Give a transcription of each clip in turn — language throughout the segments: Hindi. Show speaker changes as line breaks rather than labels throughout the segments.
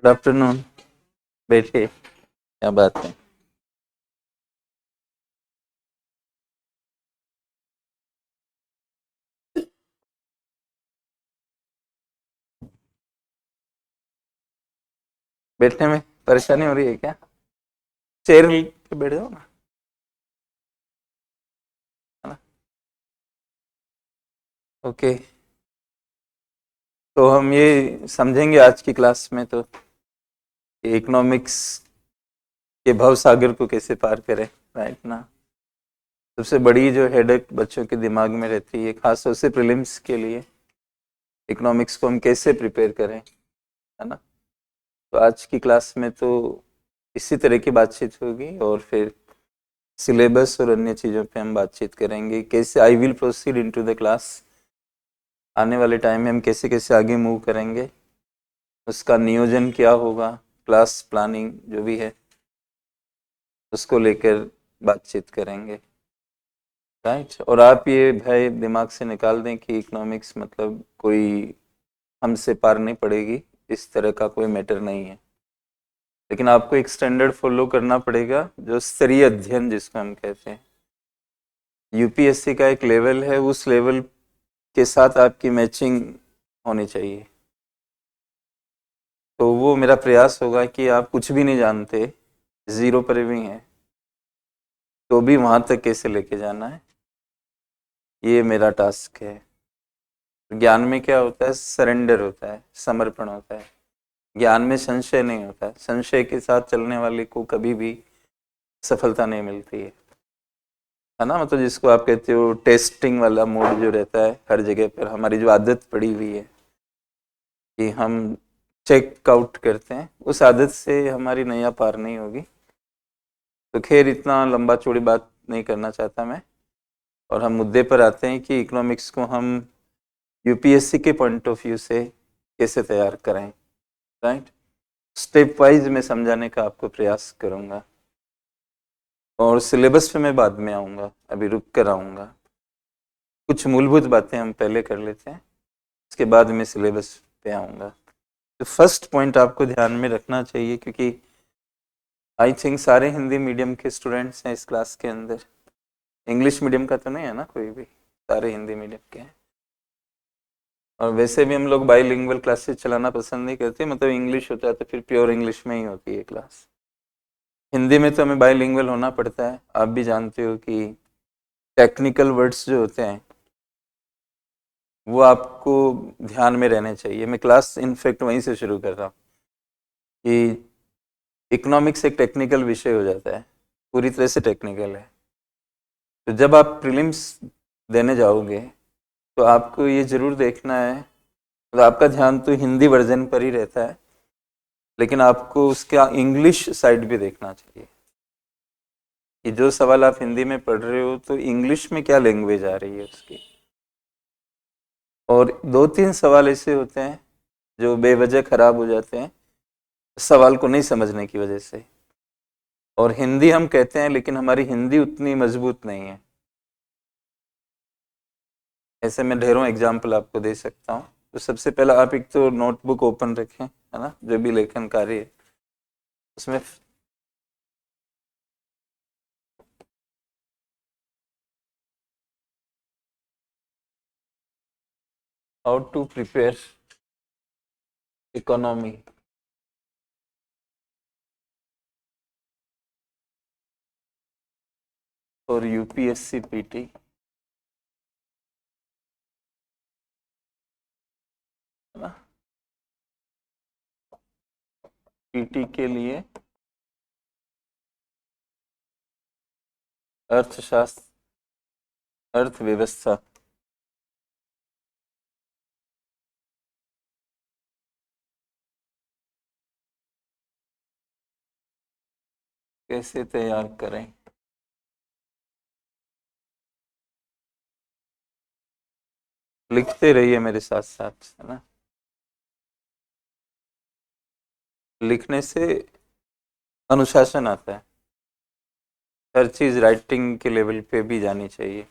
Good afternoon. बैठिए, क्या बात है। बैठने में परेशानी हो रही है क्या? चेयर पे बैठ जाओ ना, है ना। ओके, तो हम ये समझेंगे आज की क्लास में तो इकोनॉमिक्स के भव सागर को कैसे पार करें, राइट ना। सबसे बड़ी जो हेडेक बच्चों के दिमाग में रहती है, खास तौर से प्रीलिम्स के लिए, इकोनॉमिक्स को हम कैसे प्रिपेयर करें, है ना। तो आज की क्लास में तो इसी तरह की बातचीत होगी और फिर सिलेबस और अन्य चीज़ों पे हम बातचीत करेंगे। कैसे I will proceed into the class, आने वाले टाइम में हम कैसे कैसे आगे मूव करेंगे, उसका नियोजन क्या होगा, क्लास प्लानिंग जो भी है उसको लेकर बातचीत करेंगे, राइट। और आप ये भय दिमाग से निकाल दें कि इकोनॉमिक्स मतलब कोई हमसे पार नहीं पड़ेगी, इस तरह का कोई मैटर नहीं है। लेकिन आपको एक स्टैंडर्ड फॉलो करना पड़ेगा, जो स्तरीय अध्ययन जिसको हम कहते हैं। यूपीएससी का एक लेवल है, उस लेवल के साथ आपकी मैचिंग होनी चाहिए। तो वो मेरा प्रयास होगा कि आप कुछ भी नहीं जानते, ज़ीरो पर भी हैं, तो भी वहाँ तक कैसे लेके जाना है, ये मेरा टास्क है। ज्ञान में क्या होता है? सरेंडर होता है, समर्पण होता है। ज्ञान में संशय नहीं होता है, संशय के साथ चलने वाले को कभी भी सफलता नहीं मिलती है ना। मतलब जिसको आप कहते हो टेस्टिंग वाला मोड जो रहता है हर जगह पर, हमारी जो आदत पड़ी हुई है कि हम चेक आउट करते हैं, उस आदत से हमारी नैया पार नहीं होगी। तो खैर, इतना लंबा चौड़ी बात नहीं करना चाहता मैं, और हम मुद्दे पर आते हैं कि इकोनॉमिक्स को हम यूपीएससी के पॉइंट ऑफ व्यू से कैसे तैयार करें, राइट। स्टेप वाइज मैं समझाने का आपको प्रयास करूंगा, और सिलेबस पे मैं बाद में आऊँगा, अभी रुक कर आऊँगा। कुछ मूलभूत बातें हम पहले कर लेते हैं, उसके बाद में सिलेबस पे आऊँगा। तो फर्स्ट पॉइंट आपको ध्यान में रखना चाहिए, क्योंकि आई थिंक सारे हिंदी मीडियम के स्टूडेंट्स हैं इस क्लास के अंदर। इंग्लिश मीडियम का तो नहीं है ना कोई भी? सारे हिंदी मीडियम के हैं। और वैसे भी हम लोग बाईलिंगुअल क्लासेस चलाना पसंद नहीं करते, मतलब इंग्लिश होता है तो फिर प्योर इंग्लिश में ही होती है क्लास। हिंदी में तो हमें बाईलिंगुअल होना पड़ता है। आप भी जानते हो कि टेक्निकल वर्ड्स जो होते हैं वो आपको ध्यान में रहने चाहिए। मैं क्लास इनफैक्ट वहीं से शुरू कर रहा हूँ कि इकोनॉमिक्स एक टेक्निकल विषय हो जाता है, पूरी तरह से टेक्निकल है। तो जब आप प्रीलिम्स देने जाओगे तो आपको ये ज़रूर देखना है, तो आपका ध्यान तो हिंदी वर्जन पर ही रहता है, लेकिन आपको उसका इंग्लिश साइड भी देखना चाहिए कि जो सवाल आप हिंदी में पढ़ रहे हो तो इंग्लिश में क्या लैंग्वेज आ रही है उसकी। और दो तीन सवाल ऐसे होते हैं जो बेवजह खराब हो जाते हैं सवाल को नहीं समझने की वजह से। और हिंदी हम कहते हैं, लेकिन हमारी हिंदी उतनी मजबूत नहीं है। ऐसे मैं ढेरों एग्जाम्पल आपको दे सकता हूँ। तो सबसे पहला, आप एक तो नोटबुक ओपन रखें, है ना, जो भी लेखन कार्य है उसमें how to prepare economy for UPSC PT, है ना। पीटी के लिए अर्थशास्त्र, अर्थव्यवस्था, कैसे तैयार करें। लिखते रहिए मेरे साथ साथ, है ना। लिखने से अनुशासन आता है। हर चीज राइटिंग के लेवल पे भी जानी चाहिए।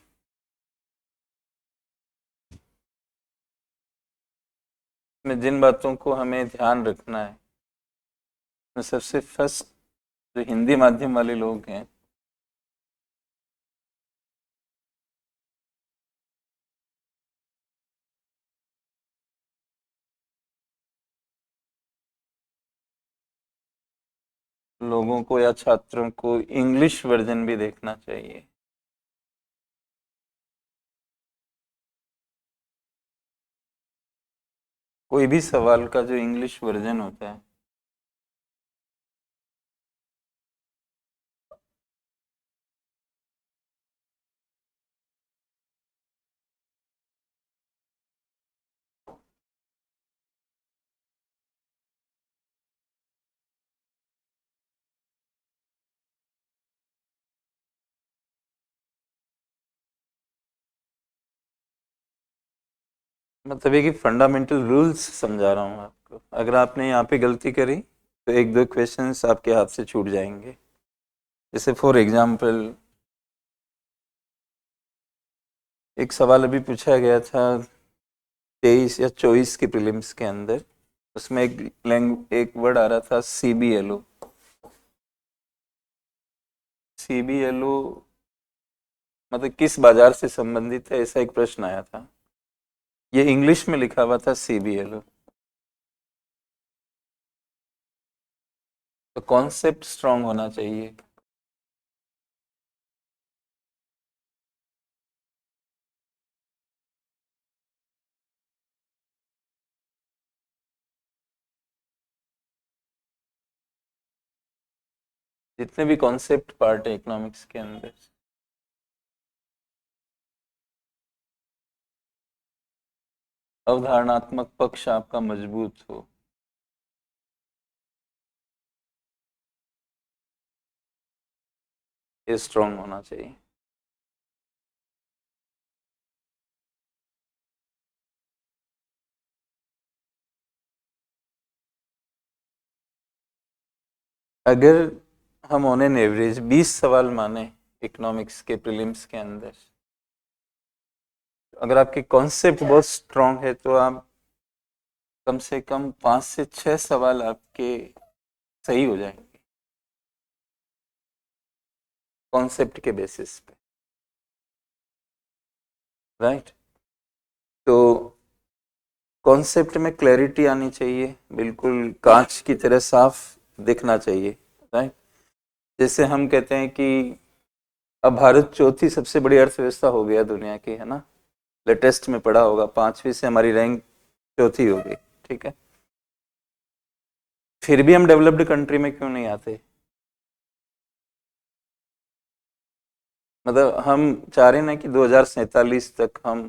में जिन बातों को हमें ध्यान रखना है तो सबसे फर्स्ट जो हिंदी माध्यम वाले लोग हैं, लोगों को या छात्रों को इंग्लिश वर्जन भी देखना चाहिए। कोई भी सवाल का जो इंग्लिश वर्जन होता है, मतलब ये कि फंडामेंटल रूल्स समझा रहा हूँ आपको। अगर आपने यहाँ पे गलती करी तो एक दो क्वेश्चंस आपके हाथ से छूट जाएंगे। जैसे फॉर एग्जांपल, एक सवाल अभी पूछा गया था 23 या 24 के प्रीलिम्स के अंदर, उसमें एक वर्ड आ रहा था CBLO। CBLO मतलब किस बाजार से संबंधित है, ऐसा एक प्रश्न आया था। ये इंग्लिश में लिखा हुआ था CBLO। तो कॉन्सेप्ट स्ट्रांग होना चाहिए। जितने भी कॉन्सेप्ट पार्ट है इकोनॉमिक्स के अंदर, अवधारणात्मक पक्ष आपका मजबूत हो। ये स्ट्रांग होना चाहिए। अगर हम ऑन एन एवरेज 20 सवाल माने इकोनॉमिक्स के प्रीलिम्स के अंदर, अगर आपके कॉन्सेप्ट बहुत स्ट्रांग है तो आप कम से कम 5 से 6 सवाल आपके सही हो जाएंगे कॉन्सेप्ट के बेसिस पे, राइट। तो कॉन्सेप्ट में क्लैरिटी आनी चाहिए, बिल्कुल कांच की तरह साफ दिखना चाहिए, राइट। जैसे हम कहते हैं कि अब भारत चौथी सबसे बड़ी अर्थव्यवस्था हो गया दुनिया की, है ना। लेटेस्ट में पढ़ा होगा, 5वीं से हमारी रैंक चौथी हो गई, ठीक है। फिर भी हम डेवलप्ड कंट्री में क्यों नहीं आते? मतलब हम चाह रहे हैं ना कि 2047 तक हम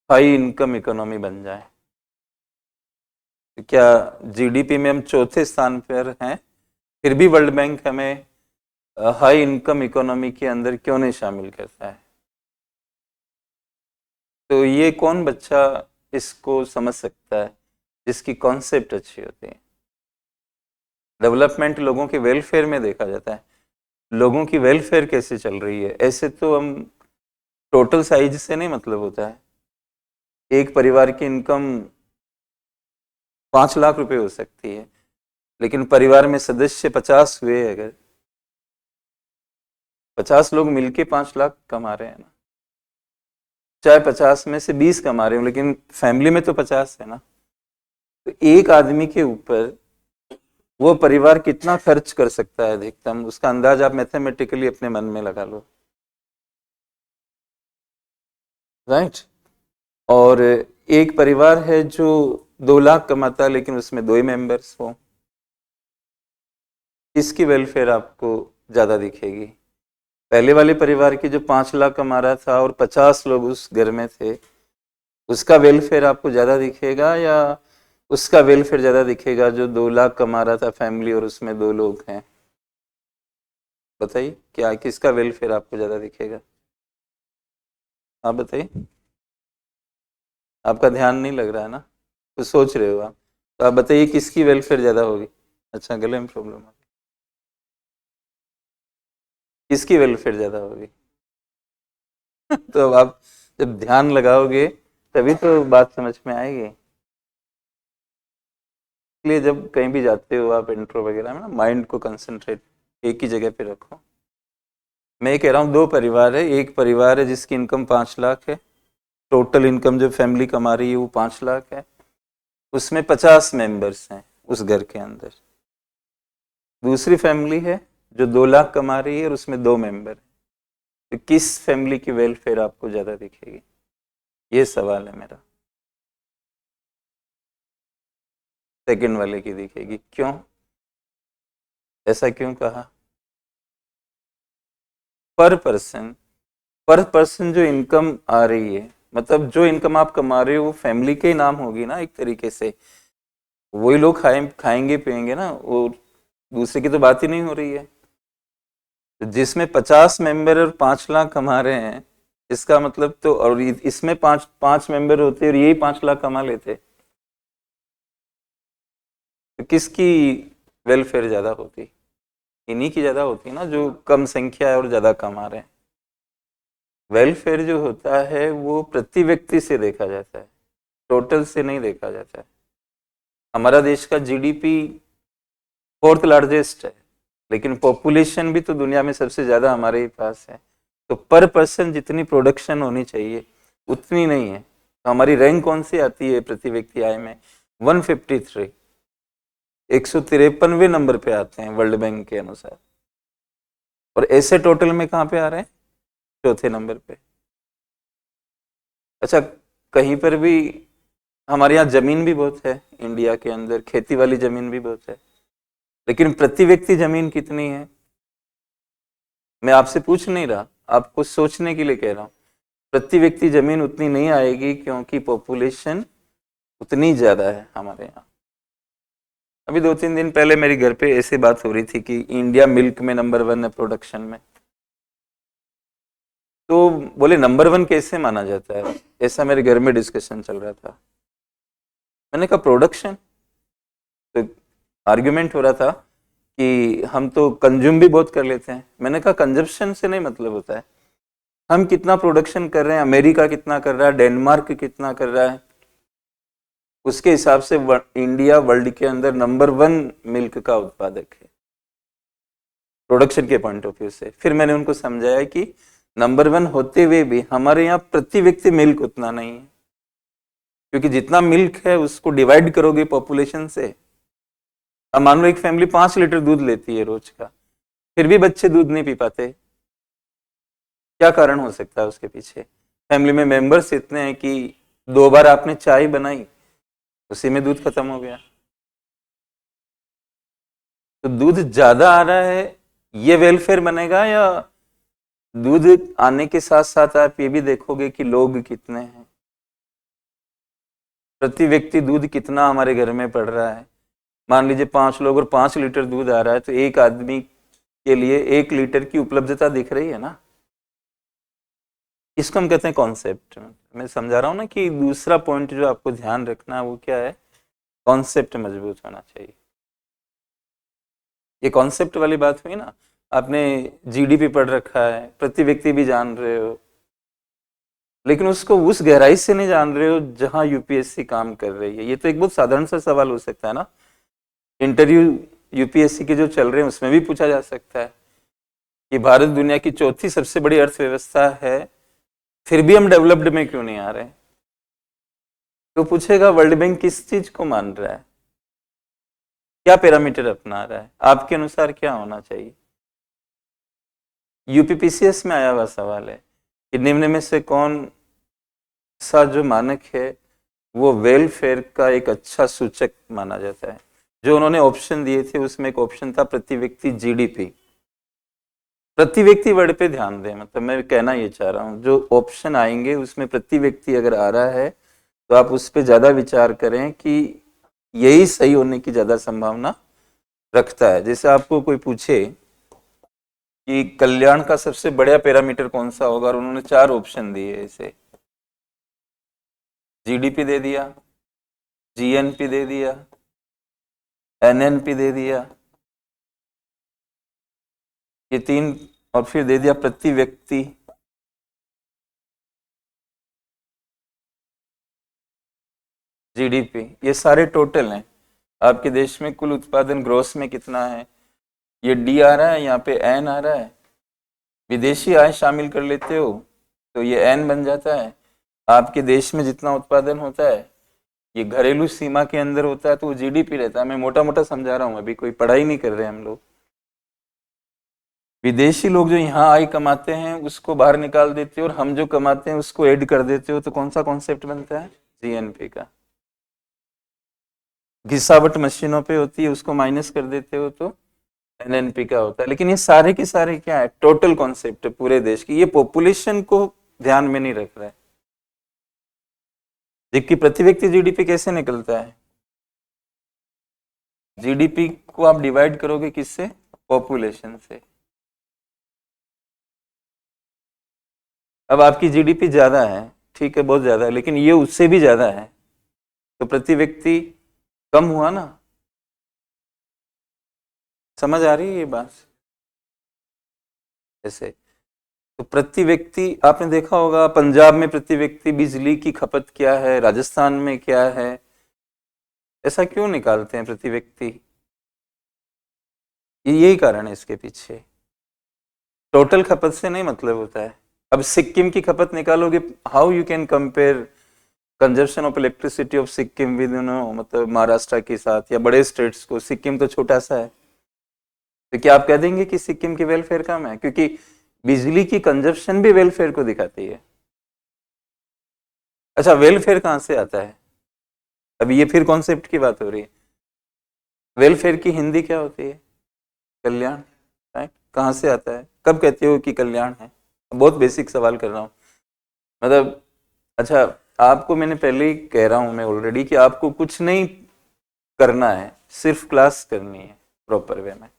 हाई इनकम इकोनॉमी बन जाए। क्या जीडीपी में हम चौथे स्थान पर हैं, फिर भी वर्ल्ड बैंक हमें हाई इनकम इकोनॉमी के अंदर क्यों नहीं शामिल करता है? तो ये कौन बच्चा इसको समझ सकता है जिसकी कॉन्सेप्ट अच्छी होती है? डेवलपमेंट लोगों के वेलफेयर में देखा जाता है, लोगों की वेलफेयर कैसे चल रही है। ऐसे तो हम टोटल साइज से नहीं मतलब होता है। एक परिवार की इनकम 5 लाख रुपए हो सकती है, लेकिन परिवार में सदस्य 50 हुए, अगर 50 लोग मिलके 5 लाख कमा रहे हैं ना, चाहे 50 में से 20 कमा रहे हो, लेकिन फैमिली में तो 50 है ना। तो एक आदमी के ऊपर वो परिवार कितना खर्च कर सकता है अधिकतम, उसका अंदाज आप मैथमेटिकली अपने मन में लगा लो, राइट। और एक परिवार है जो 2 लाख कमाता है, लेकिन उसमें 2 ही मेंबर्स हो, इसकी वेलफेयर आपको ज्यादा दिखेगी? पहले वाले परिवार की जो 5 लाख कमा रहा था और 50 लोग उस घर में थे, उसका वेलफेयर आपको ज्यादा दिखेगा, या उसका वेलफेयर ज्यादा दिखेगा जो 2 लाख कमा रहा था फैमिली और उसमें 2 लोग हैं? बताइए, क्या किसका वेलफेयर आपको ज्यादा दिखेगा? आप बताइए। आपका ध्यान नहीं लग रहा है ना, तो सोच रहे हो आप। तो आप बताइए किसकी वेलफेयर ज्यादा होगी? अच्छा, गले में प्रॉब्लम है, किसकी वेलफेयर ज्यादा होगी? तो अब आप जब ध्यान लगाओगे तभी तो बात समझ में आएगी। इसलिए जब कहीं भी जाते हो आप इंट्रो वगैरह में ना, माइंड को कंसंट्रेट एक ही जगह पे रखो। मैं ये कह रहा हूँ 2 परिवार है, एक परिवार है जिसकी इनकम 5 लाख है, टोटल इनकम जो फैमिली कमा रही है वो 5 लाख है, उसमें 50 मेंबर्स हैं उस घर के अंदर। दूसरी फैमिली है जो 2 लाख कमा रही है और उसमें 2 मेंबर है। तो किस फैमिली की वेलफेयर आपको ज्यादा दिखेगी, ये सवाल है मेरा। सेकंड वाले की दिखेगी, क्यों, ऐसा क्यों कहा? पर पर्सन, पर पर्सन जो इनकम आ रही है, मतलब जो इनकम आप कमा रहे हो वो फैमिली के ही नाम होगी ना एक तरीके से, वही लोग खाएंगे पिएंगे ना, वो दूसरे की तो बात ही नहीं हो रही है। तो जिसमें 50 मेंबर और 5 लाख कमा रहे हैं, इसका मतलब तो, और इसमें पांच पांच मेंबर होते और यही 5 लाख कमा लेते, तो किसकी वेलफेयर ज्यादा होती? इन्हीं की ज्यादा होती ना जो कम संख्या है और ज्यादा कमा रहे हैं। वेलफेयर जो होता है वो प्रति व्यक्ति से देखा जाता है, टोटल से नहीं देखा जाता है। हमारा देश का जीडीपी 4th लार्जेस्ट है, लेकिन पॉपुलेशन भी तो दुनिया में सबसे ज्यादा हमारे ही पास है। तो पर पर्सन जितनी प्रोडक्शन होनी चाहिए उतनी नहीं है। तो हमारी रैंक कौन सी आती है प्रति व्यक्ति आय में? 153, 153वें नंबर पे आते हैं वर्ल्ड बैंक के अनुसार। और ऐसे टोटल में कहाँ पे आ रहे हैं? चौथे नंबर पे। अच्छा, कहीं पर भी, हमारे यहाँ जमीन भी बहुत है, इंडिया के अंदर खेती वाली जमीन भी बहुत है, लेकिन प्रति व्यक्ति जमीन कितनी है? मैं आपसे पूछ नहीं रहा, आपको सोचने के लिए कह रहा हूँ। प्रति व्यक्ति जमीन उतनी नहीं आएगी क्योंकि पॉपुलेशन उतनी ज्यादा है हमारे यहाँ। अभी 2-3 दिन पहले मेरी घर पे ऐसे बात हो रही थी कि इंडिया मिल्क में नंबर 1 है प्रोडक्शन में। तो बोले नंबर 1 कैसे माना जाता है, ऐसा मेरे घर में डिस्कशन चल रहा था। मैंने कहा प्रोडक्शन, तो आर्ग्यूमेंट हो रहा था कि हम तो कंज्यूम भी बहुत कर लेते हैं। मैंने कहा कंजप्शन से नहीं मतलब होता है, हम कितना प्रोडक्शन कर रहे हैं, अमेरिका कितना कर रहा है, डेनमार्क कितना कर रहा है, उसके हिसाब से इंडिया वर्ल्ड के अंदर नंबर 1 मिल्क का उत्पादक है प्रोडक्शन के पॉइंट ऑफ व्यू से। फिर मैंने उनको समझाया कि नंबर 1 होते हुए भी हमारे यहाँ प्रति व्यक्ति मिल्क उतना नहीं है, क्योंकि जितना मिल्क है उसको डिवाइड करोगे पॉपुलेशन से। अब मान लो एक फैमिली 5 लीटर दूध लेती है रोज का, फिर भी बच्चे दूध नहीं पी पाते, क्या कारण हो सकता है उसके पीछे? फैमिली में मेंबर्स इतने हैं कि 2 बार आपने चाय बनाई, उसी में दूध खत्म हो गया। तो दूध ज्यादा आ रहा है, ये वेलफेयर बनेगा? या दूध आने के साथ साथ आप ये भी देखोगे कि लोग कितने हैं, प्रति व्यक्ति दूध कितना हमारे घर में पड़ रहा है? मान लीजिए 5 लोग और 5 लीटर दूध आ रहा है, तो एक आदमी के लिए 1 लीटर की उपलब्धता दिख रही है ना। इसको हम कहते हैं कॉन्सेप्ट। मैं समझा रहा हूँ ना कि दूसरा पॉइंट जो आपको ध्यान रखना है वो क्या है, कॉन्सेप्ट मजबूत होना चाहिए। ये कॉन्सेप्ट वाली बात हुई ना, आपने जीडीपी पढ़ रखा है, प्रति व्यक्ति भी जान रहे हो, लेकिन उसको उस गहराई से नहीं जान रहे हो जहां यूपीएससी काम कर रही है। ये तो एक बहुत साधारण सा सवाल हो सकता है ना, इंटरव्यू यूपीएससी के जो चल रहे हैं उसमें भी पूछा जा सकता है कि भारत दुनिया की चौथी सबसे बड़ी अर्थव्यवस्था है, फिर भी हम डेवलप्ड में क्यों नहीं आ रहे? तो पूछेगा वर्ल्ड बैंक किस चीज को मान रहा है, क्या पैरामीटर अपना रहा है, आपके अनुसार क्या होना चाहिए? यूपीपीसीएस में आया हुआ सवाल है कि निम्न में से कौन सा जो मानक है वो वेलफेयर का एक अच्छा सूचक माना जाता है। जो उन्होंने ऑप्शन दिए थे उसमें एक ऑप्शन था प्रति व्यक्ति जीडीपी। प्रति व्यक्ति वर्ड पे ध्यान दें, मतलब मैं कहना ये चाह रहा हूँ, जो ऑप्शन आएंगे उसमें प्रति व्यक्ति अगर आ रहा है तो आप उस पर ज्यादा विचार करें कि यही सही होने की ज्यादा संभावना रखता है। जैसे आपको कोई पूछे कि कल्याण का सबसे बड़ा पैरामीटर कौन सा होगा, और उन्होंने 4 ऑप्शन दिए, इसे जीडीपी दे दिया, जीएनपी दे दिया, एनएनपी दे दिया, ये 3, और फिर दे दिया प्रति व्यक्ति जीडीपी। ये सारे टोटल हैं, आपके देश में कुल उत्पादन ग्रोस में कितना है, ये डी आ रहा है, यहाँ पे एन आ रहा है। विदेशी आय शामिल कर लेते हो तो ये एन बन जाता है। आपके देश में जितना उत्पादन होता है ये घरेलू सीमा के अंदर होता है तो वो जीडीपी रहता है। मैं मोटा मोटा समझा रहा हूँ, अभी कोई पढ़ाई नहीं कर रहे हम लोग। विदेशी लोग जो यहाँ आय कमाते हैं उसको बाहर निकाल देते हो और हम जो कमाते हैं उसको ऐड कर देते हो, तो कौन सा कॉन्सेप्ट बनता है, जीएनपी का। घिसावट मशीनों पे होती है, उसको माइनस कर देते हो तो एनएनपी का होता है। लेकिन ये सारे के सारे क्या है, टोटल कॉन्सेप्ट है पूरे देश की, ये पॉपुलेशन को ध्यान में नहीं रख रहा है। जबकि प्रति व्यक्ति जीडीपी कैसे निकलता है, जीडीपी को आप डिवाइड करोगे किससे, पॉपुलेशन से। अब आपकी जीडीपी ज्यादा है, ठीक है, बहुत ज्यादा है, लेकिन ये उससे भी ज्यादा है, तो प्रति व्यक्ति कम हुआ ना। समझ आ रही है ये बात? ऐसे तो प्रति व्यक्ति आपने देखा होगा पंजाब में प्रति व्यक्ति बिजली की खपत क्या है, राजस्थान में क्या है, ऐसा क्यों निकालते हैं प्रति व्यक्ति, यही कारण है इसके पीछे। टोटल खपत से नहीं मतलब होता है। अब सिक्किम की खपत निकालोगे, how you can compare consumption of elasticity of Sikkim with मतलब महाराष्ट्र के साथ या बड़े स्टेट्स को। सिक्किम तो छोटा सा है, तो क्या आप कह देंगे कि सिक्किम की वेलफेयर कम है, क्योंकि बिजली की कंजप्शन भी वेलफेयर को दिखाती है। अच्छा, वेलफेयर कहां से आता है, अभी ये फिर कॉन्सेप्ट की बात हो रही है। वेलफेयर की हिंदी क्या होती है, कल्याण, राइट। कहां से आता है, कब कहते हो कि कल्याण है, बहुत बेसिक सवाल कर रहा हूं मतलब। अच्छा, आपको मैंने पहले ही कह रहा हूं मैं ऑलरेडी कि आपको कुछ नहीं करना है, सिर्फ क्लास करनी है प्रॉपर वे में।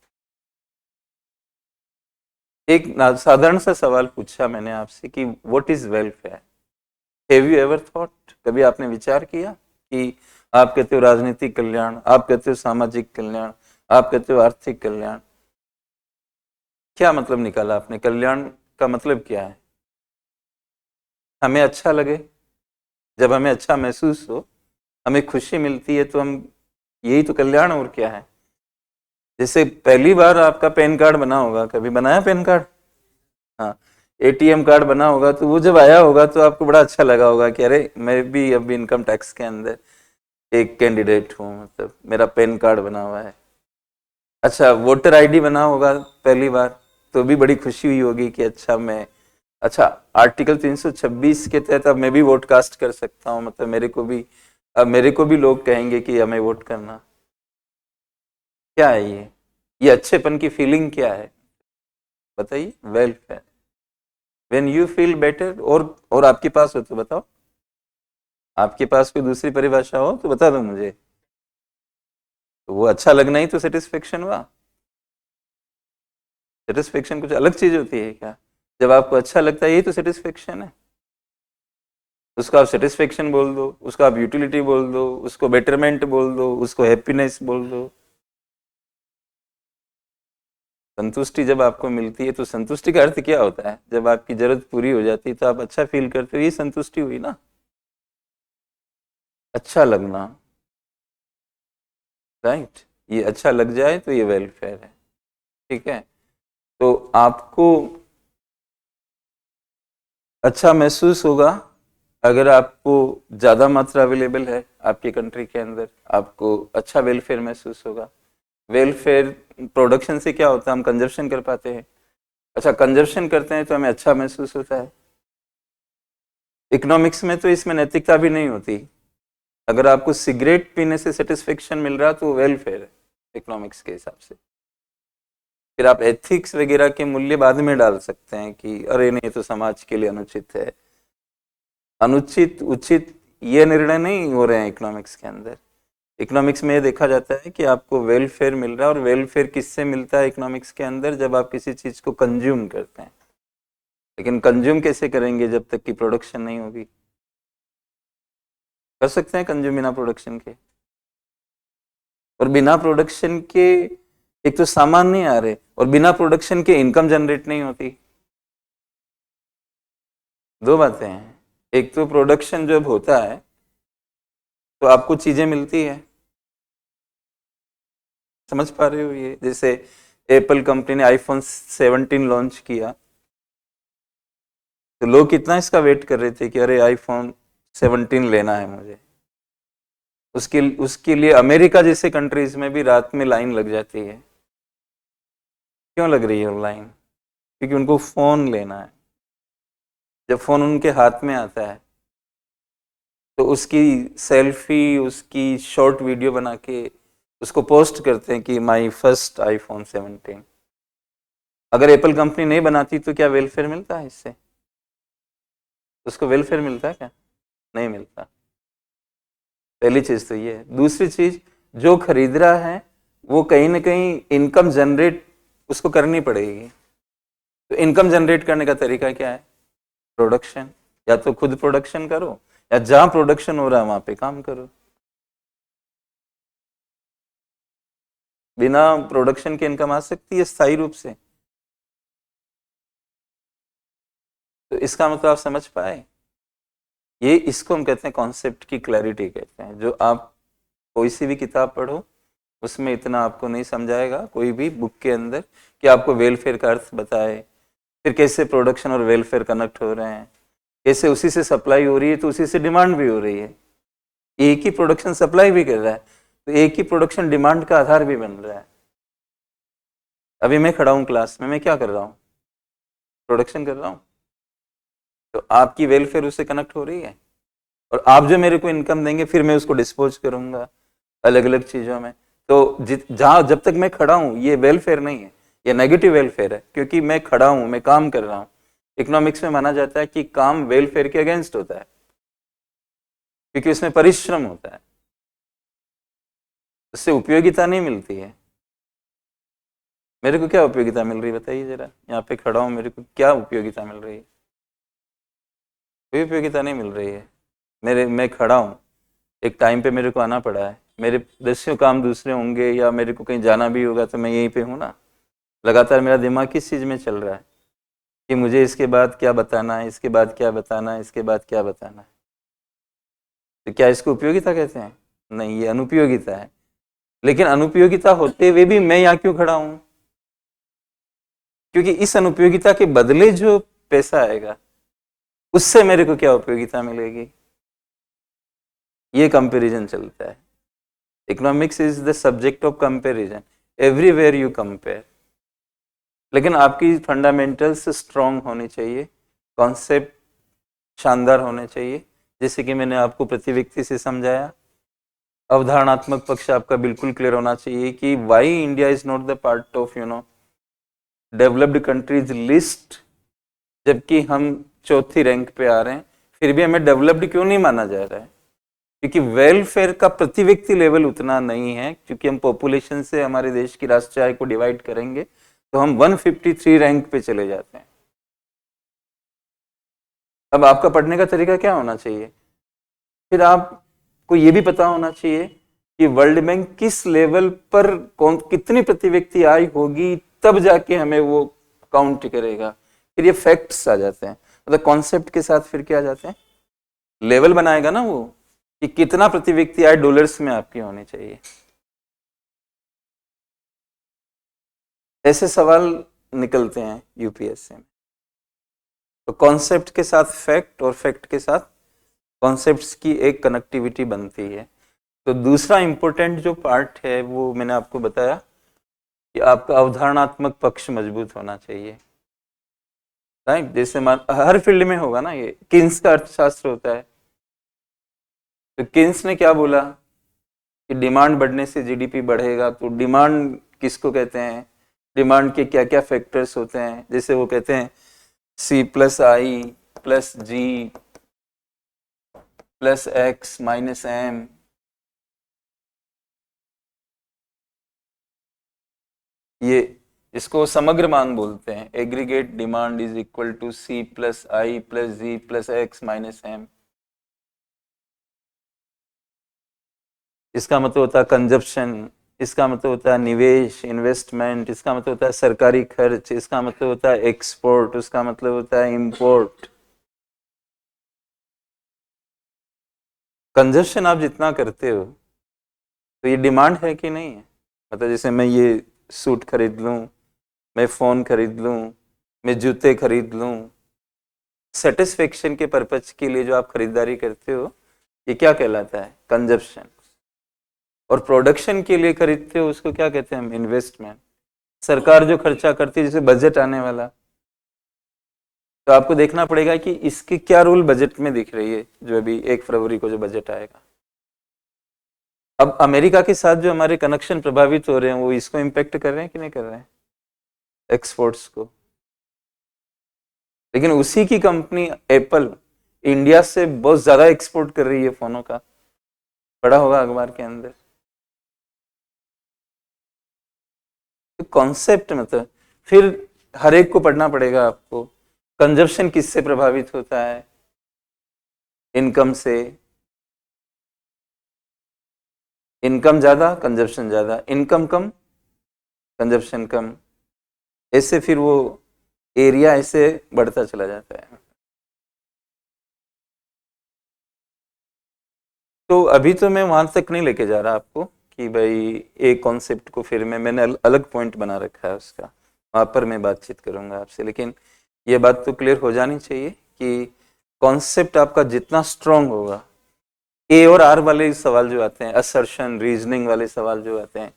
एक साधारण सा सवाल पूछा मैंने आपसे कि what is welfare, have you ever thought, कभी आपने विचार किया कि आप कहते हो राजनीतिक कल्याण, आप कहते हो सामाजिक कल्याण, आप कहते हो आर्थिक कल्याण, क्या मतलब निकाला आपने, कल्याण का मतलब क्या है, हमें अच्छा लगे, जब हमें अच्छा महसूस हो, हमें खुशी मिलती है, तो हम, यही तो कल्याण, और क्या है। जैसे पहली बार आपका पैन कार्ड बना होगा, कभी बनाया पैन कार्ड, हाँ, एटीएम कार्ड बना होगा, तो वो जब आया होगा तो आपको बड़ा अच्छा लगा होगा कि अरे मैं भी अब इनकम टैक्स के अंदर एक कैंडिडेट हूँ, मतलब मेरा पैन कार्ड बना हुआ है। अच्छा, वोटर आईडी बना होगा पहली बार, तो भी बड़ी खुशी हुई होगी कि अच्छा मैं, अच्छा आर्टिकल 326 के तहत अब मैं भी वोट कास्ट कर सकता हूँ, मतलब मेरे को भी, अब मेरे को भी लोग कहेंगे कि हमें वोट करना। क्या है ये अच्छेपन की फीलिंग क्या है, बताइए, welfare, when you feel better. और आपके पास हो तो बताओ, आपके पास कोई दूसरी परिभाषा हो तो बता दो मुझे। तो वो अच्छा लगना ही तो सेटिस्फेक्शन हुआ। सेटिस्फेक्शन कुछ अलग चीज होती है क्या, जब आपको अच्छा लगता है यही तो सेटिस्फेक्शन है। उसको आप सेटिस्फेक्शन बोल दो, उसको आप यूटिलिटी बोल दो, उसको बेटरमेंट बोल दो, उसको हैप्पीनेस बोल दो। संतुष्टि जब आपको मिलती है तो संतुष्टि का अर्थ क्या होता है, जब आपकी जरूरत पूरी हो जाती है तो आप अच्छा फील करते हो, ये संतुष्टि हुई ना, अच्छा लगना, राइट। ये अच्छा लग जाए तो ये वेलफेयर है, ठीक है। तो आपको अच्छा महसूस होगा अगर आपको ज्यादा मात्रा अवेलेबल है आपकी कंट्री के अंदर, आपको अच्छा वेलफेयर महसूस होगा। वेलफेयर प्रोडक्शन से क्या होता है, हम कंजप्शन कर पाते हैं। अच्छा, कंजप्शन करते हैं तो हमें अच्छा महसूस होता है। इकोनॉमिक्स में तो इसमें नैतिकता भी नहीं होती। अगर आपको सिगरेट पीने से सेटिस्फेक्शन मिल रहा तो वेलफेयर है इकोनॉमिक्स के हिसाब से। फिर आप एथिक्स वगैरह के मूल्य बाद में डाल सकते हैं कि अरे नहीं, तो समाज के लिए अनुचित है, अनुचित उचित, ये निर्णय नहीं हो रहे हैं इकोनॉमिक्स के अंदर। इकोनॉमिक्स में ये देखा जाता है कि आपको वेलफेयर मिल रहा है, और वेलफेयर किससे मिलता है इकोनॉमिक्स के अंदर, जब आप किसी चीज को कंज्यूम करते हैं। लेकिन कंज्यूम कैसे करेंगे जब तक कि प्रोडक्शन नहीं होगी, कर सकते हैं कंज्यूम बिना प्रोडक्शन के, और बिना प्रोडक्शन के एक तो सामान नहीं आ रहे, और बिना प्रोडक्शन के इनकम जनरेट नहीं होती। दो बातें हैं, एक तो प्रोडक्शन जब होता है तो आपको चीजें मिलती है, समझ पा रहे हो? ये जैसे एप्पल कंपनी ने आईफोन 17 लॉन्च किया, तो लोग कितना इसका वेट कर रहे थे कि अरे आईफोन 17 लेना है मुझे। उसके लिए अमेरिका जैसे कंट्रीज में भी रात में लाइन लग जाती है। क्यों लग रही है लाइन? क्योंकि उनको फोन लेना है। जब फोन उनके हाथ में आता है तो उसकी सेल्फी, उसकी शॉर्ट वीडियो बना के उसको पोस्ट करते हैं कि माय फर्स्ट आईफोन 17। अगर एप्पल कंपनी नहीं बनाती तो क्या वेलफेयर मिलता है इससे? उसको वेलफेयर मिलता है क्या? नहीं मिलता। पहली चीज तो ये है। दूसरी चीज, जो खरीद रहा है वो कहीं ना कहीं इनकम जनरेट उसको करनी पड़ेगी। तो इनकम जनरेट करने का तरीका क्या है? प्रोडक्शन। या तो खुद प्रोडक्शन करो, या जहां प्रोडक्शन हो रहा है वहां पे काम करो। बिना प्रोडक्शन के इनकम आ सकती है स्थायी रूप से? तो इसका मतलब आप समझ पाए? ये इसको हम कहते हैं कॉन्सेप्ट की क्लैरिटी कहते हैं। जो आप कोई सी भी किताब पढ़ो उसमें इतना आपको नहीं समझाएगा कोई भी बुक के अंदर कि आपको वेलफेयर का अर्थ बताए, फिर कैसे प्रोडक्शन और वेलफेयर कनेक्ट हो रहे हैं, कैसे उसी से सप्लाई हो रही है तो उसी से डिमांड भी हो रही है। एक ही प्रोडक्शन सप्लाई भी कर रहा है तो एक ही प्रोडक्शन डिमांड का आधार भी बन रहा है। अभी मैं खड़ा हूँ क्लास में, मैं क्या कर रहा हूँ? प्रोडक्शन कर रहा हूँ। तो आपकी वेलफेयर उससे कनेक्ट हो रही है, और आप जो मेरे को इनकम देंगे फिर मैं उसको डिस्पोज करूंगा अलग अलग चीजों में। तो जहां जब तक मैं खड़ा हूं ये वेलफेयर नहीं है, ये नेगेटिव वेलफेयर है, क्योंकि मैं खड़ा हूं, मैं काम कर रहा हूं। इकोनॉमिक्स में माना जाता है कि काम वेलफेयर के अगेंस्ट होता है, क्योंकि उसमें परिश्रम होता है, उससे उपयोगिता नहीं मिलती है। मेरे को क्या उपयोगिता मिल रही है बताइए जरा? यहाँ पे खड़ा हूं, मेरे को क्या उपयोगिता मिल रही है? कोई उपयोगिता नहीं मिल रही है। मैं खड़ा हूँ, एक टाइम पे मेरे को आना पड़ा है, मेरे दस्यों काम दूसरे होंगे या मेरे को कहीं जाना भी होगा तो मैं यहीं पे हूँ ना। लगातार मेरा दिमाग किस चीज़ में चल रहा है कि मुझे इसके बाद क्या बताना है, इसके बाद क्या बताना है, इसके बाद क्या बताना है। तो क्या इसको उपयोगिता कहते हैं? नहीं, ये अनुपयोगिता है। लेकिन अनुपयोगिता होते हुए भी मैं यहाँ क्यों खड़ा हूँ? क्योंकि इस अनुपयोगिता के बदले जो पैसा आएगा उससे मेरे को क्या उपयोगिता मिलेगी, ये कंपैरिजन चलता है। Economics is the subject of comparison, everywhere you compare. लेकिन आपकी फंडामेंटल्स स्ट्रांग होनी चाहिए, कॉन्सेप्ट शानदार होने चाहिए, जैसे कि मैंने आपको प्रति व्यक्ति से समझाया। अवधारणात्मक पक्ष आपका बिल्कुल क्लियर होना चाहिए कि why India is not the part of developed countries list, जबकि हम चौथी रैंक पे आ रहे हैं, फिर भी हमें डेवलप्ड क्यों नहीं माना जा रहा है? क्योंकि वेलफेयर का प्रति व्यक्ति लेवल उतना नहीं है। क्योंकि हम पॉपुलेशन से हमारे देश की राष्ट्रीय आय को डिवाइड करेंगे तो हम 153 रैंक पे चले जाते हैं। अब आपका पढ़ने का तरीका क्या होना चाहिए? फिर आपको ये भी पता होना चाहिए कि वर्ल्ड बैंक किस लेवल पर कौन कितनी प्रति व्यक्ति आय होगी, तब जाके हमें वो काउंट करेगा। फिर ये फैक्ट्स आ जाते हैं, मतलब कॉन्सेप्ट के साथ फिर क्या आ जाते हैं, लेवल बनाएगा ना वो कि कितना प्रति व्यक्ति आय डॉलर्स में आपकी होनी चाहिए। ऐसे सवाल निकलते हैं यूपीएससी में। तो कॉन्सेप्ट के साथ फैक्ट और फैक्ट के साथ कॉन्सेप्ट्स की एक कनेक्टिविटी बनती है। तो दूसरा इंपॉर्टेंट जो पार्ट है वो मैंने आपको बताया कि आपका अवधारणात्मक पक्ष मजबूत होना चाहिए। राइट? जैसे हर फील्ड में होगा ना, ये किन्स का अर्थशास्त्र होता है। तो किन्स ने क्या बोला कि डिमांड बढ़ने से जीडीपी बढ़ेगा। तो डिमांड किसको कहते हैं, डिमांड के क्या क्या फैक्टर्स होते हैं? जैसे वो कहते हैं C plus I plus G plus X minus M. ये इसको समग्र मांग बोलते हैं। Aggregate demand is equal to C plus I plus G plus X minus M. इसका मतलब होता है कंजप्शन, इसका मतलब होता है निवेश, इन्वेस्टमेंट, इसका मतलब होता है सरकारी खर्च, इसका मतलब होता है एक्सपोर्ट, उसका मतलब होता है इंपोर्ट। कंजप्शन आप जितना करते हो तो ये डिमांड है कि नहीं है? मतलब जैसे मैं ये सूट खरीद लूं, मैं फ़ोन खरीद लूं, मैं जूते खरीद लूं, सेटिस्फेक्शन के पर्पज के लिए जो आप खरीदारी करते हो, ये क्या कहलाता है? कंजप्शन। और प्रोडक्शन के लिए खरीदते हो, उसको क्या कहते हैं हम? इन्वेस्टमेंट। सरकार जो खर्चा करती है, जैसे बजट आने वाला, तो आपको देखना पड़ेगा कि इसकी क्या रोल बजट में दिख रही है, जो अभी 1 फरवरी को जो बजट आएगा। अब अमेरिका के साथ जो हमारे कनेक्शन प्रभावित हो रहे हैं, वो इसको इम्पेक्ट कर रहे हैं कि नहीं कर रहे हैं, एक्सपोर्ट्स को। लेकिन उसी की कंपनी एप्पल इंडिया से बहुत ज्यादा एक्सपोर्ट कर रही है फोनों का, पड़ा होगा अखबार के अंदर। तो कॉन्सेप्ट मतलब फिर हर एक को पढ़ना पड़ेगा आपको। कंजप्शन किससे प्रभावित होता है? इनकम से। इनकम ज्यादा, कंजप्शन ज्यादा, इनकम कम, कंजप्शन कम, ऐसे फिर वो एरिया ऐसे बढ़ता चला जाता है। तो अभी तो मैं वहां तक नहीं लेके जा रहा आपको कि भाई एक कॉन्सेप्ट को फिर मैंने अलग पॉइंट बना रखा है उसका, वहां पर मैं बातचीत करूंगा आपसे। लेकिन ये बात तो क्लियर हो जानी चाहिए कि कॉन्सेप्ट आपका जितना स्ट्रांग होगा, ए और आर वाले सवाल जो आते हैं, असर्शन रीजनिंग वाले सवाल जो आते हैं,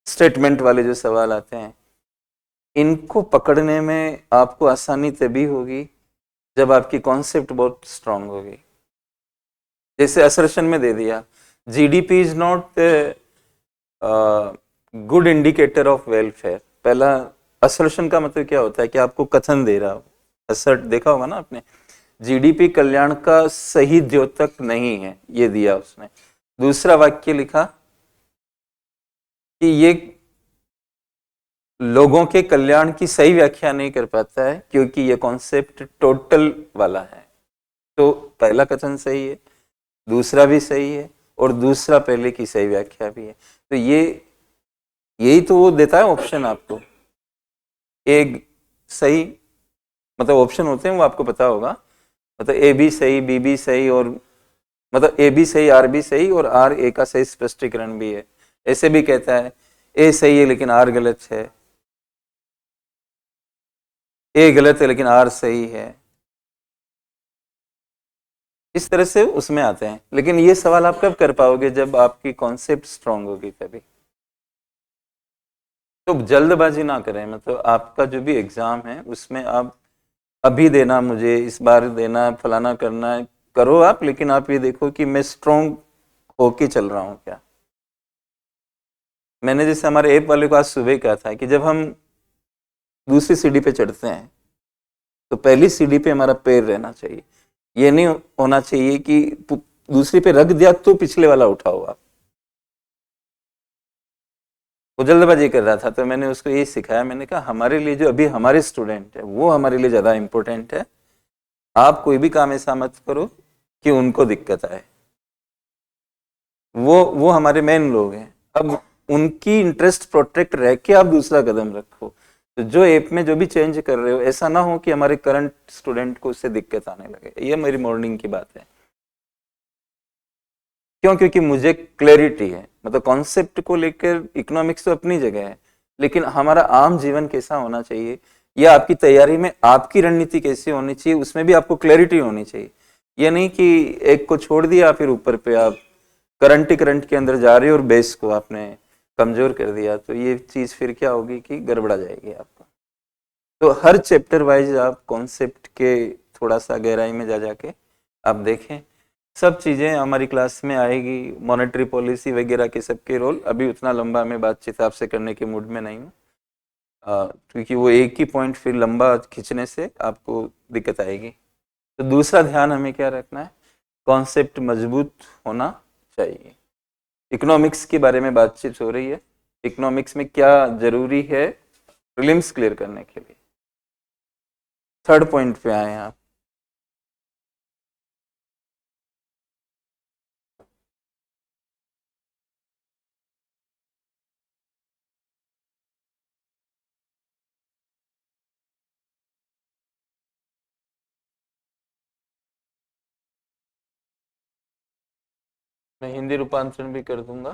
स्टेटमेंट वाले जो सवाल आते हैं, इनको पकड़ने में आपको आसानी तभी होगी जब आपकी कॉन्सेप्ट बहुत स्ट्रांग होगी। जैसे असर्शन में दे दिया, GDP is not good indicator of welfare. पहला असर्शन का मतलब क्या होता है कि आपको कथन दे रहा हो, असर्ट देखा होगा ना आपने, जीडीपी कल्याण का सही द्योतक नहीं है, ये दिया उसने। दूसरा वाक्य लिखा कि ये लोगों के कल्याण की सही व्याख्या नहीं कर पाता है क्योंकि ये कॉन्सेप्ट टोटल वाला है। तो पहला कथन सही है, दूसरा भी सही है, और दूसरा पहले की सही व्याख्या भी है। तो ये यही तो वो देता है ऑप्शन आपको। एक सही मतलब ऑप्शन होते हैं, वो आपको पता होगा, मतलब ए भी सही, बी भी सही, और मतलब ए भी सही, आर भी सही, और आर ए का सही स्पष्टीकरण भी है। ऐसे भी कहता है ए सही है लेकिन आर गलत है, ए गलत है लेकिन आर सही है। इस तरह से उसमें आते हैं। लेकिन ये सवाल आप कब कर पाओगे? जब आपकी कॉन्सेप्ट स्ट्रांग होगी तभी। तो जल्दबाजी ना करें, मतलब आपका जो भी एग्जाम है उसमें आप अभी देना, मुझे इस बार देना, फलाना करना है, करो आप, लेकिन आप ये देखो कि मैं स्ट्रांग होके चल रहा हूँ क्या। मैंने जैसे हमारे ऐप वाले को आज सुबह कहा था कि जब हम दूसरी सीढ़ी पे चढ़ते हैं तो पहली सीढ़ी पे हमारा पैर रहना चाहिए। ये नहीं होना चाहिए कि दूसरी पे रख दिया तो पिछले वाला उठाओ आप। वो जल्दबाजी कर रहा था, तो मैंने उसको ये सिखाया, मैंने कहा हमारे लिए जो अभी हमारे स्टूडेंट है वो हमारे लिए ज्यादा इंपॉर्टेंट है। आप कोई भी काम ऐसा मत करो कि उनको दिक्कत आए। वो हमारे मेन लोग हैं। अब उनकी इंटरेस्ट प्रोटेक्ट रह के आप दूसरा कदम रखो। तो जो ऐप में जो भी चेंज कर रहे हो, ऐसा ना हो कि हमारे करंट स्टूडेंट को उससे दिक्कत आने लगे। ये मेरी मॉर्निंग की बात है। क्यों? क्योंकि मुझे क्लैरिटी है, मतलब कॉन्सेप्ट को लेकर इकोनॉमिक्स तो अपनी जगह है, लेकिन हमारा आम जीवन कैसा होना चाहिए, या आपकी तैयारी में आपकी रणनीति कैसी होनी चाहिए, उसमें भी आपको क्लैरिटी होनी चाहिए। ये नहीं कि एक को छोड़ दिया फिर ऊपर पे आप करंट ही करंट के अंदर जा रहे हो और बेस को आपने कमजोर कर दिया, तो ये चीज फिर क्या होगी कि गड़बड़ा जाएगी आपको। तो हर चैप्टर वाइज आप कॉन्सेप्ट के थोड़ा सा गहराई में जा जाके आप देखें। सब चीज़ें हमारी क्लास में आएगी, मॉनेटरी पॉलिसी वगैरह के सबके रोल। अभी उतना लंबा मैं बातचीत आपसे करने के मूड में नहीं हूँ, क्योंकि वो एक ही पॉइंट फिर लंबा खींचने से आपको दिक्कत आएगी। तो दूसरा ध्यान हमें क्या रखना है, कॉन्सेप्ट मजबूत होना चाहिए। इकोनॉमिक्स के बारे में बातचीत हो रही है, इकोनॉमिक्स में क्या जरूरी है प्रीलिम्स क्लियर करने के लिए। थर्ड पॉइंट पे आए हैं आप। मैं हिंदी रूपांतरण भी कर दूंगा।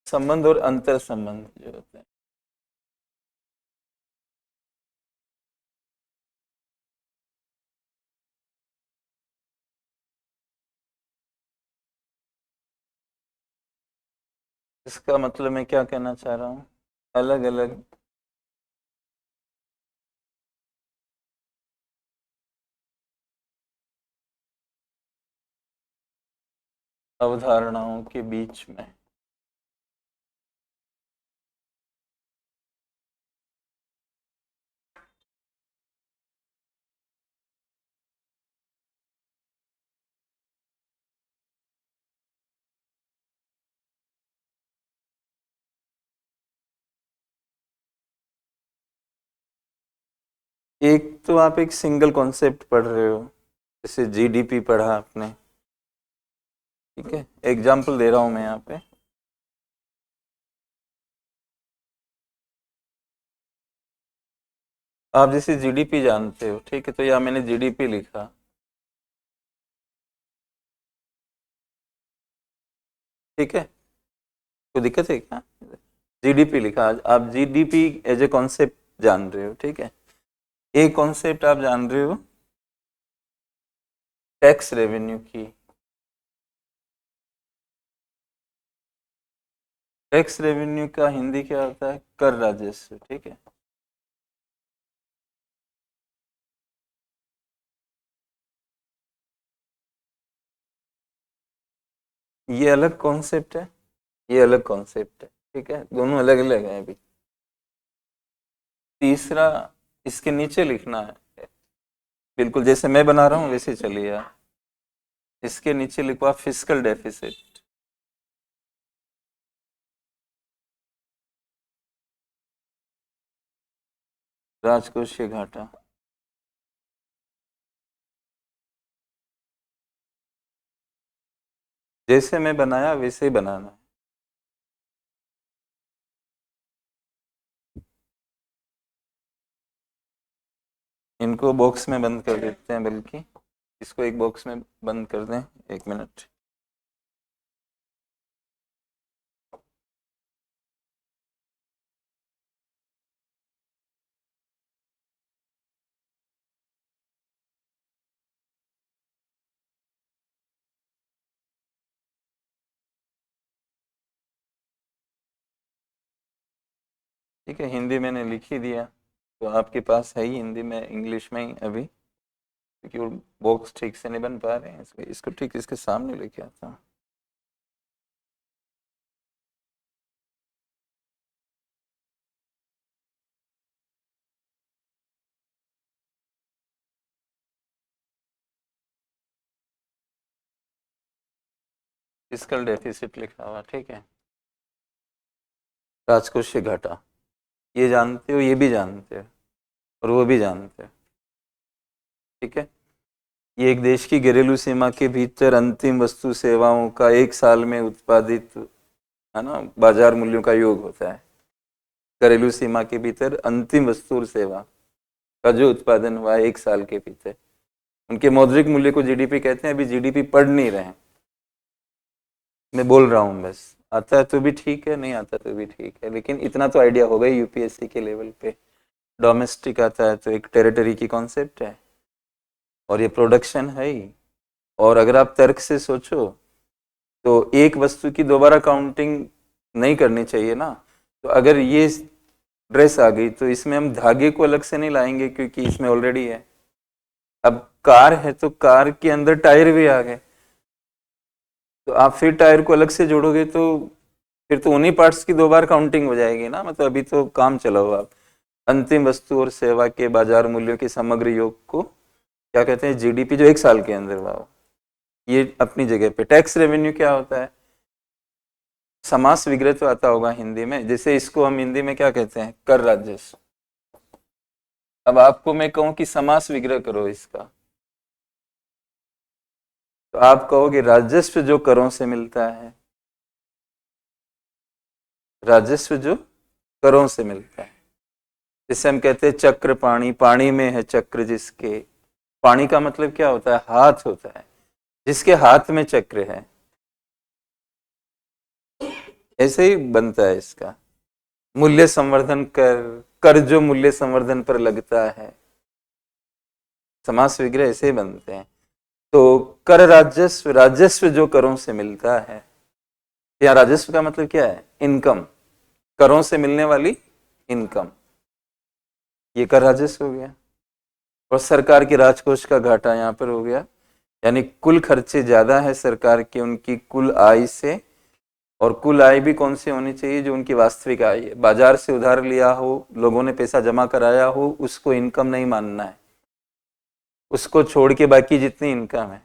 संबंध और अंतर संबंध जो होते हैं। इसका मतलब मैं क्या कहना चाह रहा हूँ, अलग अलग अवधारणाओं के बीच में एक तो आप एक सिंगल कॉन्सेप्ट पढ़ रहे हो, जैसे जीडीपी पढ़ा आपने, ठीक है, एग्जाम्पल दे रहा हूं मैं यहाँ पे। आप जैसे जीडीपी जानते हो, ठीक है, तो यहाँ मैंने जीडीपी लिखा, ठीक है, कोई दिक्कत है क्या? जीडीपी लिखा, आप जीडीपी एज ए कॉन्सेप्ट जान रहे हो, ठीक है। एक कॉन्सेप्ट आप जान रहे हो टैक्स रेवेन्यू की। टैक्स रेवेन्यू का हिंदी क्या होता है? कर राजस्व, ठीक है। ये अलग कॉन्सेप्ट है, ये अलग कॉन्सेप्ट है, ठीक है, दोनों अलग अलग हैं अभी। तीसरा, इसके नीचे लिखना है, बिल्कुल जैसे मैं बना रहा हूँ वैसे चलिए आप। इसके नीचे लिखवा फिस्कल डेफिसिट। राजकोषीय घाटा। जैसे मैं बनाया वैसे ही बनाना है। इनको बॉक्स में बंद कर देते हैं, बल्कि इसको एक बॉक्स में बंद कर दें, 1 मिनट। ठीक है, हिंदी मैंने लिख ही दिया, तो आपके पास है ही हिंदी में, इंग्लिश में ही अभी, क्योंकि वो बॉक्स ठीक से नहीं बन पा रहे हैं, इसलिए इसको ठीक इसके सामने लेके आता हूँ। फिस्कल डेफिसिट लिखा हुआ, ठीक है। राजकोषीय घाटा, ये जानते हो, ये भी जानते हो, और वो भी जानते हो, ठीक है। ये एक देश की घरेलू सीमा के भीतर अंतिम वस्तु सेवाओं का एक साल में उत्पादित, है ना, बाजार मूल्यों का योग होता है। घरेलू सीमा के भीतर अंतिम वस्तु और सेवा का जो उत्पादन हुआ है एक साल के भीतर, उनके मौद्रिक मूल्य को जीडीपी कहते हैं। अभी जीडीपी पढ़ नहीं रहे हैं, मैं बोल रहा हूँ बस। आता है तो भी ठीक है, नहीं आता तो भी ठीक है, लेकिन इतना तो आइडिया होगा यूपीएससी के लेवल पे। डोमेस्टिक आता है तो एक टेरिटरी की कॉन्सेप्ट है, और ये प्रोडक्शन है ही। और अगर आप तर्क से सोचो तो एक वस्तु की दोबारा काउंटिंग नहीं करनी चाहिए ना। तो अगर ये ड्रेस आ गई तो इसमें हम धागे को अलग से नहीं लाएंगे, क्योंकि इसमें ऑलरेडी है। अब कार है तो कार के अंदर टायर भी आ गए, तो आप फिर टायर को अलग से जोड़ोगे तो फिर तो उन्हीं पार्ट्स की दो बार काउंटिंग हो जाएगी ना। मतलब अभी तो काम चला हुआ। आप अंतिम वस्तु और सेवा के बाजार मूल्यों के समग्र योग को क्या कहते हैं? जीडीपी, जो एक साल के अंदर हुआ हो। ये अपनी जगह पे। टैक्स रेवेन्यू क्या होता है? समास विग्रह तो आता होगा हिंदी में, जैसे इसको हम हिंदी में क्या कहते हैं? कर राजस्व। अब आपको मैं कहूं कि समास विग्रह करो इसका, तो आप कहोगे राजस्व जो करों से मिलता है, राजस्व जो करों से मिलता है। जिसे हम कहते हैं चक्र पाणी, पाणी में है चक्र जिसके। पाणी का मतलब क्या होता है? हाथ होता है, जिसके हाथ में चक्र है। ऐसे ही बनता है इसका। मूल्य संवर्धन कर जो मूल्य संवर्धन पर लगता है, समास विग्रह ऐसे ही बनते हैं। तो कर राजस्व, राजस्व जो करों से मिलता है, या राजस्व का मतलब क्या है? इनकम, करों से मिलने वाली इनकम, ये कर राजस्व हो गया। और सरकार के राजकोष का घाटा यहाँ पर हो गया, यानी कुल खर्चे ज्यादा है सरकार की उनकी कुल आय से। और कुल आय भी कौन सी होनी चाहिए? जो उनकी वास्तविक आय है। बाजार से उधार लिया हो, लोगों ने पैसा जमा कराया हो, उसको इनकम नहीं मानना है, उसको छोड़ के बाकी जितनी इनकम है।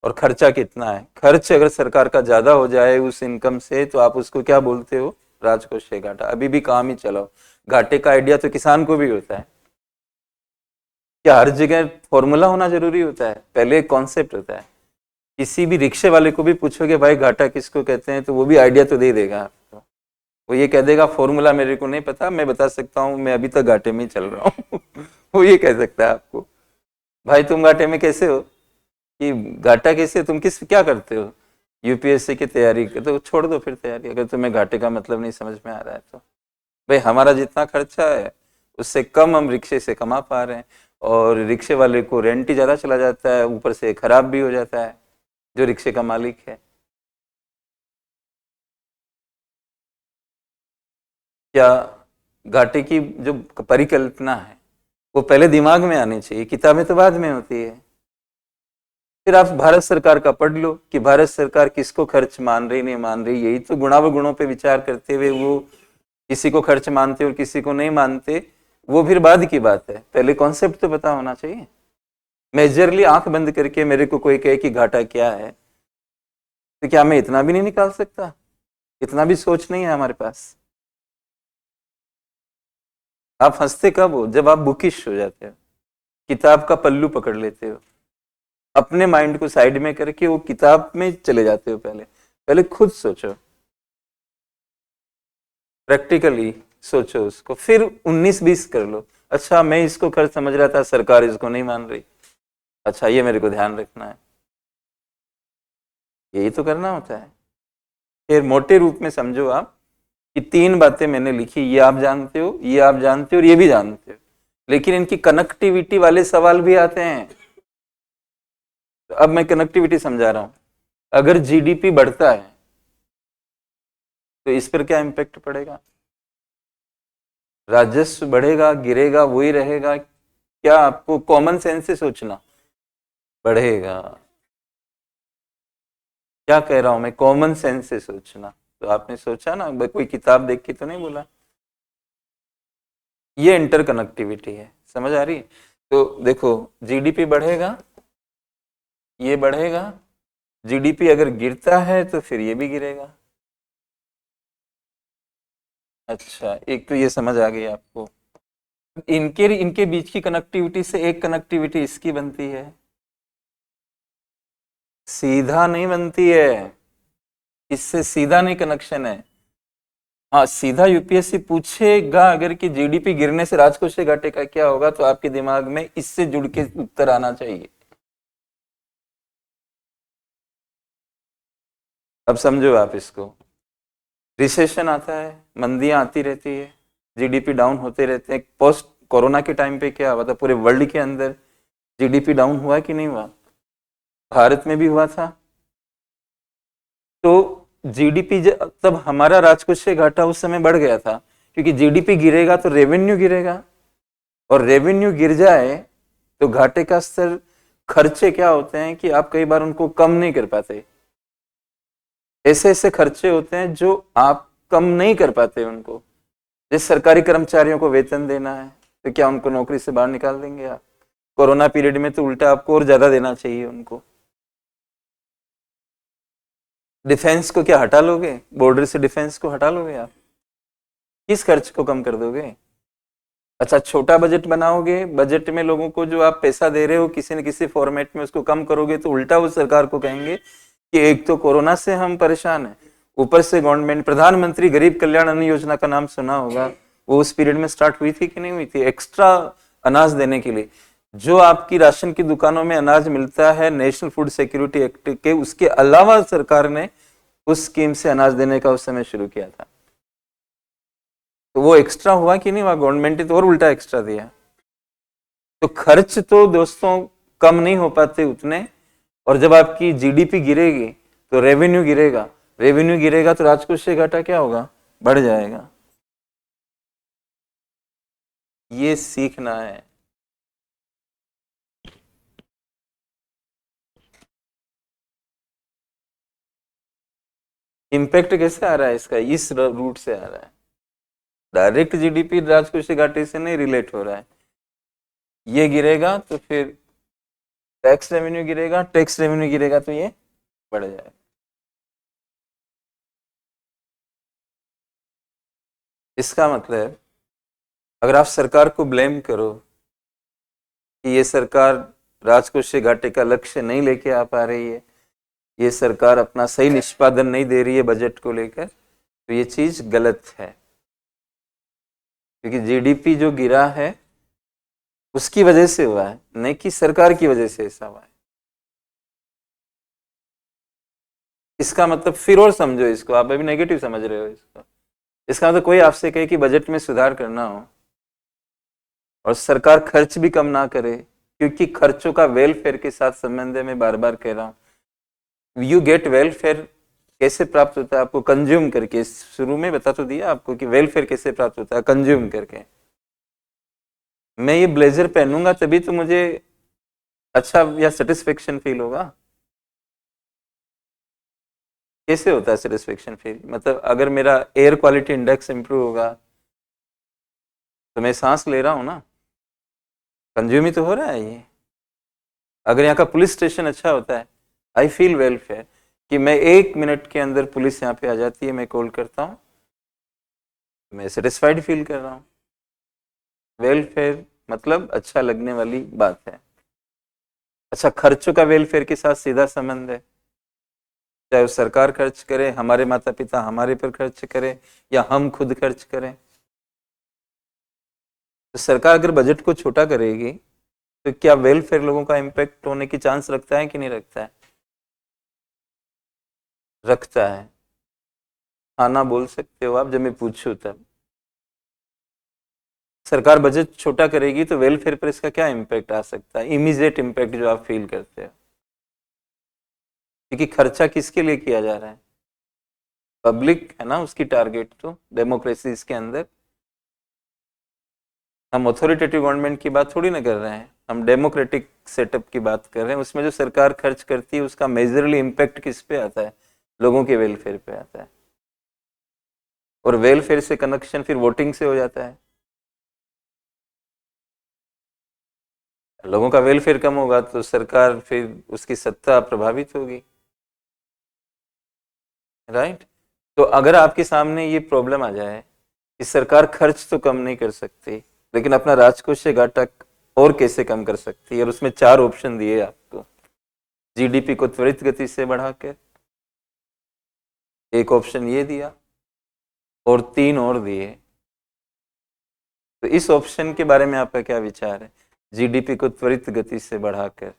और खर्चा कितना है? खर्च अगर सरकार का ज्यादा हो जाए उस इनकम से, तो आप उसको क्या बोलते हो? राजकोषीय घाटा। अभी भी काम ही चलाओ। घाटे का आइडिया तो किसान को भी होता है। क्या हर जगह फॉर्मूला होना जरूरी होता है? पहले एक कॉन्सेप्ट होता है। किसी भी रिक्शे वाले को भी पूछोगे भाई घाटा किसको कहते हैं, तो वो भी आइडिया तो दे देगा आपको। वो ये कह देगा फॉर्मूला मेरे को नहीं पता, मैं बता सकता हूँ, मैं अभी तक घाटे में ही चल रहा हूँ। वो ये कह सकता है आपको। भाई तुम घाटे में कैसे हो, कि घाटा कैसे, तुम क्या करते हो? यूपीएससी की तैयारी। तो छोड़ दो फिर तैयारी, अगर तुम्हें घाटे का मतलब नहीं समझ में आ रहा है तो। भाई हमारा जितना खर्चा है उससे कम हम रिक्शे से कमा पा रहे हैं, और रिक्शे वाले को रेंट ही ज्यादा चला जाता है, ऊपर से खराब भी हो जाता है जो रिक्शे का मालिक है। क्या घाटे की जो परिकल्पना है वो पहले दिमाग में आनी चाहिए, किताबें तो बाद में होती है। फिर आप भारत सरकार का पढ़ लो कि भारत सरकार किसको खर्च मान रही नहीं मान रही। यही तो गुणावगुणों पे विचार करते हुए वो किसी को खर्च मानते और किसी को नहीं मानते, वो फिर बाद की बात है। पहले कॉन्सेप्ट तो पता होना चाहिए। मेजरली आंख बंद करके मेरे को कोई कहे कि घाटा क्या है, तो क्या मैं इतना भी नहीं निकाल सकता? इतना भी सोच नहीं है हमारे पास। आप हंसते कब हो? जब आप बुकिश हो जाते हो, किताब का पल्लू पकड़ लेते हो, अपने माइंड को साइड में करके वो किताब में चले जाते हो। पहले पहले खुद सोचो, प्रैक्टिकली सोचो उसको, फिर 19-20 कर लो। अच्छा मैं इसको खर्च समझ रहा था, सरकार इसको नहीं मान रही, अच्छा ये मेरे को ध्यान रखना है। यही तो करना होता है। फिर मोटे रूप में समझो आप कि 3 बातें मैंने लिखी, ये आप जानते हो, ये आप जानते हो, और ये भी जानते हो, लेकिन इनकी कनेक्टिविटी वाले सवाल भी आते हैं। तो अब मैं कनेक्टिविटी समझा रहा हूं। अगर जीडीपी बढ़ता है तो इस पर क्या इम्पैक्ट पड़ेगा? राजस्व बढ़ेगा गिरेगा वही रहेगा? क्या आपको कॉमन सेंस से सोचना? बढ़ेगा। क्या कह रहा हूं मैं? कॉमन सेंस से सोचना। तो आपने सोचा ना, कोई किताब देख के तो नहीं बोला। ये इंटरकनेक्टिविटी है, समझ आ रही? तो देखो जीडीपी बढ़ेगा, ये बढ़ेगा, जीडीपी अगर गिरता है तो फिर ये भी गिरेगा। अच्छा एक तो ये समझ आ गई आपको। इनके इनके बीच की कनेक्टिविटी से एक कनेक्टिविटी इसकी बनती है, सीधा नहीं बनती है, इससे सीधा नहीं कनेक्शन है। हाँ सीधा यूपीएससी पूछेगा अगर कि जीडीपी गिरने से राजकोषीय घाटे का क्या होगा, तो आपके दिमाग में इससे जुड़ के उत्तर आना चाहिए। अब समझो आप इसको। रिसेशन आता है, मंदियां आती रहती है, जीडीपी डाउन होते रहते हैं। पोस्ट कोरोना के टाइम पे क्या हुआ था? पूरे वर्ल्ड के अंदर जीडीपी डाउन हुआ कि नहीं हुआ? भारत में भी हुआ था। तो जीडीपी तब हमारा राजकोषीय घाटा उस समय बढ़ गया था, क्योंकि जीडीपी गिरेगा तो रेवेन्यू गिरेगा, और रेवेन्यू गिर जाए तो घाटे का स्तर, खर्चे क्या होते हैं कि आप कई बार उनको कम नहीं कर पाते। ऐसे ऐसे खर्चे होते हैं जो आप कम नहीं कर पाते उनको। जैसे सरकारी कर्मचारियों को वेतन देना है, तो क्या उनको नौकरी से बाहर निकाल देंगे आप? कोरोना पीरियड में तो उल्टा आपको और ज्यादा देना चाहिए उनको। डिफेंस को क्या हटा लोगे? बॉर्डर से डिफेंस को हटा लोगे आप? किस खर्च को कम कर दोगे? अच्छा छोटा बजट बनाओगे, बजट में लोगों को जो आप पैसा दे रहे हो किसी न किसी फॉर्मेट में उसको कम करोगे, तो उल्टा वो सरकार को कहेंगे कि एक तो कोरोना से हम परेशान हैं, ऊपर से गवर्नमेंट, प्रधानमंत्री गरीब कल्याण अन्न योजना का नाम सुना होगा, वो उस पीरियड में स्टार्ट हुई थी कि नहीं हुई थी? एक्स्ट्रा अनाज देने के लिए। जो आपकी राशन की दुकानों में अनाज मिलता है नेशनल फूड सिक्योरिटी एक्ट के, उसके अलावा सरकार ने उस स्कीम से अनाज देने का उस समय शुरू किया था। तो वो एक्स्ट्रा हुआ कि नहीं हुआ? गवर्नमेंट ने तो और उल्टा एक्स्ट्रा दिया। तो खर्च तो दोस्तों कम नहीं हो पाते उतने, और जब आपकी जीडीपी गिरेगी तो रेवेन्यू गिरेगा, रेवेन्यू गिरेगा तो राजकोषीय घाटा क्या होगा? बढ़ जाएगा। ये सीखना है। इम्पैक्ट कैसे आ रहा है इसका? इस रूट से आ रहा है। डायरेक्ट जीडीपी राजकोषीय घाटे से नहीं रिलेट हो रहा है। ये गिरेगा तो फिर टैक्स रेवेन्यू गिरेगा, टैक्स रेवेन्यू गिरेगा तो ये बढ़ जाएगा। इसका मतलब अगर आप सरकार को ब्लेम करो कि ये सरकार राजकोषीय घाटे का लक्ष्य नहीं लेके आ पा रही है, ये सरकार अपना सही निष्पादन नहीं दे रही है बजट को लेकर, तो ये चीज गलत है। क्योंकि जीडीपी जो गिरा है उसकी वजह से हुआ है, नहीं कि सरकार की वजह से ऐसा हुआ है। इसका मतलब फिर और समझो इसको, आप अभी नेगेटिव समझ रहे हो इसको। इसका मतलब कोई आपसे कहे कि बजट में सुधार करना हो और सरकार खर्च भी कम ना करे, क्योंकि खर्चों का वेलफेयर के साथ संबंध है। मैं बार बार कह रहा हूं, यू गेट वेलफेयर कैसे प्राप्त होता है? आपको कंज्यूम करके। शुरू में बता तो दिया आपको कि वेलफेयर कैसे प्राप्त होता है, कंज्यूम करके। मैं ये ब्लेजर पहनूंगा तभी तो मुझे अच्छा या सेटिस्फेक्शन फील होगा। कैसे होता है सेटिस्फेक्शन फील? मतलब अगर मेरा एयर क्वालिटी इंडेक्स इंप्रूव होगा तो मैं सांस ले रहा हूं ना, कंज्यूम ही तो हो रहा है ये। अगर यहाँ का पुलिस स्टेशन अच्छा होता है, आई फील वेलफेयर, कि मैं 1 मिनट के अंदर पुलिस यहाँ पे आ जाती है, मैं कॉल करता हूँ, मैं सेटिस्फाइड फील कर रहा हूँ। वेलफेयर मतलब अच्छा लगने वाली बात है। अच्छा, खर्चों का वेलफेयर के साथ सीधा संबंध है। चाहे वो सरकार खर्च करे, हमारे माता पिता हमारे पर खर्च करें, या हम खुद खर्च करें। तो सरकार अगर बजट को छोटा करेगी तो क्या वेलफेयर लोगों का इम्पैक्ट होने की चांस रखता है कि नहीं रखता है? रखता है। हाँ ना बोल सकते हो आप जब मैं पूछूं तब। सरकार बजट छोटा करेगी तो वेलफेयर पर इसका क्या इम्पैक्ट आ सकता है? इमीडिएट इम्पैक्ट जो आप फील करते हो, क्योंकि खर्चा किसके लिए किया जा रहा है? पब्लिक है ना उसकी टारगेट। तो डेमोक्रेसी इसके अंदर, हम ऑथोरिटेटिव गवर्नमेंट की बात थोड़ी ना कर रहे हैं, हम डेमोक्रेटिक सेटअप की बात कर रहे हैं। उसमें जो सरकार खर्च करती है उसका मेजरली इम्पैक्ट किस पे आता है? लोगों के वेलफेयर पे आता है। और वेलफेयर से कनेक्शन फिर वोटिंग से हो जाता है। लोगों का वेलफेयर कम होगा तो सरकार फिर उसकी सत्ता प्रभावित होगी। राइट? तो अगर आपके सामने ये प्रॉब्लम आ जाए कि सरकार खर्च तो कम नहीं कर सकती, लेकिन अपना राजकोषीय घाटा और कैसे कम कर सकती है, और उसमें 4 ऑप्शन दिए आपको। जीडीपी को त्वरित गति से बढ़ाकर, एक ऑप्शन ये दिया, और 3 और दिए। तो इस ऑप्शन के बारे में आपका क्या विचार है? जीडीपी को त्वरित गति से बढ़ाकर।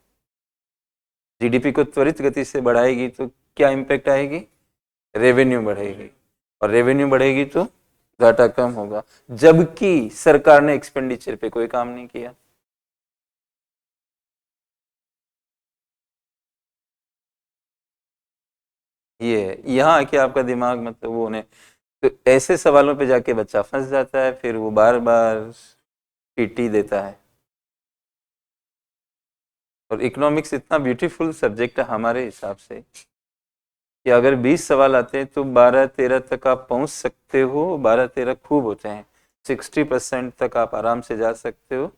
जीडीपी को त्वरित गति से बढ़ाएगी तो क्या इम्पैक्ट आएगी? रेवेन्यू बढ़ेगी, और रेवेन्यू बढ़ेगी तो घाटा कम होगा, जबकि सरकार ने एक्सपेंडिचर पे कोई काम नहीं किया। ये यहाँ आके आपका दिमाग मतलब वो होने, तो ऐसे सवालों पे जाके बच्चा फंस जाता है, फिर वो बार बार पीटी देता है। और इकोनॉमिक्स इतना ब्यूटीफुल सब्जेक्ट है हमारे हिसाब से कि अगर 20 सवाल आते हैं तो 12-13 तक आप पहुंच सकते हो। 12-13 खूब होते हैं, 60% तक आप आराम से जा सकते हो।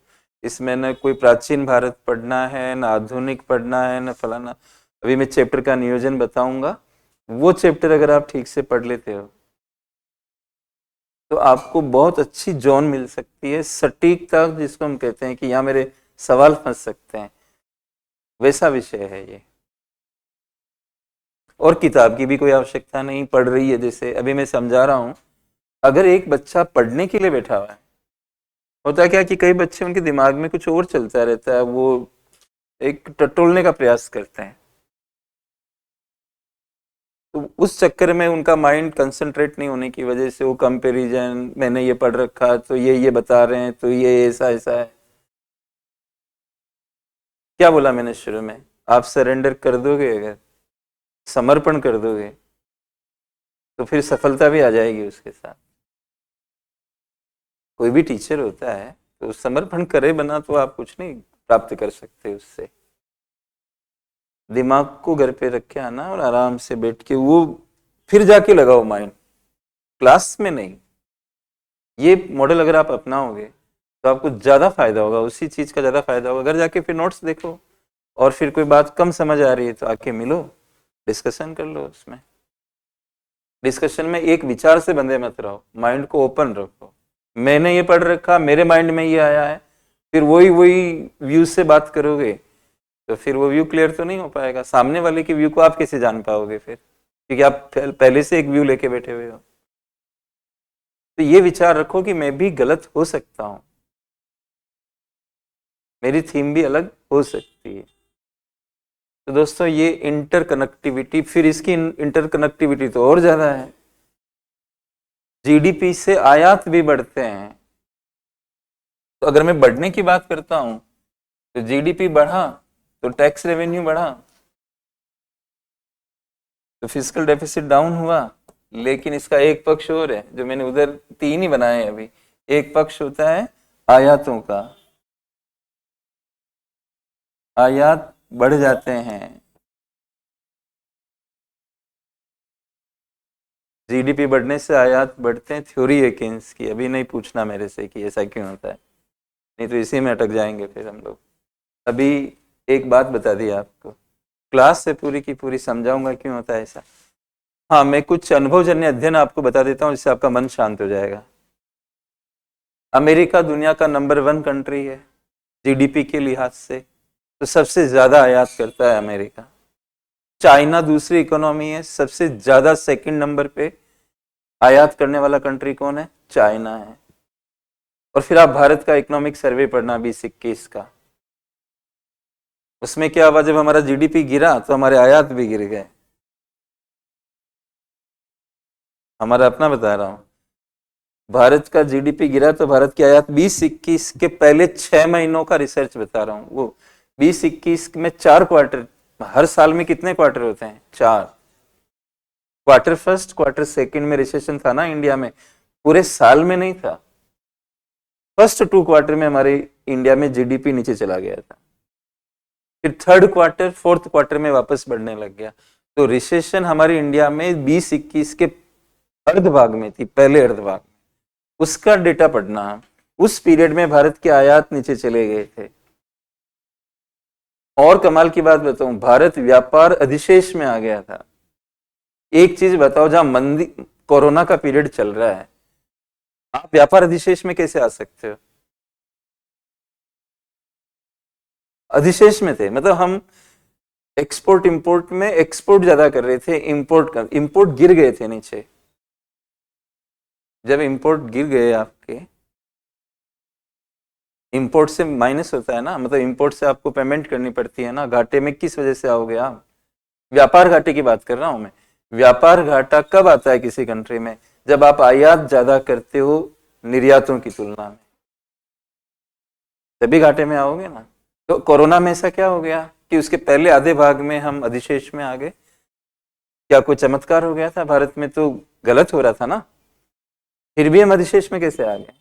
इसमें न कोई प्राचीन भारत पढ़ना है, न आधुनिक पढ़ना है, न फलाना। अभी मैं चैप्टर का नियोजन बताऊंगा, वो चैप्टर अगर आप ठीक से पढ़ लेते हो तो आपको बहुत अच्छी जोन मिल सकती है, सटीकता जिसको हम कहते हैं कि यहाँ मेरे सवाल फंस सकते हैं, वैसा विषय है ये। और किताब की भी कोई आवश्यकता नहीं, पढ़ रही है जैसे अभी मैं समझा रहा हूँ। अगर एक बच्चा पढ़ने के लिए बैठा हुआ है, होता क्या कि कई बच्चे उनके दिमाग में कुछ और चलता रहता है, वो एक टटोलने का प्रयास करते हैं। तो उस चक्कर में उनका माइंड कंसंट्रेट नहीं होने की वजह से वो कंपैरिजन, मैंने ये पढ़ रखा तो ये बता रहे हैं तो ये ऐसा ऐसा है। क्या बोला मैंने शुरू में, आप सरेंडर कर दोगे, अगर समर्पण कर दोगे तो फिर सफलता भी आ जाएगी उसके साथ। कोई भी टीचर होता है तो समर्पण करे बना तो आप कुछ नहीं प्राप्त कर सकते उससे। दिमाग को घर पे रखे आना और आराम से बैठ के वो फिर जाके लगाओ माइंड, क्लास में नहीं। ये मॉडल अगर आप अपनाओगे तो आपको ज्यादा फायदा होगा, उसी चीज का ज्यादा फायदा होगा। घर जाके फिर नोट्स देखो और फिर कोई बात कम समझ आ रही है तो आके मिलो, डिस्कशन कर लो। उसमें डिस्कशन में एक विचार से बंधे मत रहो, माइंड को ओपन रखो। मैंने ये पढ़ रखा, मेरे माइंड में ये आया है, फिर वही वही व्यू से बात करोगे तो फिर वो व्यू क्लियर तो नहीं हो पाएगा। सामने वाले के व्यू को आप कैसे जान पाओगे फिर, क्योंकि आप पहले से एक व्यू लेके बैठे हुए हो। तो ये विचार रखो कि मैं भी गलत हो सकता हूं, मेरी थीम भी अलग हो सकती है। तो दोस्तों ये इंटरकनेक्टिविटी, फिर इसकी इंटरकनेक्टिविटी तो और ज्यादा है। जीडीपी से आयात भी बढ़ते हैं। तो अगर मैं बढ़ने की बात करता हूं तो जीडीपी बढ़ा तो टैक्स रेवेन्यू बढ़ा तो फिजिकल डेफिसिट डाउन हुआ। लेकिन इसका एक पक्ष और है, जो मैंने उधर तीन ही बनाए हैं अभी। एक पक्ष होता है आयातों का, आयात बढ़ जाते हैं। जीडीपी बढ़ने से आयात बढ़ते हैं, थ्योरी है केन्स की। अभी नहीं पूछना मेरे से कि ऐसा क्यों होता है, नहीं तो इसी में अटक जाएंगे फिर हम लोग। अभी एक बात बता दी आपको, क्लास से पूरी की पूरी समझाऊंगा क्यों होता है ऐसा। हाँ, मैं कुछ अनुभवजन्य अध्ययन आपको बता देता हूँ जिससे आपका मन शांत हो जाएगा। अमेरिका दुनिया का नंबर 1 कंट्री है जीडीपी के लिहाज से, तो सबसे ज्यादा आयात करता है अमेरिका। चाइना दूसरी इकोनॉमी है, सबसे ज्यादा सेकंड नंबर पे आयात करने वाला कंट्री कौन है, चाइना है। और फिर आप भारत का इकोनॉमिक सर्वे पढ़ना 2021 का, उसमें क्या हुआ, जब हमारा जीडीपी गिरा तो हमारे आयात भी गिर गए। हमारा अपना बता रहा हूं, भारत का जीडीपी गिरा तो भारत की आयात 2021 के पहले 6 महीनों का रिसर्च बता रहा हूं। वो 2021 में 4 क्वार्टर, हर साल में कितने क्वार्टर होते हैं, 4 क्वार्टर। फर्स्ट क्वार्टर सेकंड में रिसेशन था ना इंडिया में, पूरे साल में नहीं था। फर्स्ट 2 क्वार्टर में हमारे इंडिया में जीडीपी नीचे चला गया था, फिर थर्ड क्वार्टर फोर्थ क्वार्टर में वापस बढ़ने लग गया। तो रिसेशन हमारे इंडिया में 2021 के अर्ध भाग में थी, पहले अर्ध भाग में। उसका डेटा पढ़ना, उस पीरियड में भारत के आयात नीचे चले गए थे। और कमाल की बात बताऊं, भारत व्यापार अधिशेष में आ गया था। एक चीज बताओ, जहां मंदी, कोरोना का पीरियड चल रहा है, आप व्यापार अधिशेष में कैसे आ सकते हो। अधिशेष में थे, मतलब हम एक्सपोर्ट इंपोर्ट में एक्सपोर्ट ज्यादा कर रहे थे, इंपोर्ट गिर गए थे नीचे। जब इंपोर्ट गिर गए आपके, इंपोर्ट से माइनस होता है ना, मतलब इंपोर्ट से आपको पेमेंट करनी पड़ती है ना, घाटे में किस वजह से आओगे आप, व्यापार घाटे की बात कर रहा हूं मैं। व्यापार घाटा कब आता है किसी कंट्री में, जब आप आयात ज्यादा करते हो निर्यातों की तुलना में, तभी घाटे में आओगे ना। तो कोरोना में ऐसा क्या हो गया कि उसके पहले आधे भाग में हम अधिशेष में आ गए। क्या कोई चमत्कार हो गया था भारत में, तो गलत हो रहा था ना, फिर भी हम अधिशेष में कैसे आ गए।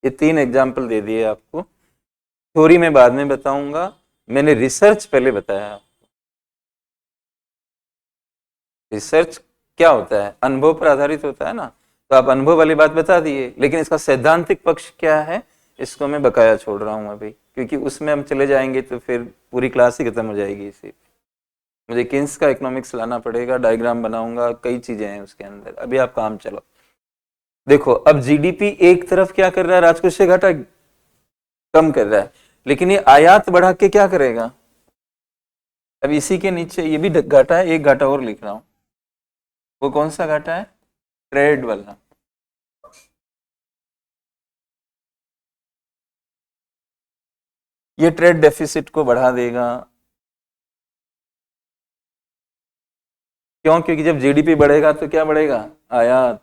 ये 3 एग्जाम्पल दे दिए आपको, थ्योरी में बाद में बताऊंगा, मैंने रिसर्च पहले बताया। रिसर्च क्या होता है, अनुभव पर आधारित होता है ना, तो आप अनुभव वाली बात बता दिए, लेकिन इसका सैद्धांतिक पक्ष क्या है इसको मैं बकाया छोड़ रहा हूं अभी, क्योंकि उसमें हम चले जाएंगे तो फिर पूरी क्लास ही खत्म हो जाएगी इसी पे। मुझे किन्स का इकोनॉमिक्स लाना पड़ेगा, डायग्राम बनाऊंगा, कई चीजें हैं उसके अंदर। अभी आप काम चलो। देखो, अब जीडीपी एक तरफ क्या कर रहा है, राजकोषीय घाटा कम कर रहा है, लेकिन ये आयात बढ़ा के क्या करेगा। अब इसी के नीचे ये भी घाटा है, एक घाटा और लिख रहा हूं। वो कौन सा घाटा है, ट्रेड वाला। ये ट्रेड डेफिसिट को बढ़ा देगा। क्यों? क्योंकि जब जीडीपी बढ़ेगा तो क्या बढ़ेगा? आयात।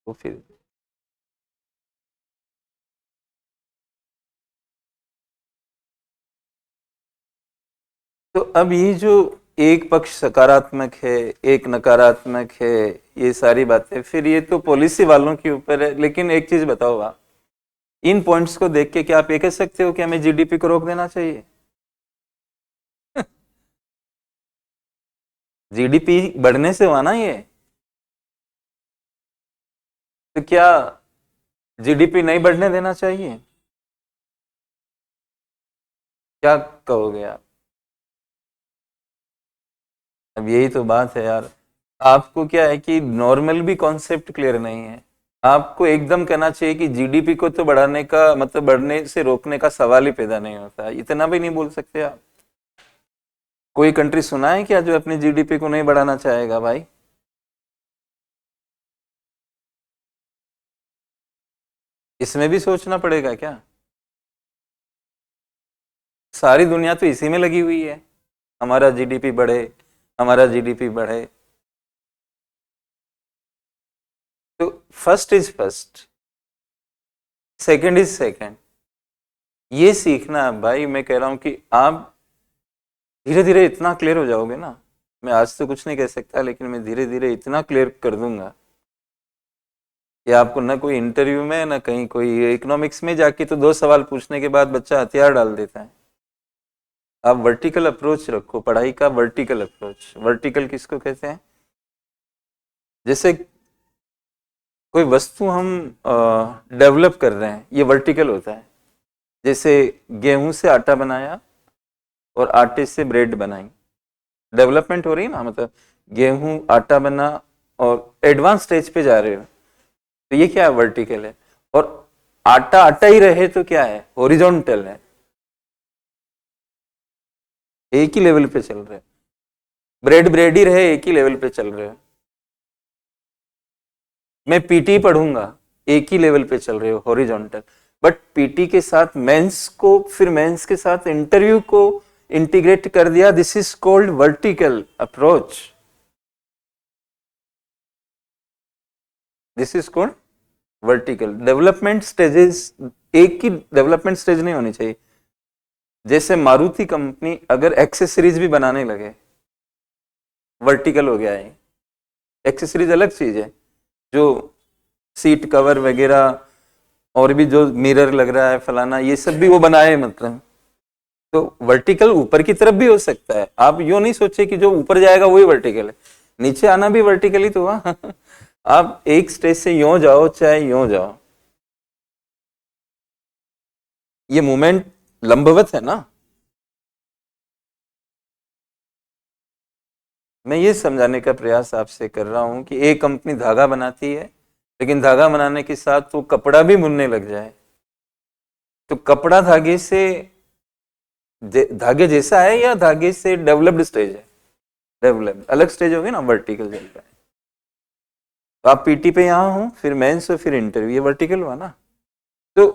तो फिर तो अब ये जो एक पक्ष सकारात्मक है, एक नकारात्मक है, ये सारी बातें फिर ये तो पॉलिसी वालों के ऊपर है। लेकिन एक चीज बताओ आप, इन पॉइंट्स को देख के क्या आप ये कह सकते हो कि हमें जीडीपी को रोक देना चाहिए? जीडीपी बढ़ने से हुआ ना ये, तो क्या जीडीपी नहीं बढ़ने देना चाहिए? क्या कहोगे आप? अब यही तो बात है यार, आपको क्या है कि नॉर्मल भी कॉन्सेप्ट क्लियर नहीं है। आपको एकदम कहना चाहिए कि जीडीपी को तो बढ़ाने का मतलब बढ़ने से रोकने का सवाल ही पैदा नहीं होता, इतना भी नहीं बोल सकते आप? कोई कंट्री सुना है क्या जो अपनी जीडीपी को नहीं बढ़ाना चाहेगा भाई? इसमें भी सोचना पड़ेगा क्या? सारी दुनिया तो इसी में लगी हुई है, हमारा जीडीपी बढ़े, हमारा जीडीपी बढ़े। तो first is first, second is second, ये सीखना भाई। मैं कह रहा हूं कि आप धीरे धीरे इतना क्लियर हो जाओगे ना, मैं आज तो कुछ नहीं कह सकता, लेकिन मैं धीरे धीरे इतना क्लियर कर दूंगा कि आपको ना कोई इंटरव्यू में ना कहीं कोई इकोनॉमिक्स में जाके तो दो सवाल पूछने के बाद बच्चा हथियार डाल देता है। आप वर्टिकल अप्रोच रखो पढ़ाई का, वर्टिकल अप्रोच। वर्टिकल किसको कहते हैं? जैसे कोई वस्तु हम डेवलप कर रहे हैं, ये वर्टिकल होता है। जैसे गेहूं से आटा बनाया और आटे से ब्रेड बनाई, डेवलपमेंट हो रही है ना, मतलब गेहूं आटा बना और एडवांस स्टेज पे जा रहे हो, तो ये क्या है? वर्टिकल है। और आटा आटा ही रहे तो क्या है? हॉरिजॉन्टल है, एक ही लेवल पे चल रहे हैं। ब्रेड ब्रेड ही रहे, एक ही लेवल पे चल रहे हो। मैं पीटी पढ़ूंगा, एक ही लेवल पे चल रहे हो, हॉरिजॉन्टल। बट पीटी के साथ मेंस को, फिर मेंस के साथ इंटरव्यू को इंटीग्रेट कर दिया, this is called vertical approach. This is called vertical development stages. एक ही डेवलपमेंट स्टेज नहीं होनी चाहिए। जैसे मारुति कंपनी अगर एक्सेसरीज भी बनाने लगे, वर्टिकल हो गया है। एक्सेसरीज अलग चीज है, जो सीट कवर वगैरह और भी जो मिरर लग रहा है फलाना, ये सब भी वो बनाए मतलब। तो वर्टिकल ऊपर की तरफ भी हो सकता है। आप यो नहीं सोचे कि जो ऊपर जाएगा वही वर्टिकल है, नीचे आना भी वर्टिकल ही तो हुआ। आप एक स्टेज से यो जाओ चाहे यो जाओ, ये मूवमेंट लंबवत है ना। मैं ये समझाने का प्रयास आपसे कर रहा हूं कि एक कंपनी धागा बनाती है, लेकिन धागा बनाने के साथ वो कपड़ा भी बुनने लग जाए, तो कपड़ा धागे से धागे जैसा है या धागे से डेवलप्ड स्टेज है? डेवलप्ड अलग स्टेज होगी ना, वर्टिकल चल रहा है। तो आप पीटी पे यहाँ हो, फिर मेंस हो, फिर इंटरव्यू, ये वर्टिकल हुआ ना। तो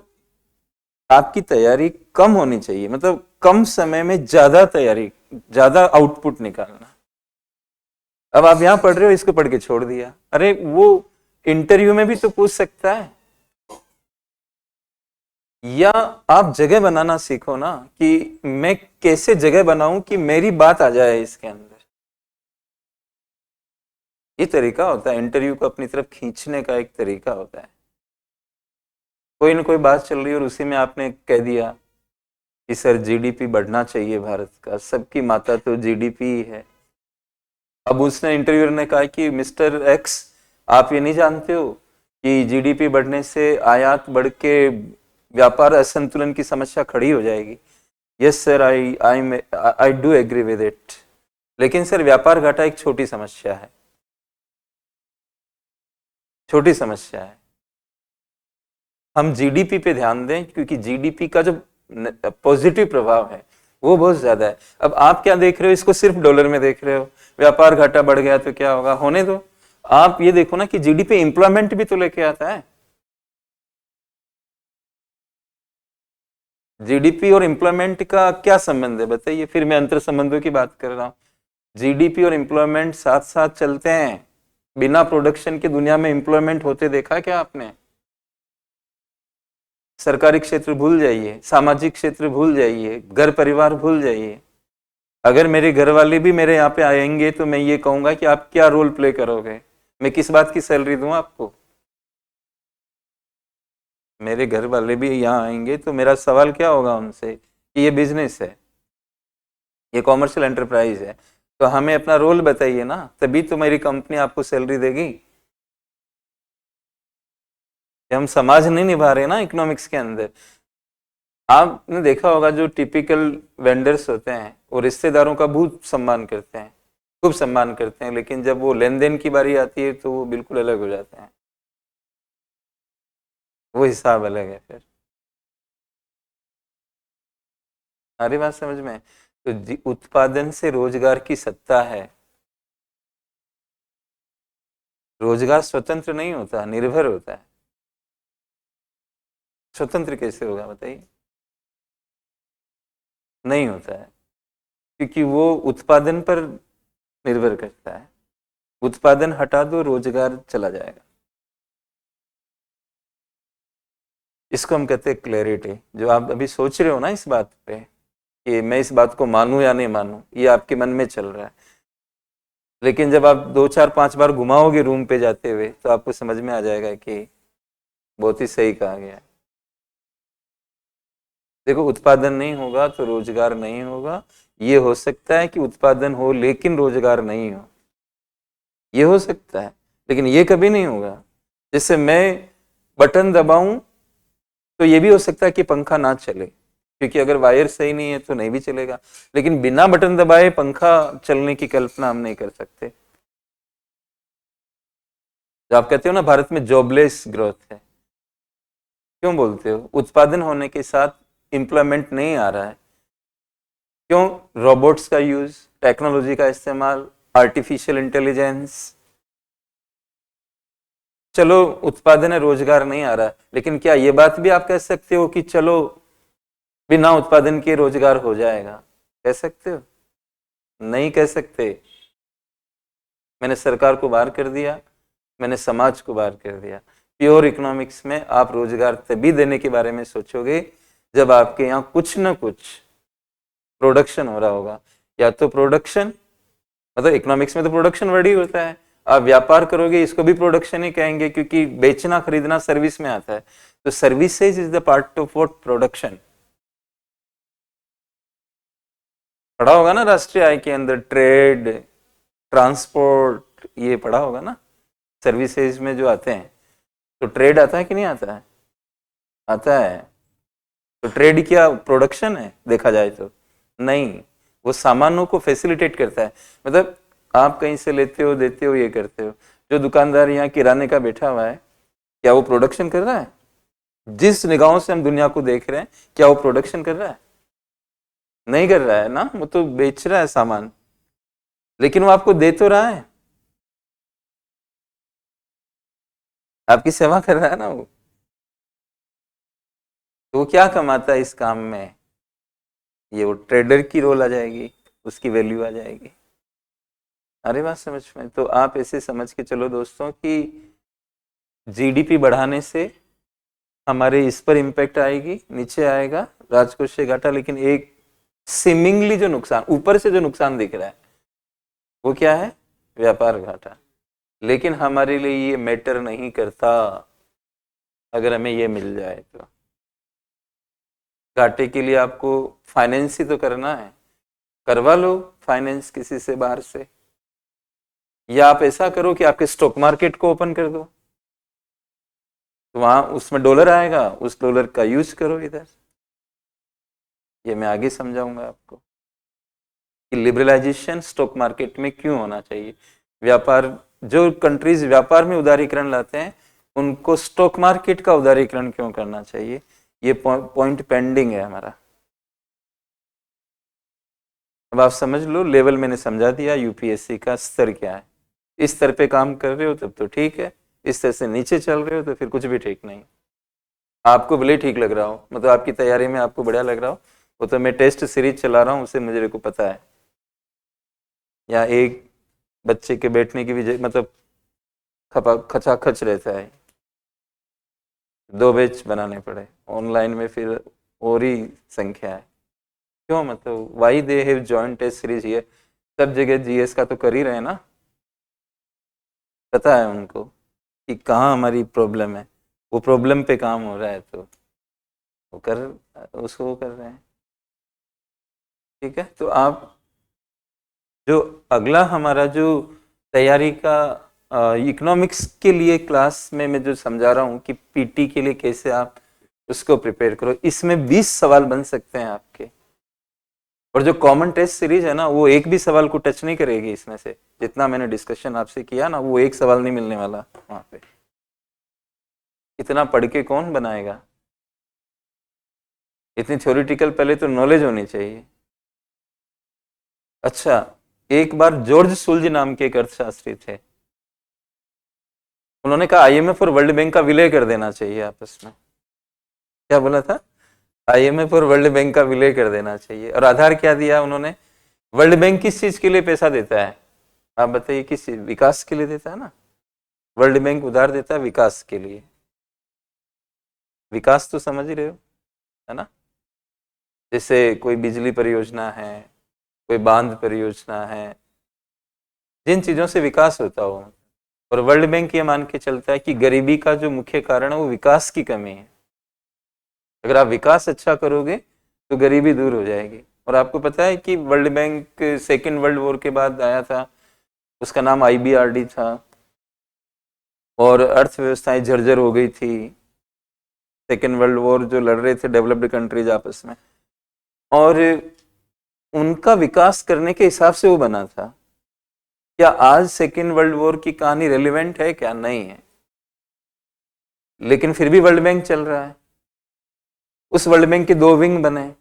आपकी तैयारी कम होनी चाहिए, मतलब कम समय में ज्यादा तैयारी, ज्यादा आउटपुट निकालना। अब आप यहाँ पढ़ रहे हो, इसको पढ़ के छोड़ दिया, अरे वो इंटरव्यू में भी तो पूछ सकता है। या आप जगह बनाना सीखो ना, कि मैं कैसे जगह बनाऊं कि मेरी बात आ जाए इसके अंदर। ये तरीका होता है इंटरव्यू को अपनी तरफ खींचने का, एक तरीका होता है। कोई ना कोई बात चल रही है और उसी में आपने कह दिया कि सर जीडीपी बढ़ना चाहिए भारत का, सबकी माता तो जीडीपी ही है। अब उसने इंटरव्यूअर ने कहा कि मिस्टर एक्स, आप ये नहीं जानते हो कि जीडीपी बढ़ने से आयात बढ़ के व्यापार असंतुलन की समस्या खड़ी हो जाएगी? Yes sir, I do agree with it. लेकिन सर व्यापार घाटा एक छोटी समस्या है। छोटी समस्या है। हम जीडीपी पे ध्यान दें, क्योंकि जीडीपी का जो पॉजिटिव प्रभाव है वो बहुत ज्यादा है। अब आप क्या देख रहे हो, इसको सिर्फ डॉलर में देख रहे हो, व्यापार घाटा बढ़ गया तो क्या होगा, होने दो। आप ये देखो ना कि जीडीपी एम्प्लॉयमेंट भी तो लेके आता है। जीडीपी और एम्प्लॉयमेंट का क्या संबंध है बताइए, फिर मैं अंतर संबंधों की बात कर रहा हूं। जीडीपी और एम्प्लॉयमेंट साथ साथ चलते हैं। बिना प्रोडक्शन के दुनिया में एम्प्लॉयमेंट होते देखा क्या आपने? सरकारी क्षेत्र भूल जाइए, सामाजिक क्षेत्र भूल जाइए, घर परिवार भूल जाइए। अगर मेरे घर वाले भी मेरे यहाँ पे आएंगे तो मैं ये कहूंगा कि आप क्या रोल प्ले करोगे, मैं किस बात की सैलरी दूं आपको? मेरे घर वाले भी यहाँ आएंगे तो मेरा सवाल क्या होगा उनसे कि ये बिजनेस है, ये कॉमर्शियल एंटरप्राइज है, तो हमें अपना रोल बताइए ना, तभी तो मेरी कंपनी आपको सैलरी देगी। हम समाज नहीं निभा रहे ना इकोनॉमिक्स के अंदर। आपने देखा होगा जो टिपिकल वेंडर्स होते हैं वो रिश्तेदारों का बहुत सम्मान करते हैं, खूब सम्मान करते हैं, लेकिन जब वो लेन देन की बारी आती है तो वो बिल्कुल अलग हो जाते हैं, वो हिसाब अलग है फिर। हमारी बात समझ में? तो उत्पादन से रोजगार की सत्ता है। रोजगार स्वतंत्र नहीं होता, निर्भर होता है। स्वतंत्र कैसे होगा बताइए? नहीं होता है, क्योंकि वो उत्पादन पर निर्भर करता है। उत्पादन हटा दो, रोजगार चला जाएगा। इसको हम कहते हैं क्लैरिटी। जो आप अभी सोच रहे हो ना इस बात पे कि मैं इस बात को मानूं या नहीं मानूं, ये आपके मन में चल रहा है, लेकिन जब आप 2 4 5 बार घुमाओगे रूम पे जाते हुए तो आपको समझ में आ जाएगा कि बहुत ही सही कहा गया है। देखो, उत्पादन नहीं होगा तो रोजगार नहीं होगा। ये हो सकता है कि उत्पादन हो लेकिन रोजगार नहीं हो, ये हो सकता है, लेकिन ये कभी नहीं होगा। जैसे मैं बटन दबाऊं तो ये भी हो सकता है कि पंखा ना चले, क्योंकि अगर वायर सही नहीं है तो नहीं भी चलेगा, लेकिन बिना बटन दबाए पंखा चलने की कल्पना हम नहीं कर सकते। जो आप कहते हो ना भारत में जॉबलेस ग्रोथ है, क्यों बोलते हो? उत्पादन होने के साथ एम्प्लॉयमेंट नहीं आ रहा है। क्यों? रोबोट्स का यूज, टेक्नोलॉजी का इस्तेमाल, आर्टिफिशियल इंटेलिजेंस। चलो उत्पादन है, रोजगार नहीं आ रहा है, लेकिन क्या ये बात भी आप कह सकते हो कि चलो बिना उत्पादन के रोजगार हो जाएगा? कह सकते हो? नहीं कह सकते। मैंने सरकार को बाहर कर दिया, मैंने समाज को बाहर कर दिया। प्योर इकोनॉमिक्स में आप रोजगार तभी देने के बारे में सोचोगे जब आपके यहाँ कुछ ना कुछ प्रोडक्शन हो रहा होगा। या तो प्रोडक्शन, मतलब इकोनॉमिक्स में तो प्रोडक्शन वर्ड ही होता है। आप व्यापार करोगे इसको भी प्रोडक्शन ही कहेंगे, क्योंकि बेचना खरीदना सर्विस में आता है। तो services is the part of what? Production. पढ़ा होगा ना राष्ट्रीय आय के अंदर ट्रेड, ट्रांसपोर्ट, ये पढ़ा होगा ना सर्विसेज में जो आते हैं। तो ट्रेड आता है कि नहीं आता है? आता है। तो ट्रेड क्या प्रोडक्शन है देखा जाए तो? नहीं, वो सामानों को फैसिलिटेट करता है। मतलब आप कहीं से लेते हो, देते हो, ये करते हो। जो दुकानदार यहाँ किराने का बैठा हुआ है, क्या वो प्रोडक्शन कर रहा है? जिस निगाहों से हम दुनिया को देख रहे हैं, क्या वो प्रोडक्शन कर रहा है? नहीं कर रहा है ना, वो तो बेच रहा है सामान, लेकिन वो आपको दे तो रहा है, आपकी सेवा कर रहा है ना वो। तो वो क्या कमाता है इस काम में? ये वो ट्रेडर की रोल आ जाएगी, उसकी वैल्यू आ जाएगी। अरे बात समझ में? तो आप ऐसे समझ के चलो दोस्तों कि जीडीपी बढ़ाने से हमारे इस पर इम्पैक्ट आएगी, नीचे आएगा राजकोषीय घाटा, लेकिन एक सिमिंगली जो नुकसान, ऊपर से जो नुकसान दिख रहा है वो क्या है? व्यापार घाटा। लेकिन हमारे लिए ये मैटर नहीं करता अगर हमें ये मिल जाए तो। घाटे के लिए आपको फाइनेंस ही तो करना है, करवा लो फाइनेंस किसी से बाहर से, या आप ऐसा करो कि आपके स्टॉक मार्केट को ओपन कर दो, तो वहां उसमें डॉलर आएगा, उस डॉलर का यूज करो इधर। ये मैं आगे समझाऊंगा आपको कि लिबरलाइजेशन स्टॉक मार्केट में क्यों होना चाहिए। व्यापार जो कंट्रीज व्यापार में उदारीकरण लाते हैं उनको स्टॉक मार्केट का उदारीकरण क्यों करना चाहिए, ये पॉइंट पेंडिंग है हमारा। अब आप समझ लो, लेवल मैंने समझा दिया यूपीएससी का स्तर क्या है। इस स्तर पे काम कर रहे हो तब तो ठीक है, इस तरह से नीचे चल रहे हो तो फिर कुछ भी ठीक नहीं। आपको भले ठीक लग रहा हो, मतलब आपकी तैयारी में आपको बढ़िया लग रहा हो, वो तो मैं टेस्ट सीरीज चला रहा हूँ उससे मुझे को पता है। या एक बच्चे के बैठने की भी मतलब खचा खच रहता है, 2 बैच बनाने पड़े ऑनलाइन में, फिर और ही संख्या है। क्यों, मतलब why they have joint test series ये सब जगह जीएस का तो कर ही रहे ना, पता है उनको कि कहाँ हमारी प्रॉब्लम है, वो प्रॉब्लम पे काम हो रहा है तो वो कर उसको वो कर रहे हैं। ठीक है, तो आप जो अगला हमारा जो तैयारी का इकोनॉमिक्स के लिए क्लास में मैं जो समझा रहा हूँ कि पीटी के लिए कैसे आप उसको प्रिपेयर करो, इसमें 20 सवाल बन सकते हैं आपके। और जो कॉमन टेस्ट सीरीज है ना, वो एक भी सवाल को टच नहीं करेगी इसमें से, जितना मैंने डिस्कशन आपसे किया ना, वो एक सवाल नहीं मिलने वाला वहां पे। इतना पढ़ के कौन बनाएगा, इतनी थ्योरेटिकल पहले तो नॉलेज होनी चाहिए। अच्छा, एक बार जॉर्ज सुल्ज नाम के एक अर्थशास्त्री थे, उन्होंने कहा आईएमएफ और वर्ल्ड बैंक का विलय कर देना चाहिए आपस में। क्या बोला था, आईएमएफ और वर्ल्ड बैंक का विलय कर देना चाहिए। और आधार क्या दिया उन्होंने, वर्ल्ड बैंक किस चीज के लिए पैसा देता है, आप बताइए, किस चीज, विकास के लिए देता है ना। वर्ल्ड बैंक उधार देता है विकास के लिए, विकास तो समझ ही रहे हो, है ना। जैसे कोई बिजली परियोजना है, कोई बांध परियोजना है, जिन चीजों से विकास होता हो। और वर्ल्ड बैंक ये मान के चलता है कि गरीबी का जो मुख्य कारण है वो विकास की कमी है। अगर आप विकास अच्छा करोगे तो गरीबी दूर हो जाएगी। और आपको पता है कि world bank second world war के बाद आया था, उसका नाम आईबीआरडी था, और अर्थव्यवस्थाएं झरझर हो गई थी। सेकेंड वर्ल्ड वॉर जो लड़ रहे थे डेवलप्ड कंट्रीज आपस में, और उनका विकास करने के हिसाब से वो बना था। क्या आज सेकेंड वर्ल्ड वॉर की कहानी रेलिवेंट है, क्या नहीं है, लेकिन फिर भी वर्ल्ड बैंक चल रहा है। उस वर्ल्ड बैंक के 2 विंग बने,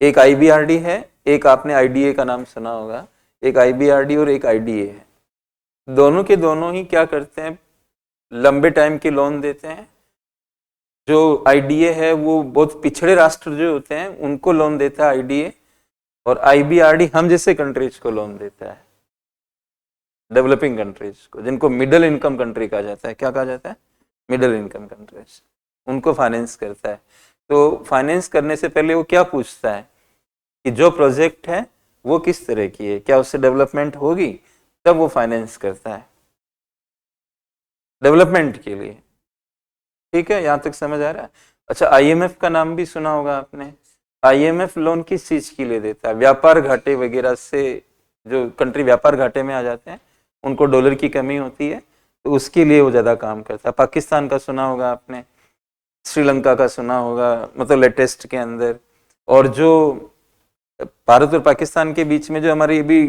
एक आईबीआरडी है, एक आपने आईडीए का नाम सुना होगा, एक आईबीआरडी और एक आईडीए है। दोनों के दोनों ही क्या करते हैं, लंबे टाइम के लोन देते हैं। जो आईडीए है वो बहुत पिछड़े राष्ट्र जो होते हैं उनको लोन देता है आईडीए, और आईबीआरडी हम जैसे कंट्रीज को लोन देता है, डेवलपिंग कंट्रीज को, जिनको मिडिल इनकम कंट्री कहा जाता है। क्या कहा जाता है, मिडिल इनकम कंट्रीज, उनको फाइनेंस करता है। तो फाइनेंस करने से पहले वो क्या पूछता है कि जो प्रोजेक्ट है वो किस तरह की है, क्या उससे डेवलपमेंट होगी, तब वो फाइनेंस करता है डेवलपमेंट के लिए। ठीक है, यहां तक समझ आ रहा है। अच्छा, आईएमएफ का नाम भी सुना होगा आपने। आईएमएफ लोन किस चीज के लिए देता है, व्यापार घाटे वगैरह से, जो कंट्री व्यापार घाटे में आ जाते हैं उनको डॉलर की कमी होती है, तो उसके लिए वो ज्यादा काम करता है। पाकिस्तान का सुना होगा आपने, श्रीलंका का सुना होगा, मतलब लेटेस्ट के अंदर। और जो भारत और पाकिस्तान के बीच में जो हमारी अभी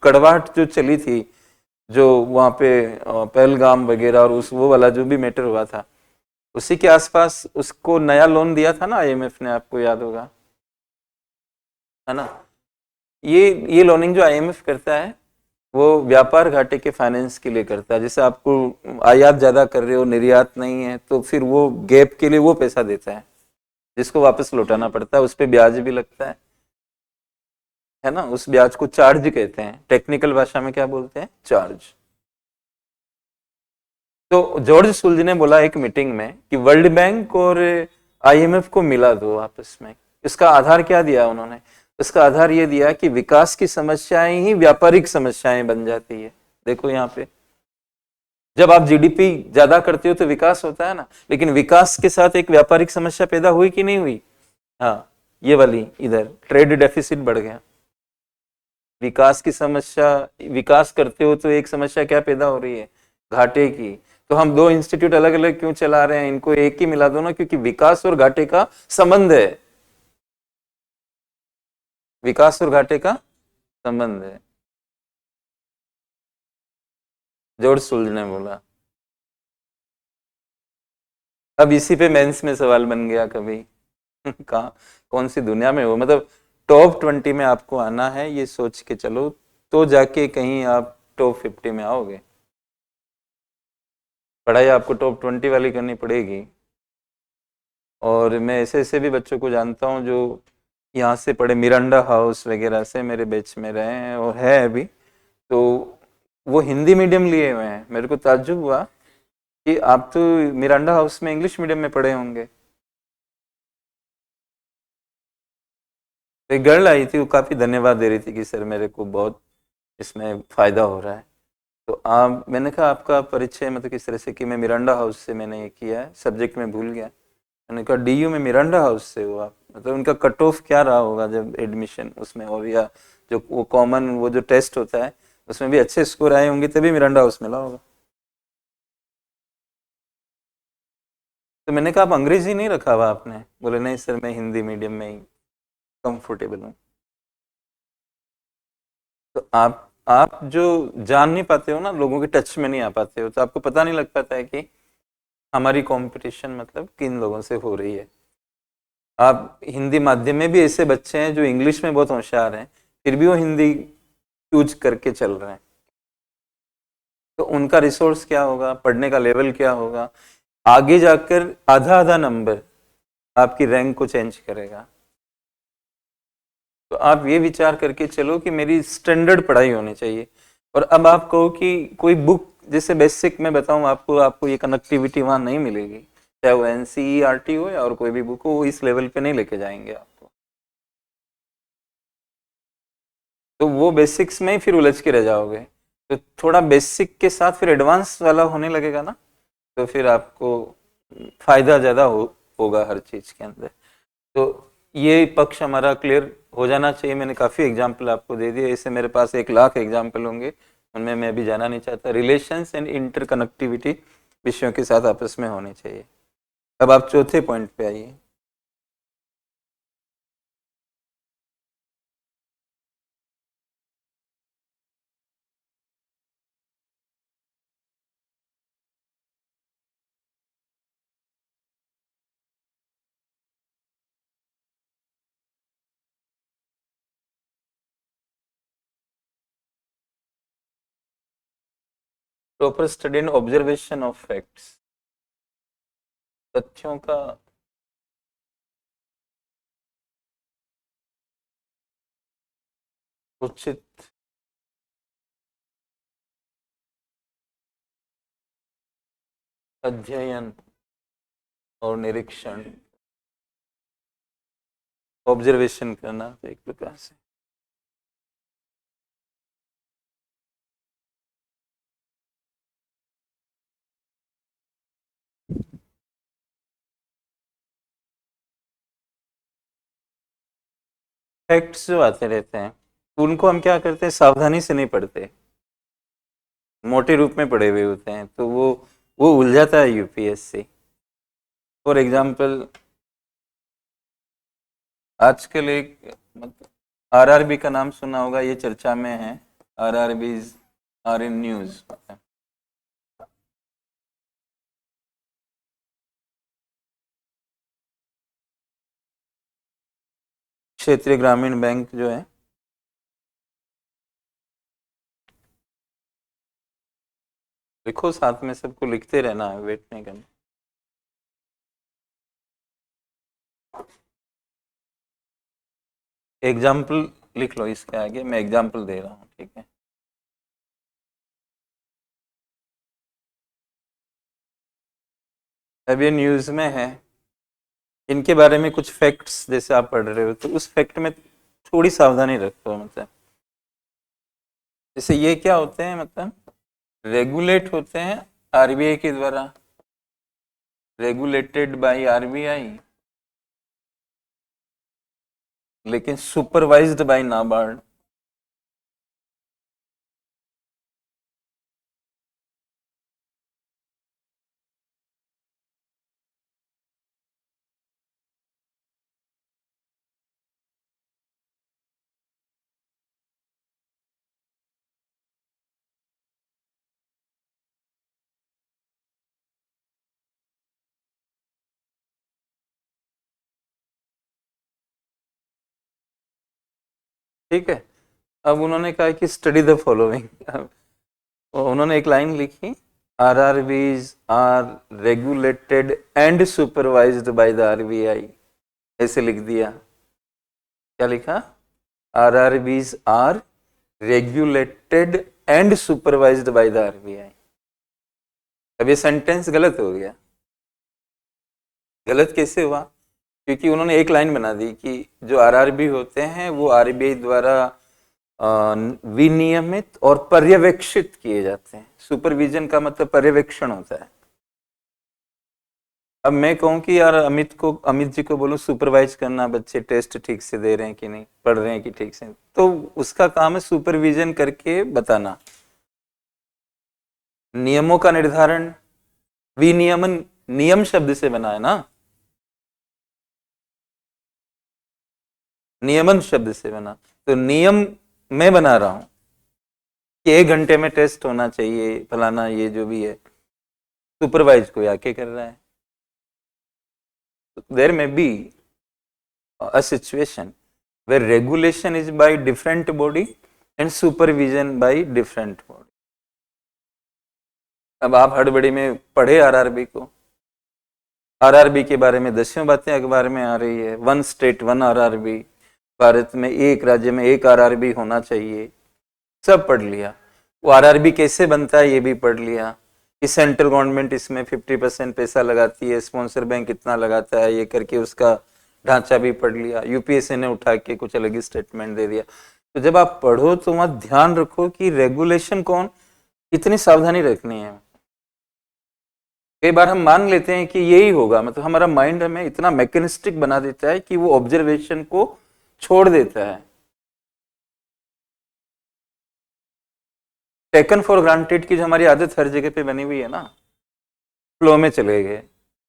कड़वाहट जो चली थी, जो वहाँ पे पहलगाम वगैरह और उस वो वाला जो भी मैटर हुआ था, उसी के आसपास उसको नया लोन दिया था ना आईएमएफ ने, आपको याद होगा, है ना। ये लोनिंग जो आईएमएफ करता है वो व्यापार घाटे के फाइनेंस के लिए करता है। जैसे आपको आयात ज्यादा कर रहे हो, निर्यात नहीं है, तो फिर वो गैप के लिए वो पैसा देता है जिसको वापस लौटाना पड़ता है, उस पर ब्याज भी लगता है ना। उस ब्याज को चार्ज कहते हैं, टेक्निकल भाषा में क्या बोलते हैं, चार्ज। तो जॉर्ज सुल्ज ने बोला एक मीटिंग में कि वर्ल्ड बैंक और आईएमएफ को मिला दो आपस में। इसका आधार क्या दिया उन्होंने, इसका आधार ये दिया कि विकास की समस्याएं ही व्यापारिक समस्याएं बन जाती है। देखो यहाँ पे, जब आप जीडीपी ज्यादा करते हो तो विकास होता है ना, लेकिन विकास के साथ एक व्यापारिक समस्या पैदा हुई कि नहीं हुई। हाँ, ये वाली इधर ट्रेड डेफिसिट बढ़ गया। विकास की समस्या, विकास करते हो तो एक समस्या क्या पैदा हो रही है, घाटे की। तो हम 2 इंस्टीट्यूट अलग अलग क्यों चला रहे हैं, इनको एक ही मिला दो ना, क्योंकि विकास और घाटे का संबंध है, विकास और घाटे का संबंध है। जॉर्ज सुल्ज ने बोला। अब इसी पे मेंस में सवाल बन गया कभी। कहाँ, कौन सी दुनिया में हो, मतलब टॉप 20 में आपको आना है, ये सोच के चलो, तो जाके कहीं आप टॉप 50 में आओगे। पढ़ाई आपको टॉप 20 वाली करनी पड़ेगी। और मैं ऐसे ऐसे भी बच्चों को जानता हूँ जो यहाँ से पढ़े, मिरांडा हाउस वगैरह से मेरे बैच में रहे हैं और है अभी, तो वो हिंदी मीडियम लिए हुए हैं। मेरे को ताज्जुब हुआ कि आप तो मिरांडा हाउस में इंग्लिश मीडियम में पढ़े होंगे। एक गर्ल आई थी, वो काफी धन्यवाद दे रही थी कि सर मेरे को बहुत इसमें फायदा हो रहा है। तो आप, मैंने कहा आपका परिचय मतलब किस तरह से, कि मैं मिरांडा हाउस से मैंने ये किया है, सब्जेक्ट में भूल गया। मैंने कहा डीयू में मिरांडा हाउस से हो आप, मतलब उनका कट ऑफ क्या रहा होगा जब एडमिशन उसमें, और या जो वो कॉमन वो जो टेस्ट होता है उसमें भी अच्छे स्कोर आए होंगे तभी मिरांडा हाउस मिला होगा। तो मैंने कहा आप अंग्रेजी नहीं रखा हुआ आपने? बोले नहीं सर मैं हिंदी मीडियम में ही कंफर्टेबल हूँ। तो आप जो जान नहीं पाते हो ना, लोगों के टच में नहीं आ पाते हो, तो आपको पता नहीं लग पाता है कि हमारी कंपटीशन मतलब किन लोगों से हो रही है। आप हिंदी माध्यम में भी ऐसे बच्चे हैं जो इंग्लिश में बहुत होशियार हैं, फिर भी वो हिंदी चूज करके चल रहे हैं। तो उनका रिसोर्स क्या होगा, पढ़ने का लेवल क्या होगा, आगे जाकर आधा आधा नंबर आपकी रैंक को चेंज करेगा। तो आप ये विचार करके चलो कि मेरी स्टैंडर्ड पढ़ाई होनी चाहिए। और अब आप कहो कि कोई बुक, जैसे बेसिक मैं बताऊं आपको, आपको ये कनेक्टिविटी वहां नहीं मिलेगी, चाहे वो एनसीईआरटी हो या और कोई भी बुक हो, वो इस लेवल पे नहीं लेके जाएंगे आपको। तो वो बेसिक्स में ही फिर उलझ के रह जाओगे। तो थोड़ा बेसिक के साथ फिर एडवांस वाला होने लगेगा ना, तो फिर आपको फायदा ज्यादा होगा हर चीज के अंदर। तो ये पक्ष हमारा क्लियर हो जाना चाहिए। मैंने काफी एग्जाम्पल आपको दे दिए, इससे मेरे पास 1 लाख एग्जाम्पल होंगे, उनमें मैं अभी जाना नहीं चाहता। रिलेशंस एंड इंटरकनेक्टिविटी विषयों के साथ आपस में होनी चाहिए। अब आप चौथे पॉइंट पे आइए। Proper study and observation of facts, तथ्यों का उचित अध्ययन और निरीक्षण, ऑब्जर्वेशन करना एक प्रकार से। फैक्ट्स जो आते रहते हैं उनको हम क्या करते हैं, सावधानी से नहीं पढ़ते, मोटे रूप में पढ़े हुए होते हैं, तो वो उलझाता है यूपीएससी। फॉर एग्जाम्पल आजकल एक मतलब आरआरबी का नाम सुना होगा, ये चर्चा में है, आरआरबी आर इन न्यूज। क्षेत्रीय ग्रामीण बैंक जो है, लिखो साथ में, सबको लिखते रहना है, वेट नहीं करना। एग्जाम्पल लिख लो, इसके आगे मैं एग्जाम्पल दे रहा हूँ, ठीक है। अब ये न्यूज में है, इनके बारे में कुछ फैक्ट्स जैसे आप पढ़ रहे हो, तो उस फैक्ट में थोड़ी सावधानी रखो। मतलब जैसे ये क्या होते हैं, मतलब रेगुलेट होते हैं आरबीआई के द्वारा, रेगुलेटेड बाय आरबीआई, लेकिन सुपरवाइज्ड बाय नाबार्ड। ठीक है। अब उन्होंने कहा कि स्टडी द फॉलोइंग, उन्होंने एक लाइन लिखी, RRBs are regulated and supervised by the RBI, ऐसे लिख दिया। क्या लिखा? RRBs are regulated and supervised by the RBI। अब ये सेंटेंस गलत हो गया। गलत कैसे हुआ? क्योंकि उन्होंने एक लाइन बना दी कि जो RRB होते हैं वो RBI द्वारा विनियमित और पर्यवेक्षित किए जाते हैं। सुपरविजन का मतलब पर्यवेक्षण होता है। अब मैं कहूं कि यार अमित जी को बोलूं सुपरवाइज करना, बच्चे टेस्ट ठीक से दे रहे हैं कि नहीं, पढ़ रहे हैं कि ठीक से, तो उसका काम है सुपरविजन करके बताना। नियमों का निर्धारण, विनियमन नियम शब्द से बना है ना, नियमन शब्द से बना। तो नियम मैं बना रहा हूं कि 1 घंटे में टेस्ट होना चाहिए, फलाना ये जो भी है, सुपरवाइज कोई आके कर रहा है। देयर में B a situation where regulation is by different body and supervision by different body. अब आप हड़बड़ी में पढ़े RRB को, RRB के बारे में 10 बातें अखबार में आ रही है, 1 स्टेट 1 RRB, भारत में एक राज्य में एक RRB होना चाहिए, सब पढ़ लिया। वो RRB कैसे बनता है ये भी पढ़ लिया, कि सेंट्रल गवर्नमेंट इसमें 50% पैसा लगाती है, स्पॉन्सर बैंक इतना लगाता है, ये करके उसका ढांचा भी पढ़ लिया। यूपीएससी ने उठा के कुछ अलग ही स्टेटमेंट दे दिया। तो जब आप पढ़ो तो वहां ध्यान रखो कि रेगुलेशन कौन, इतनी सावधानी रखनी है। कई बार हम मान लेते हैं कि यही होगा, मतलब हमारा माइंड हमें इतना मैकेनिस्टिक बना देता है कि वो ऑब्जर्वेशन को छोड़ देता है। टेकन फॉर ग्रांटेड की जो हमारी आदत हर जगह पे बनी हुई है ना, फ्लो में चले गए।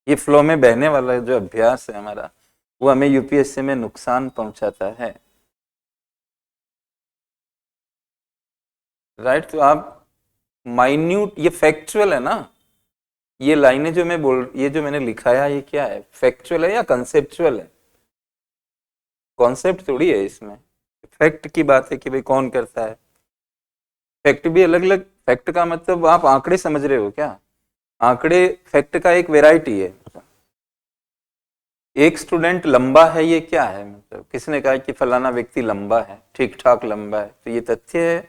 ये फ्लो में बहने वाला जो अभ्यास है हमारा, वो हमें यूपीएससी में नुकसान पहुंचाता है। राइट? तो आप माइन्यूट, ये फैक्चुअल है ना, ये लाइनें जो मैं बोल, ये जो मैंने लिखा है, ये क्या है, फैक्चुअल है या कंसेप्चुअल है? कॉन्सेप्ट थोड़ी है इसमें, फैक्ट की बात है कि भाई कौन करता है। फैक्ट भी अलग अलग, फैक्ट का मतलब आप आंकड़े समझ रहे हो क्या? आंकड़े फैक्ट का एक वेराइटी है। एक स्टूडेंट लंबा है, ये क्या है, मतलब किसने कहा कि फलाना व्यक्ति लंबा है, ठीक ठाक लंबा है, तो ये तथ्य है,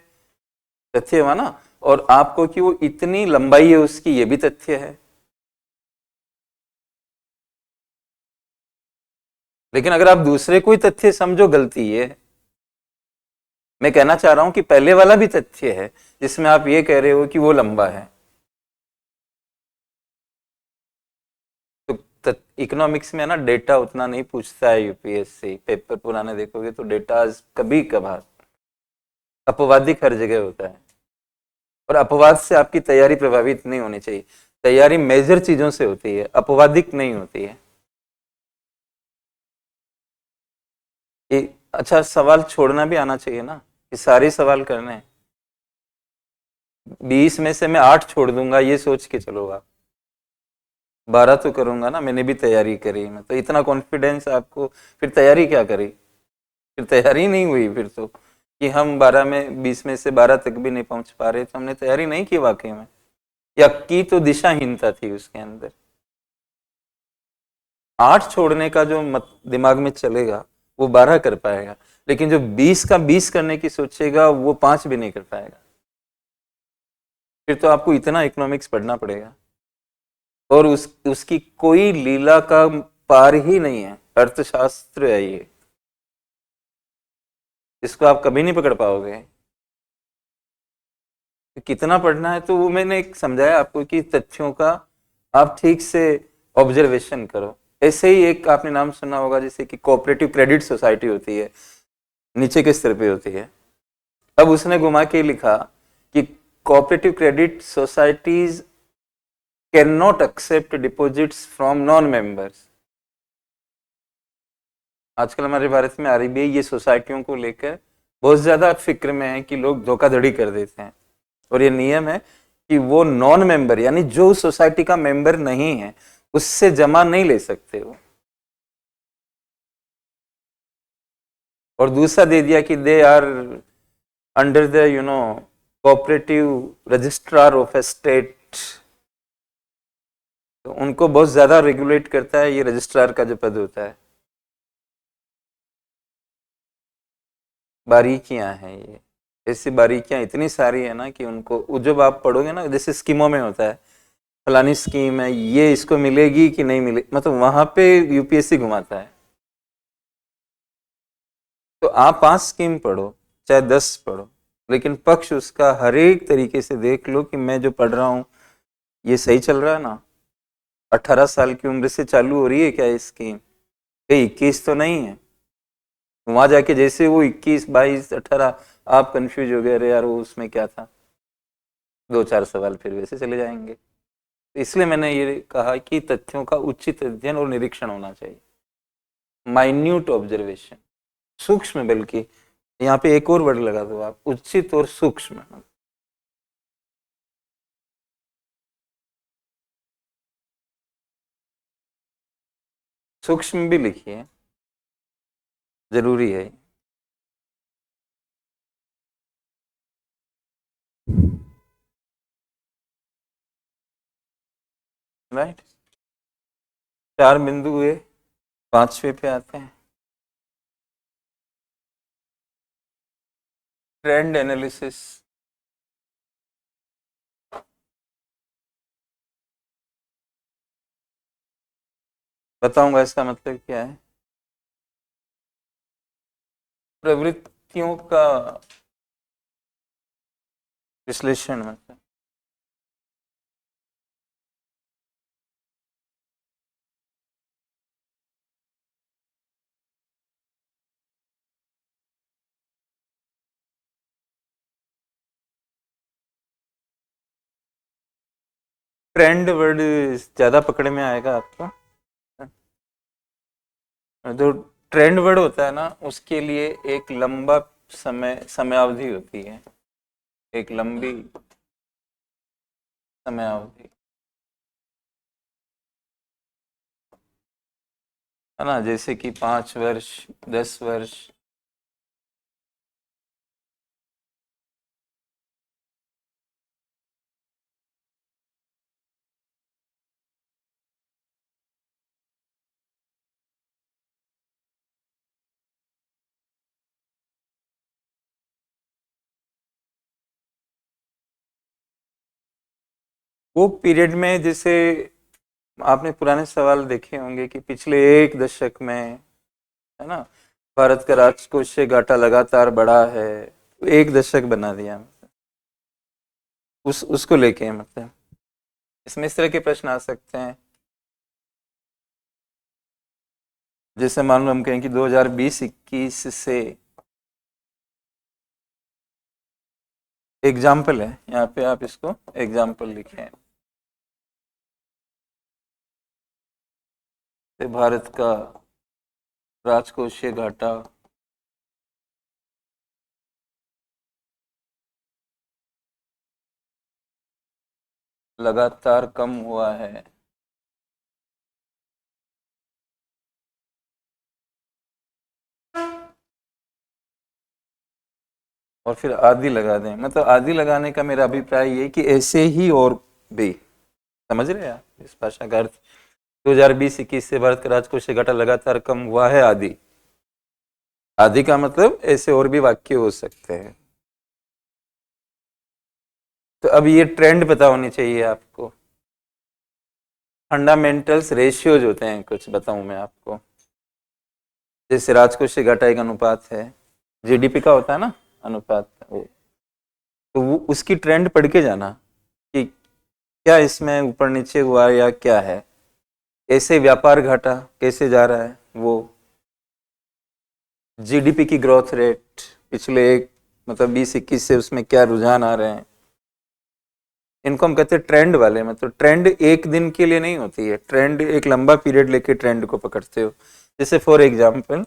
तथ्य हुआ ना। और आपको कि वो इतनी लंबाई है उसकी, ये भी तथ्य है। लेकिन अगर आप दूसरे कोई तथ्य समझो, गलती है। मैं कहना चाह रहा हूं कि पहले वाला भी तथ्य है जिसमें आप ये कह रहे हो कि वो लंबा है। तो इकोनॉमिक्स में ना डेटा उतना नहीं पूछता है यूपीएससी, पेपर पुराने देखोगे तो डेटा कभी कभार, अपवादिक हर जगह होता है। और अपवाद से आपकी तैयारी प्रभावित नहीं होनी चाहिए। तैयारी मेजर चीजों से होती है, अपवादिक नहीं होती है। अच्छा, सवाल छोड़ना भी आना चाहिए ना, कि सारे सवाल करने हैं। 20 में से मैं 8 छोड़ दूंगा ये सोच के चलो, आप 12 तो करूंगा ना, मैंने भी तैयारी करी। मैं तो इतना कॉन्फिडेंस आपको, फिर तैयारी क्या करी? फिर तैयारी नहीं हुई फिर तो, कि हम 12 में 20 में से 12 तक भी नहीं पहुंच पा रहे, तो हमने तैयारी नहीं की वाकई में, या की तो दिशाहीनता थी उसके अंदर। 8 छोड़ने का जो दिमाग में चलेगा वो 12 कर पाएगा, लेकिन जो 20 का 20 करने की सोचेगा वो 5 भी नहीं कर पाएगा। फिर तो आपको इतना इकोनॉमिक्स पढ़ना पड़ेगा, और उसकी कोई लीला का पार ही नहीं है। अर्थशास्त्र है ये, इसको आप कभी नहीं पकड़ पाओगे। कितना पढ़ना है तो वो मैंने एक समझाया आपको कि तथ्यों का आप ठीक से ऑब्जर्वेशन करो। ऐसे ही एक आपने नाम सुना होगा, जैसे कि कोऑपरेटिव क्रेडिट सोसाइटी होती है, नीचे के स्तर पे होती है। अब उसने घुमा के लिखा कि cooperative credit societies cannot accept deposits from non members. आजकल हमारे भारत में आरबीआई ये सोसाइटियों को लेकर बहुत ज्यादा फिक्र में है कि लोग धोखाधड़ी कर देते हैं। और ये नियम है कि वो नॉन मेंबर, यानी जो सोसाइटी का मेंबर नहीं है, उससे जमा नहीं ले सकते हो। और दूसरा दे दिया कि they are under the cooperative registrar of a state, तो उनको बहुत ज्यादा रेगुलेट करता है ये रजिस्ट्रार का जो पद होता है। बारीकियां हैं ये, ऐसी बारीकियां इतनी सारी है ना कि उनको जब आप पढ़ोगे ना, जैसे स्कीमों में होता है फलानी स्कीम है, ये इसको मिलेगी कि नहीं मिलेगी, मतलब वहां पे यूपीएससी घुमाता है। तो आप 5 स्कीम पढ़ो चाहे 10 पढ़ो, लेकिन पक्ष उसका हर एक तरीके से देख लो कि मैं जो पढ़ रहा हूँ ये सही चल रहा है ना। 18 साल की उम्र से चालू हो रही है क्या ये स्कीम, कहीं 21 तो नहीं है। वहां जाके जैसे वो 21, 22, 18 आप कंफ्यूज हो गए, अरे यार वो उसमें क्या था, 2-4 सवाल फिर वैसे चले जाएंगे। इसलिए मैंने ये कहा कि तथ्यों का उचित अध्ययन और निरीक्षण होना चाहिए, माइन्यूट ऑब्जर्वेशन, सूक्ष्म, बल्कि यहाँ पे एक और वर्ड लगा दो आप, उचित और सूक्ष्म। सूक्ष्म भी लिखिए, जरूरी है। राइट, 4 बिंदु हुए, 5वें पे आते हैं, ट्रेंड एनालिसिस। बताऊंगा इसका मतलब क्या है। प्रवृत्तियों का विश्लेषण, मतलब ट्रेंड वर्ड ज्यादा पकड़ में आएगा आपको। जो ट्रेंड वर्ड होता है ना, उसके लिए एक लंबा समयावधि होती है, एक लंबी समयावधि, है ना, जैसे कि 5 वर्ष, 10 वर्ष। वो पीरियड में, जैसे आपने पुराने सवाल देखे होंगे कि पिछले 1 दशक में, है ना, भारत का राजकोषीय घाटा लगातार बढ़ा है, 1 दशक बना दिया, उसको लेके, मतलब इसमें इस तरह के प्रश्न आ सकते हैं। जैसे मान लो हम कहें कि 2020-21 से, एग्जाम्पल है यहाँ पे, आप इसको एग्जाम्पल लिखें, भारत का राजकोषीय घाटा लगातार कम हुआ है, और फिर आदि लगा दें। मतलब आदि लगाने का मेरा अभिप्राय ये कि ऐसे ही और भी, समझ रहे हैं आप इस भाषा का अर्थ। 2020-21 से भारत का राजकोषीय घाटा लगातार कम हुआ है, आदि, आदि का मतलब ऐसे और भी वाक्य हो सकते हैं। तो अब ये ट्रेंड पता होनी चाहिए आपको। फंडामेंटल्स रेशियोज होते हैं कुछ, बताऊं मैं आपको। जैसे राजकोषीय घाटा एक अनुपात है, जीडीपी का होता है ना अनुपात, वो तो वो उसकी ट्रेंड पढ़ के जाना कि क्या इसमें ऊपर नीचे हुआ या क्या है। ऐसे व्यापार घाटा कैसे जा रहा है, वो जीडीपी की ग्रोथ रेट पिछले मतलब 20-21 से उसमें क्या रुझान आ रहे हैं, इनको हम कहते हैं ट्रेंड वाले। मतलब ट्रेंड एक दिन के लिए नहीं होती है, ट्रेंड एक लंबा पीरियड लेके ट्रेंड को पकड़ते हो। जैसे फॉर एग्जांपल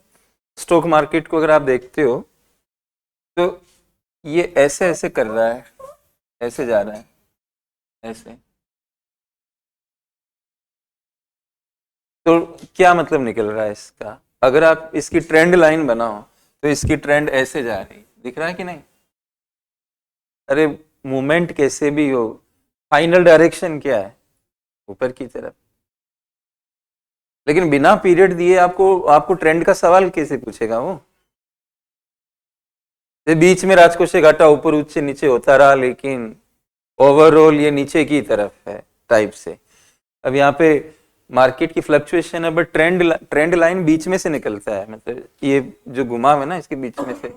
स्टॉक मार्केट को अगर आप देखते हो तो ये ऐसे ऐसे कर रहा है, ऐसे जा रहा है, ऐसे, तो क्या मतलब निकल रहा है इसका। अगर आप इसकी ट्रेंड लाइन बनाओ तो इसकी ट्रेंड ऐसे जा रही, दिख रहा है कि नहीं? अरे मूवमेंट कैसे भी हो, फाइनल डायरेक्शन क्या है? ऊपर की तरफ। लेकिन बिना पीरियड दिए आपको आपको ट्रेंड का सवाल कैसे पूछेगा वो? ये बीच में राजकोषीय घाटा ऊपर उच्च नीचे होता रहा, लेकिन ओवरऑल ये नीचे की तरफ है टाइप से। अब यहाँ पे मार्केट की फ्लक्चुएशन है, बट ट्रेंड लाइन बीच में से निकलता है, मतलब ये जो घुमाव है ना इसके बीच में से।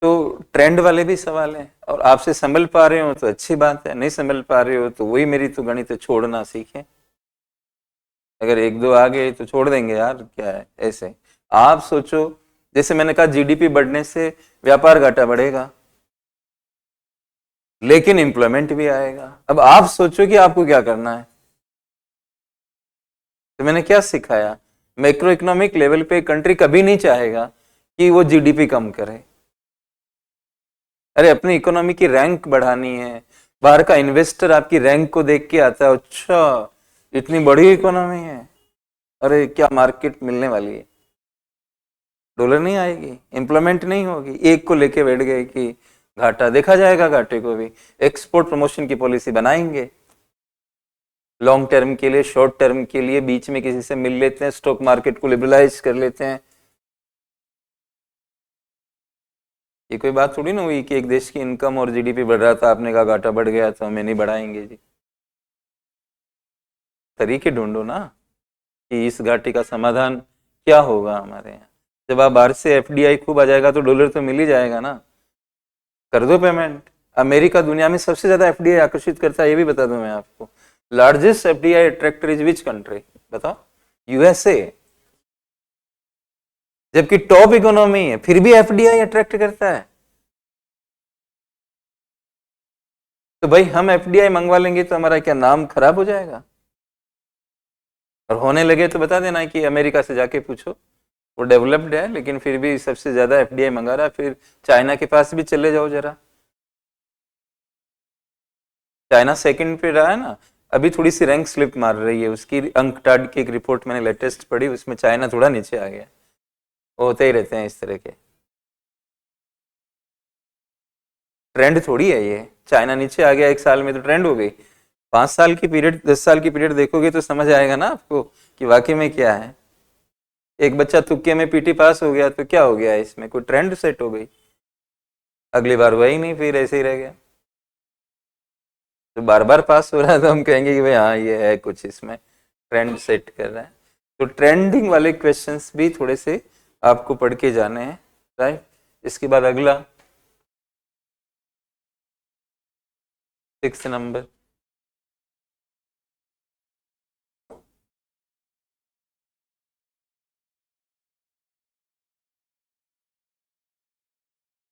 तो ट्रेंड वाले भी सवाल हैं, और आपसे संभल पा रहे हो तो अच्छी बात है, नहीं संभल पा रहे हो तो वही मेरी तो गणित है, छोड़ना सीखें। अगर एक दो आ गए तो छोड़ देंगे यार, क्या है ऐसे। आप सोचो, जैसे मैंने कहा जीडीपी बढ़ने से व्यापार घाटा बढ़ेगा, लेकिन एम्प्लॉयमेंट भी आएगा। अब आप सोचो कि आपको क्या करना है। तो मैंने क्या सिखाया, मैक्रो इकोनॉमिक लेवल पे कंट्री कभी नहीं चाहेगा कि वो जीडीपी कम करे। अरे अपनी इकोनॉमी की रैंक बढ़ानी है, बाहर का इन्वेस्टर आपकी रैंक को देख के आता है, अच्छा इतनी बड़ी इकोनॉमी है, अरे क्या मार्केट मिलने वाली है, डॉलर नहीं आएगी, एम्प्लॉयमेंट नहीं होगी, एक को लेके बैठ गए कि घाटा देखा जाएगा, घाटे को भी एक्सपोर्ट प्रमोशन की पॉलिसी बनाएंगे, लॉन्ग टर्म के लिए शॉर्ट टर्म के लिए बीच में किसी से मिल लेते हैं, स्टॉक मार्केट को लिबरलाइज कर लेते हैं। ये कोई बात थोड़ी ना हुई कि एक देश की इनकम और जीडीपी बढ़ रहा था, आपने कहा घाटा बढ़ गया तो हमें नहीं बढ़ाएंगे जी। तरीके ढूंढो ना कि इस घाटे का समाधान क्या होगा हमारे यहाँ। जब आप बाहर से एफडीआई खूब आ जाएगा तो डॉलर तो मिल ही जाएगा ना, कर दो पेमेंट। अमेरिका दुनिया में सबसे ज्यादा एफडीआई आकर्षित करता है, ये भी बता दूं मैं आपको। Largest FDI attractor is which country, बताओ? यूएसए। जबकि टॉप इकोनॉमी है, फिर भी एफडीआई अट्रैक्ट करता है। तो भाई हम एफडीआई मंगवा लेंगे तो हमारा क्या नाम खराब हो जाएगा? और होने लगे तो बता देना कि अमेरिका से जाके पूछो, वो डेवलप्ड है लेकिन फिर भी सबसे ज्यादा एफडीआई मंगा रहा है। फिर चाइना के पास भी चले जाओ जरा, चाइना सेकंड पे रहा है ना, अभी थोड़ी सी रैंक स्लिप मार रही है उसकी। अंकटाड की एक रिपोर्ट मैंने लेटेस्ट पढ़ी, उसमें चाइना थोड़ा नीचे आ गया। वो होते ही रहते हैं इस तरह के ट्रेंड, थोड़ी है ये चाइना नीचे आ गया एक साल में तो ट्रेंड हो गई। 5 साल की पीरियड 10 साल की पीरियड देखोगे तो समझ आएगा ना आपको कि वाकई में क्या है। एक बच्चा तुक्के में पीटी पास हो गया तो क्या हो गया, इसमें कोई ट्रेंड सेट हो गई, अगली बार वही नहीं, फिर ऐसे ही रह गया। तो बार बार पास हो रहा है तो हम कहेंगे कि भाई हाँ ये है कुछ इसमें ट्रेंड सेट कर रहा है। तो ट्रेंडिंग वाले क्वेश्चंस भी थोड़े से आपको पढ़ के जाने हैं, राइट। इसके बाद अगला 6 नंबर,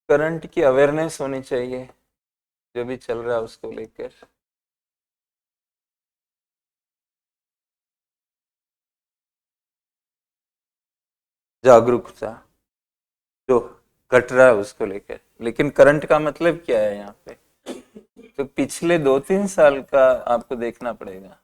करंट की अवेयरनेस होनी चाहिए जो भी चल रहा है उसको लेकर। जागरूकता जो घट रहा है उसको लेकर, लेकिन करंट का मतलब क्या है यहाँ पे? तो पिछले 2-3 साल का आपको देखना पड़ेगा।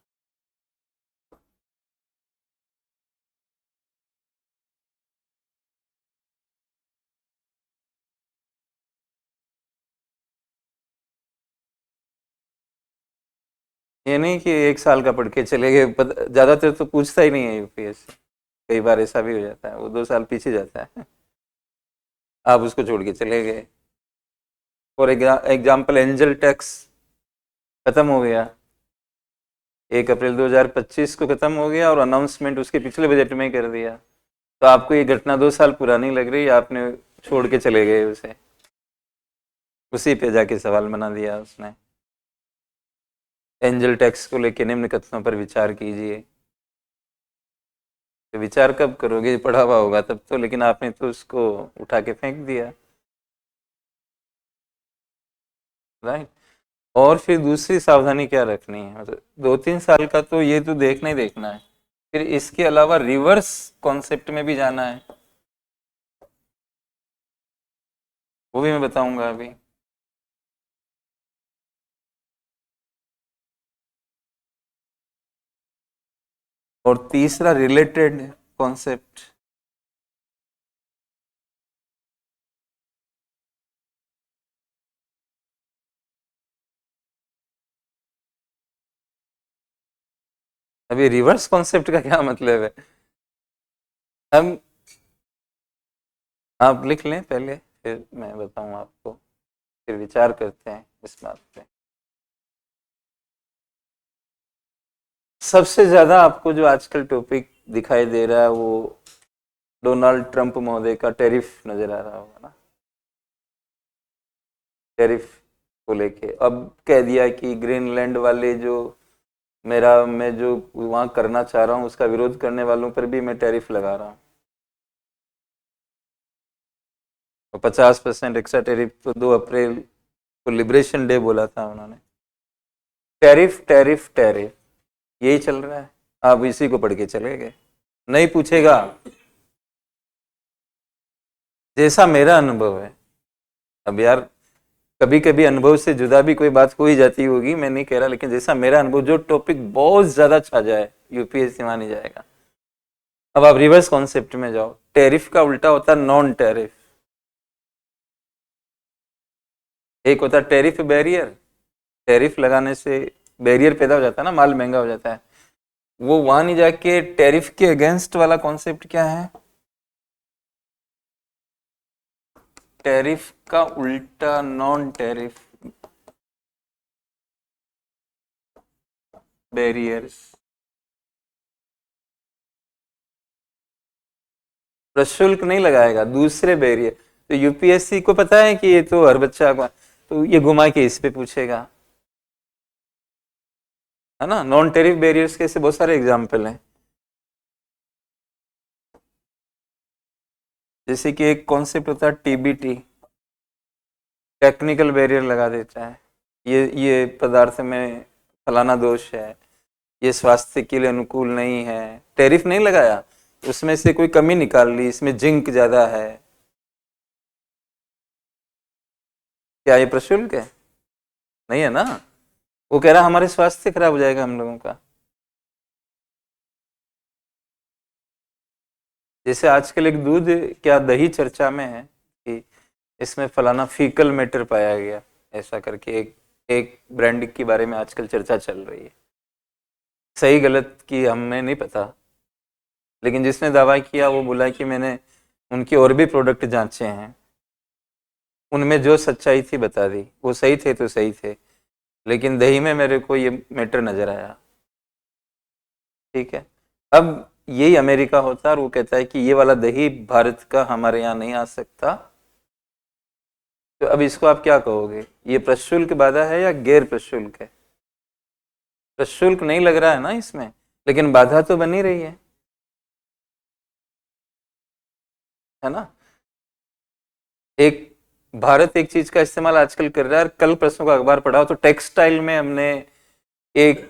ये नहीं कि 1 साल का पढ़ के चले गए, ज्यादातर तो पूछता ही नहीं है यूपीएससी। कई बार ऐसा भी हो जाता है, वो 2 साल पीछे जाता है, आप उसको छोड़ के चले गए। फॉर एग्जाम्पल एंजल टैक्स खत्म हो गया, 1 अप्रैल 2025 को खत्म हो गया, और अनाउंसमेंट उसके पिछले बजट में कर दिया। तो आपको ये घटना 2 साल पुरानी लग रही है, आपने छोड़ के चले गए उसे, उसी पे जाके सवाल बना दिया उसने। एंजल टैक्स को लेकर निम्न कथनों पर विचार कीजिए। तो विचार कब करोगे, पढ़ा हुआ होगा तब तो, लेकिन आपने तो उसको उठा के फेंक दिया, राइट। और फिर दूसरी सावधानी क्या रखनी है, मतलब 2-3 साल का तो ये तो देखना ही देखना है, फिर इसके अलावा रिवर्स कॉन्सेप्ट में भी जाना है, वो भी मैं बताऊंगा अभी। और तीसरा रिलेटेड कॉन्सेप्ट। अभी रिवर्स कॉन्सेप्ट का क्या मतलब है? हम आप लिख लें पहले, फिर मैं बताऊं आपको, फिर विचार करते हैं इस बात पे। सबसे ज्यादा आपको जो आजकल टॉपिक दिखाई दे रहा है वो डोनाल्ड ट्रंप महोदय का टैरिफ नजर आ रहा होगा ना। टैरिफ को लेके अब कह दिया कि ग्रीनलैंड वाले जो मेरा मैं जो वहां करना चाह रहा हूँ उसका विरोध करने वालों पर भी मैं टैरिफ लगा रहा हूँ। 50% एक्स्ट्रा टैरिफ तो 2 अप्रैल को लिबरेशन डे बोला था उन्होंने। टैरिफ टैरिफ टैरिफ यही चल रहा है। आप इसी को पढ़ के चले गए, नहीं पूछेगा। जैसा मेरा अनुभव है, अब यार कभी कभी अनुभव से जुदा भी कोई बात हो ही जाती होगी, मैं नहीं कह रहा, लेकिन जैसा मेरा अनुभव, जो टॉपिक बहुत ज्यादा छा जाए यूपीएससी वहां नहीं जाएगा। अब आप रिवर्स कॉन्सेप्ट में जाओ, टैरिफ का उल्टा होता है नॉन टैरिफ। एक होता है टैरिफ बैरियर, टैरिफ लगाने से बैरियर पैदा हो जाता है ना, माल महंगा हो जाता है। वो वहां नहीं जाके टैरिफ के अगेंस्ट वाला कॉन्सेप्ट क्या है? टैरिफ का उल्टा नॉन टैरिफ बैरियर्स। प्रशुल्क नहीं लगाएगा, दूसरे बैरियर। तो यूपीएससी को पता है कि ये तो हर बच्चा का, तो ये घुमा के इस पे पूछेगा, है ना। नॉन टैरिफ बैरियर्स के ऐसे बहुत सारे एग्जाम्पल हैं। जैसे कि एक कॉन्सेप्ट होता है टीबीटी, टेक्निकल बैरियर लगा देता है। ये पदार्थ में फलाना दोष है, ये स्वास्थ्य के लिए अनुकूल नहीं है, टैरिफ नहीं लगाया, उसमें से कोई कमी निकाल ली, इसमें जिंक ज्यादा है, क्या ये प्रशुल्क है? नहीं है ना। वो कह रहा हमारे स्वास्थ्य खराब हो जाएगा हम लोगों का। जैसे आजकल एक दूध क्या दही चर्चा में है कि इसमें फलाना फीकल मैटर पाया गया, ऐसा करके एक एक ब्रांड के बारे में आजकल चर्चा चल रही है। सही गलत की हमें नहीं पता, लेकिन जिसने दावा किया वो बोला कि मैंने उनके और भी प्रोडक्ट जांचे हैं, उनमें जो सच्चाई थी बता दी, वो सही थे तो सही थे, लेकिन दही में मेरे को ये मैटर नजर आया। ठीक है। अब यही अमेरिका होता है और वो कहता है कि ये वाला दही भारत का हमारे यहाँ नहीं आ सकता। तो अब इसको आप क्या कहोगे, ये प्रशुल्क बाधा है या गैर प्रशुल्क है? प्रशुल्क नहीं लग रहा है ना इसमें, लेकिन बाधा तो बनी रही है ना। एक भारत एक चीज का इस्तेमाल आजकल कर रहा है। कल परसों का अखबार पढ़ा तो टेक्सटाइल में हमने एक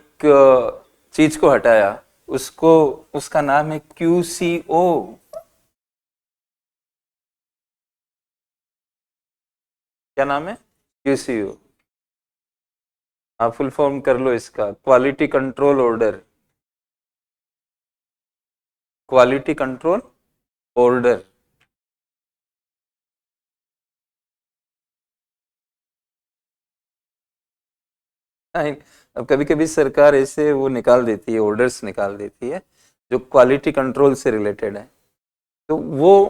चीज को हटाया, उसको उसका नाम है क्यूसीओ। क्या नाम है? क्यूसीओ। आप फुल फॉर्म कर लो इसका, quality control order. Quality control order. अब कभी कभी सरकार ऐसे वो निकाल देती है, ऑर्डर्स निकाल देती है जो क्वालिटी कंट्रोल से रिलेटेड है। तो वो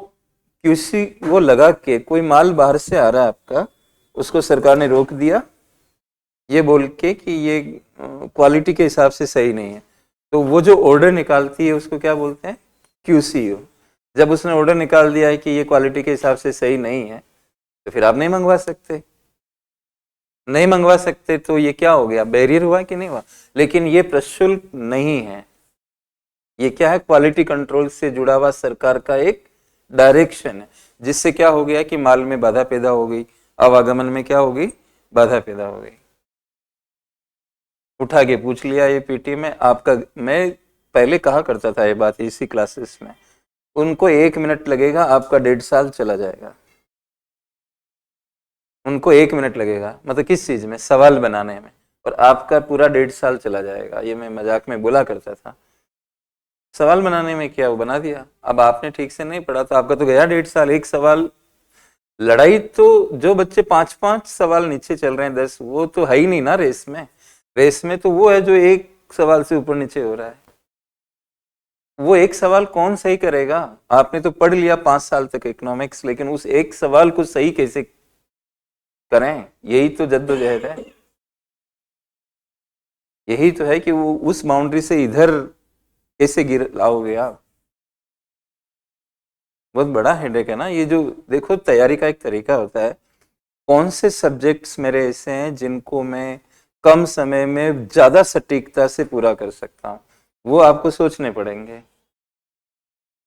क्यूसी वो लगा के, कोई माल बाहर से आ रहा है आपका, उसको सरकार ने रोक दिया ये बोल के कि ये क्वालिटी के हिसाब से सही नहीं है। तो वो जो ऑर्डर निकालती है उसको क्या बोलते हैं? क्यूसीओ। जब उसने ऑर्डर निकाल दिया है कि ये क्वालिटी के हिसाब से सही नहीं है, तो फिर आप नहीं मंगवा सकते। नहीं मंगवा सकते तो ये क्या हो गया, बैरियर हुआ कि नहीं हुआ? लेकिन ये प्रशुल्क नहीं है, ये क्या है, क्वालिटी कंट्रोल से जुड़ा हुआ सरकार का एक डायरेक्शन है, जिससे क्या हो गया कि माल में बाधा पैदा हो गई, आवागमन में क्या हो गई, बाधा पैदा हो गई। उठा के पूछ लिया ये पीटी में आपका। मैं पहले कहा करता था ये बात इसी क्लासेस में, उनको 1 मिनट लगेगा, आपका 1.5 साल चला जाएगा। उनको 1 मिनट लगेगा, मतलब किस चीज में, सवाल बनाने में, और आपका पूरा 1.5 साल चला जाएगा। ये मैं मजाक में बोला करता था। सवाल बनाने में क्या वो बना दिया। अब आपने ठीक से नहीं पढ़ा तो आपका तो गया 1.5 साल। एक सवाल लड़ाई तो जो बच्चे 5-5 सवाल नीचे चल रहे हैं 10, वो तो है ही नहीं ना रेस में। रेस में तो वो है जो एक सवाल से ऊपर नीचे हो रहा है। वो एक सवाल कौन सही करेगा। आपने तो पढ़ लिया 5 साल तक इकोनॉमिक्स, लेकिन उस एक सवाल को सही कैसे करें, यही तो जद्दोजहद है। यही तो है कि वो उस बाउंड्री से इधर कैसे गिर लाओगे आप। बहुत बड़ा हेडेक है ना ये। जो देखो, तैयारी का एक तरीका होता है, कौन से सब्जेक्ट्स मेरे ऐसे हैं जिनको मैं कम समय में ज्यादा सटीकता से पूरा कर सकता हूँ, वो आपको सोचने पड़ेंगे।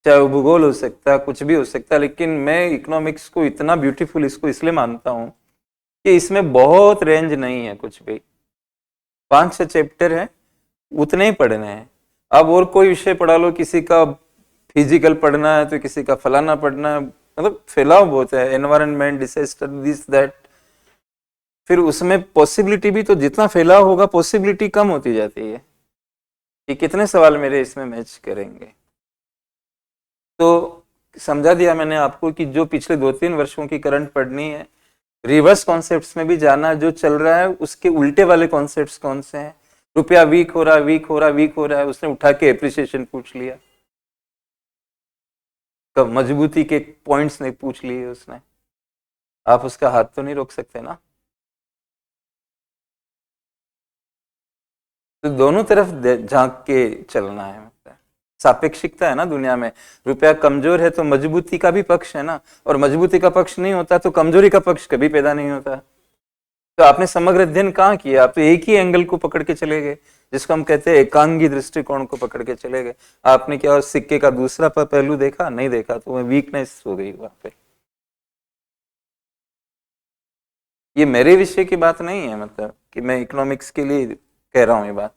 चाहे वो भूगोल हो सकता है, कुछ भी हो सकता है, लेकिन मैं इकोनॉमिक्स को इतना ब्यूटीफुल इसको इसलिए मानता हूँ कि इसमें बहुत रेंज नहीं है कुछ भी। 5-6 चैप्टर है, उतने ही पढ़ने हैं। अब और कोई विषय पढ़ा लो, किसी का फिजिकल पढ़ना है तो किसी का फलाना पढ़ना है, मतलब फैलाव बहुत है, एनवायरनमेंट, डिसास्टर, दिस दैट। फिर उसमें पॉसिबिलिटी भी तो जितना फैलाव होगा पॉसिबिलिटी कम होती जाती है कि कितने सवाल मेरे इसमें मैच करेंगे। तो समझा दिया मैंने आपको कि जो पिछले 2-3 वर्षों की करंट पढ़नी है, रिवर्स कॉन्सेप्ट्स में भी जाना, जो चल रहा है उसके उल्टे वाले कॉन्सेप्ट्स कौन से हैं। रुपया वीक हो रहा है, वीक हो रहा है, वीक हो रहा है, उसने उठा के एप्रिसिएशन पूछ लिया, कब मजबूती के पॉइंट्स नहीं पूछ लिए उसने, आप उसका हाथ तो नहीं रोक सकते ना। तो दोनों तरफ झांक के चलना है। मतलब सापेक्षिकता है ना दुनिया में। रुपया कमजोर है तो मजबूती का भी पक्ष है ना, और मजबूती का पक्ष नहीं होता तो कमजोरी का पक्ष कभी पैदा नहीं होता। तो आपने समग्र अध्ययन कहाँ किया, आप तो एक ही एंगल को पकड़ के चले गए, जिसको हम कहते हैं एकांगी दृष्टिकोण को पकड़ के चले गए। आपने क्या सिक्के का दूसरा पहलू देखा? नहीं देखा, तो वह वीकनेस हो गई वहां पे। ये मेरे विषय की बात नहीं है, मतलब कि मैं इकोनॉमिक्स के लिए कह रहा हूँ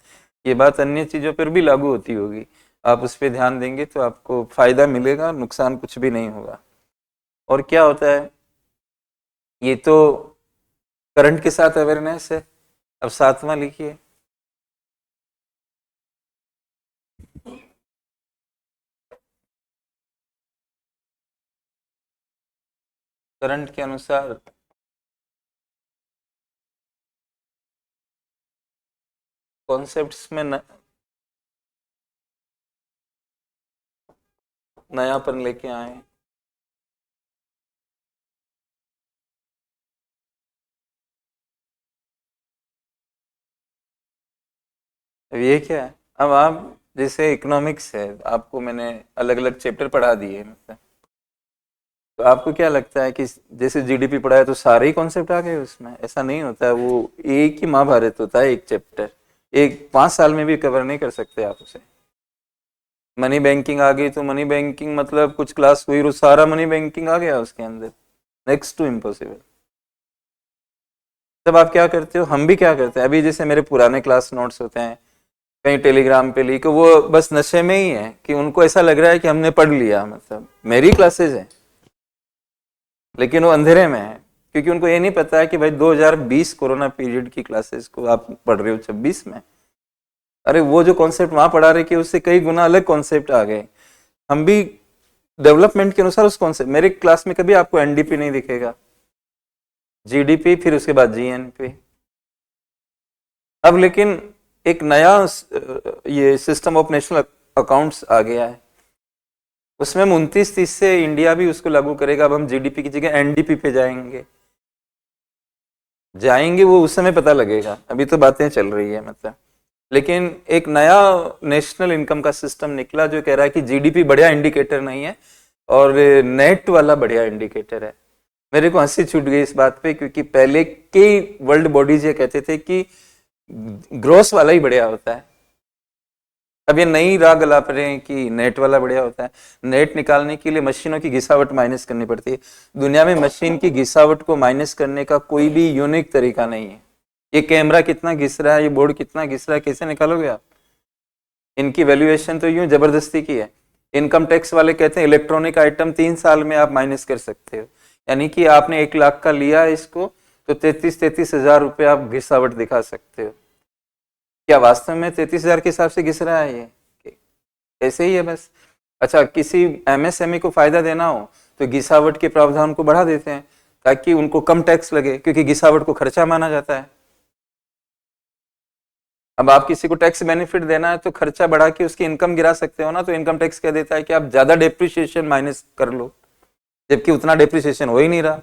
ये बात अन्य चीजों पर भी लागू होती होगी। आप उस पर ध्यान देंगे तो आपको फायदा मिलेगा, नुकसान कुछ भी नहीं होगा। और क्या होता है, ये तो करंट के साथ अवेयरनेस है। अब 7वां लिखिए। करंट के अनुसार कॉन्सेप्ट्स में नयापन लेके आए। अब ये क्या है, अब आप जैसे इकोनॉमिक्स है, आपको मैंने अलग अलग चैप्टर पढ़ा दिए, मतलब तो आपको क्या लगता है कि जैसे जीडीपी पढ़ा है तो सारे ही कॉन्सेप्ट आ गए उसमें? ऐसा नहीं होता है। वो एक ही महाभारत होता है, एक चैप्टर, एक 5 साल में भी कवर नहीं कर सकते आप उसे। मनी बैंकिंग आ गई तो मनी बैंकिंग मतलब कुछ क्लास हुई, वो सारा मनी बैंकिंग आ गया उसके अंदर, नेक्स्ट टू इम्पॉसिबल। तब आप क्या करते हो, हम भी क्या करते हैं, अभी जैसे मेरे पुराने क्लास नोट्स होते हैं, कहीं टेलीग्राम पे लिखे, वो बस नशे में ही है कि उनको ऐसा लग रहा है कि हमने पढ़ लिया, मतलब मेरी क्लासेस है, लेकिन वो अंधेरे में है, क्योंकि उनको ये नहीं पता है कि भाई 2020 कोरोना पीरियड की क्लासेस को आप पढ़ रहे हो 26 में। अरे वो जो कॉन्सेप्ट वहां पढ़ा रहे कि उससे कई गुना अलग कॉन्सेप्ट आ गए। हम भी डेवलपमेंट के अनुसार उस कॉन्सेप्ट, मेरे क्लास में कभी आपको एनडीपी नहीं दिखेगा, जीडीपी, फिर उसके बाद जीएनपी। अब लेकिन एक नया ये सिस्टम ऑफ नेशनल अकाउंट्स आ गया है, उसमें हम 29-30 से इंडिया भी उसको लागू करेगा। अब हम जीडीपी की जगह एनडीपी पे जाएंगे, वो उस समय पता लगेगा, अभी तो बातें चल रही है मतलब। लेकिन एक नया नेशनल इनकम का सिस्टम निकला जो कह रहा है कि जीडीपी बढ़िया इंडिकेटर नहीं है और नेट वाला बढ़िया इंडिकेटर है। मेरे को हंसी छूट गई इस बात पे, क्योंकि पहले के वर्ल्ड बॉडीज ये कहते थे कि ग्रोस वाला ही बढ़िया होता है। अब ये नई राग अलाप रहे हैं कि नेट वाला बढ़िया होता है। नेट निकालने के लिए मशीनों की घिसावट माइनस करनी पड़ती है। दुनिया में मशीन की घिसावट को माइनस करने का कोई भी यूनिक तरीका नहीं है। ये कैमरा कितना घिस रहा है, ये बोर्ड कितना घिस रहा है, कैसे निकालोगे आप? इनकी वैल्यूएशन तो यूं जबरदस्ती की है। इनकम टैक्स वाले कहते हैं इलेक्ट्रॉनिक आइटम 3 साल में आप माइनस कर सकते हो, यानी कि आपने 1 लाख का लिया इसको तो 33 हजार रुपये आप घिसावट दिखा सकते हो। क्या वास्तव में 33 हजार के हिसाब से घिस रहा है ये? ऐसे ही है बस। अच्छा, किसी एमएसएमई को फायदा देना हो तो घिसावट के प्रावधान को बढ़ा देते हैं ताकि उनको कम टैक्स लगे, क्योंकि घिसावट को खर्चा माना जाता है। अब आप किसी को टैक्स बेनिफिट देना है तो खर्चा बढ़ा के उसकी इनकम गिरा सकते हो ना, तो इनकम टैक्स कह देता है कि आप ज्यादा डेप्रिसिएशन माइनस कर लो, जबकि उतना डेप्रिसिएशन हो ही नहीं रहा।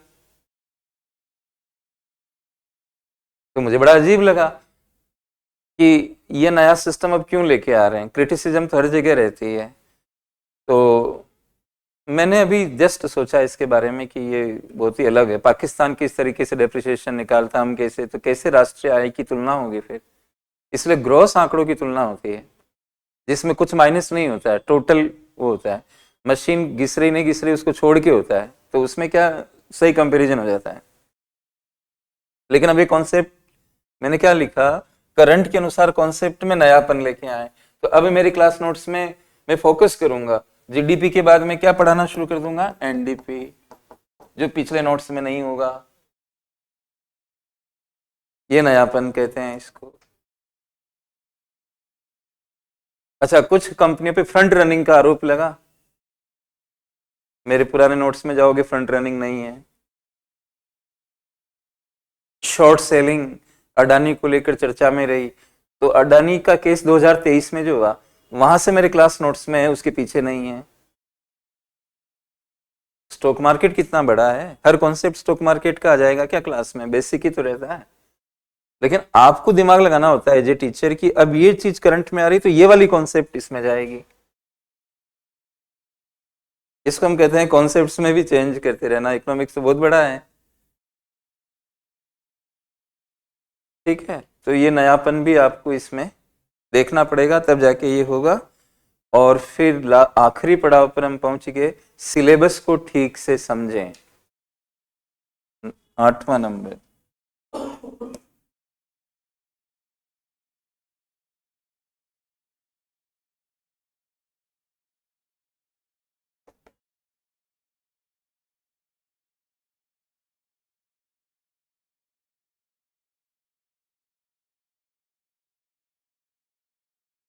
तो मुझे बड़ा अजीब लगा कि ये नया सिस्टम अब क्यों लेके आ रहे हैं। क्रिटिसिज्म तो हर जगह रहती है। तो मैंने अभी जस्ट सोचा इसके बारे में कि ये बहुत ही अलग है। पाकिस्तान किस तरीके से डेप्रिसिएशन निकालता, हम कैसे, तो कैसे राष्ट्रीय आय की तुलना होगी फिर। इसलिए ग्रॉस आंकड़ों की तुलना होती है जिसमें कुछ माइनस नहीं होता है, टोटल वो होता है। मशीन घिस रही नहीं घिस रही उसको छोड़ के होता है, तो उसमें क्या सही कंपैरिजन हो जाता है। लेकिन अब ये कॉन्सेप्ट मैंने क्या लिखा, करंट के अनुसार कॉन्सेप्ट में नयापन लेके आए। तो अब मेरी क्लास नोट्स में मैं फोकस करूंगा, जीडीपी के बाद में क्या पढ़ाना शुरू कर दूंगा, एनडीपी, जो पिछले नोट्स में नहीं होगा। ये नयापन कहते हैं इसको। अच्छा, कुछ कंपनियों पे फ्रंट रनिंग का आरोप लगा। मेरे पुराने नोट्स में जाओगे, फ्रंट रनिंग नहीं है। शॉर्ट सेलिंग अडानी को लेकर चर्चा में रही, तो अडानी का केस 2023 में जो हुआ, वहां से मेरे क्लास नोट्स में है, उसके पीछे नहीं है। स्टॉक मार्केट कितना बड़ा है, हर कॉन्सेप्ट स्टॉक मार्केट का आ जाएगा क्या क्लास में, बेसिक ही तो रहता है। लेकिन आपको दिमाग लगाना होता है जे टीचर की, अब ये चीज करंट में आ रही तो ये वाली कॉन्सेप्ट इसमें जाएगी। इसको हम कहते हैं कॉन्सेप्ट्स में भी चेंज करते रहना। इकोनॉमिक्स तो बहुत बड़ा है, ठीक है। तो ये नयापन भी आपको इसमें देखना पड़ेगा, तब जाके ये होगा। और फिर आखिरी पड़ाव पर हम पहुंच गए, सिलेबस को ठीक से समझें, 8वां नंबर।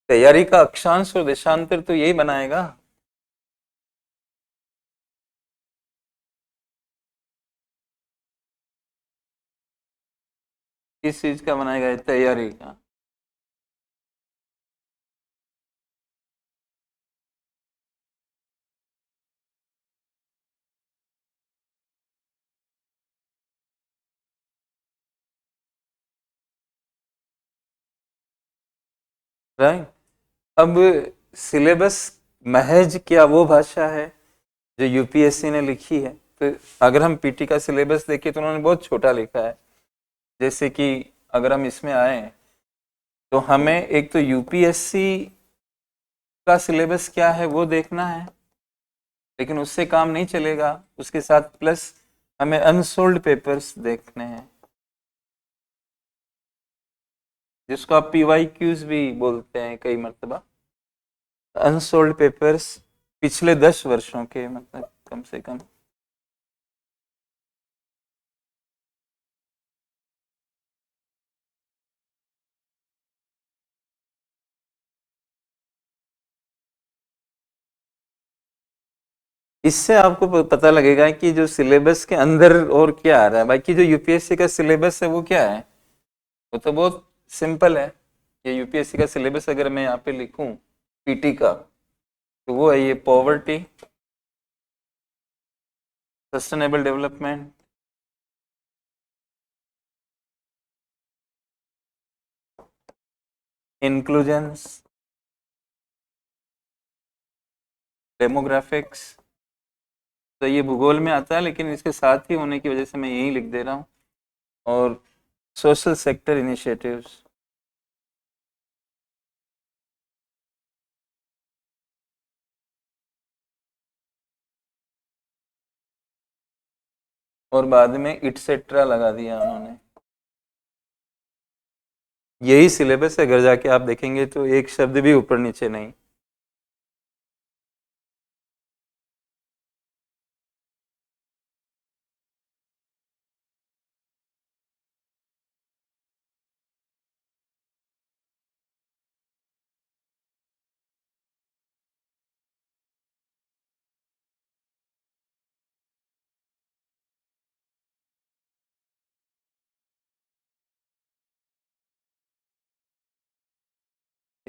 तैयारी का अक्षांश और देशांतर तो यही बनाएगा। किस चीज का बनाएगा, तैयारी का। राइट। अब सिलेबस महज क्या वो भाषा है जो यूपीएससी ने लिखी है। तो अगर हम पीटी का सिलेबस देखें तो उन्होंने बहुत छोटा लिखा है। जैसे कि अगर हम इसमें आए तो हमें एक तो यूपीएससी का सिलेबस क्या है वो देखना है, लेकिन उससे काम नहीं चलेगा। उसके साथ प्लस हमें अनसोल्ड पेपर्स देखने हैं, जिसको आप पीवाई क्यूज भी बोलते हैं कई मरतबा। अनसोल्ड पेपर्स पिछले 10 वर्षों के, मतलब कम से कम। इससे आपको पता लगेगा कि जो सिलेबस के अंदर और क्या आ रहा है। बाकी जो यूपीएससी का सिलेबस है वो क्या है, वो तो बहुत सिंपल है। ये यूपीएससी का सिलेबस अगर मैं यहाँ पे लिखूं पीटी का, तो वो है ये poverty, sustainable development, inclusions, demographics. तो ये भूगोल में आता है, लेकिन इसके साथ ही होने की वजह से मैं यही लिख दे रहा हूँ। और सोशल सेक्टर इनिशिएटिव्स। और बाद में इटसेट्रा लगा दिया उन्होंने। यही सिलेबस है, घर जाके आप देखेंगे तो एक शब्द भी ऊपर नीचे नहीं।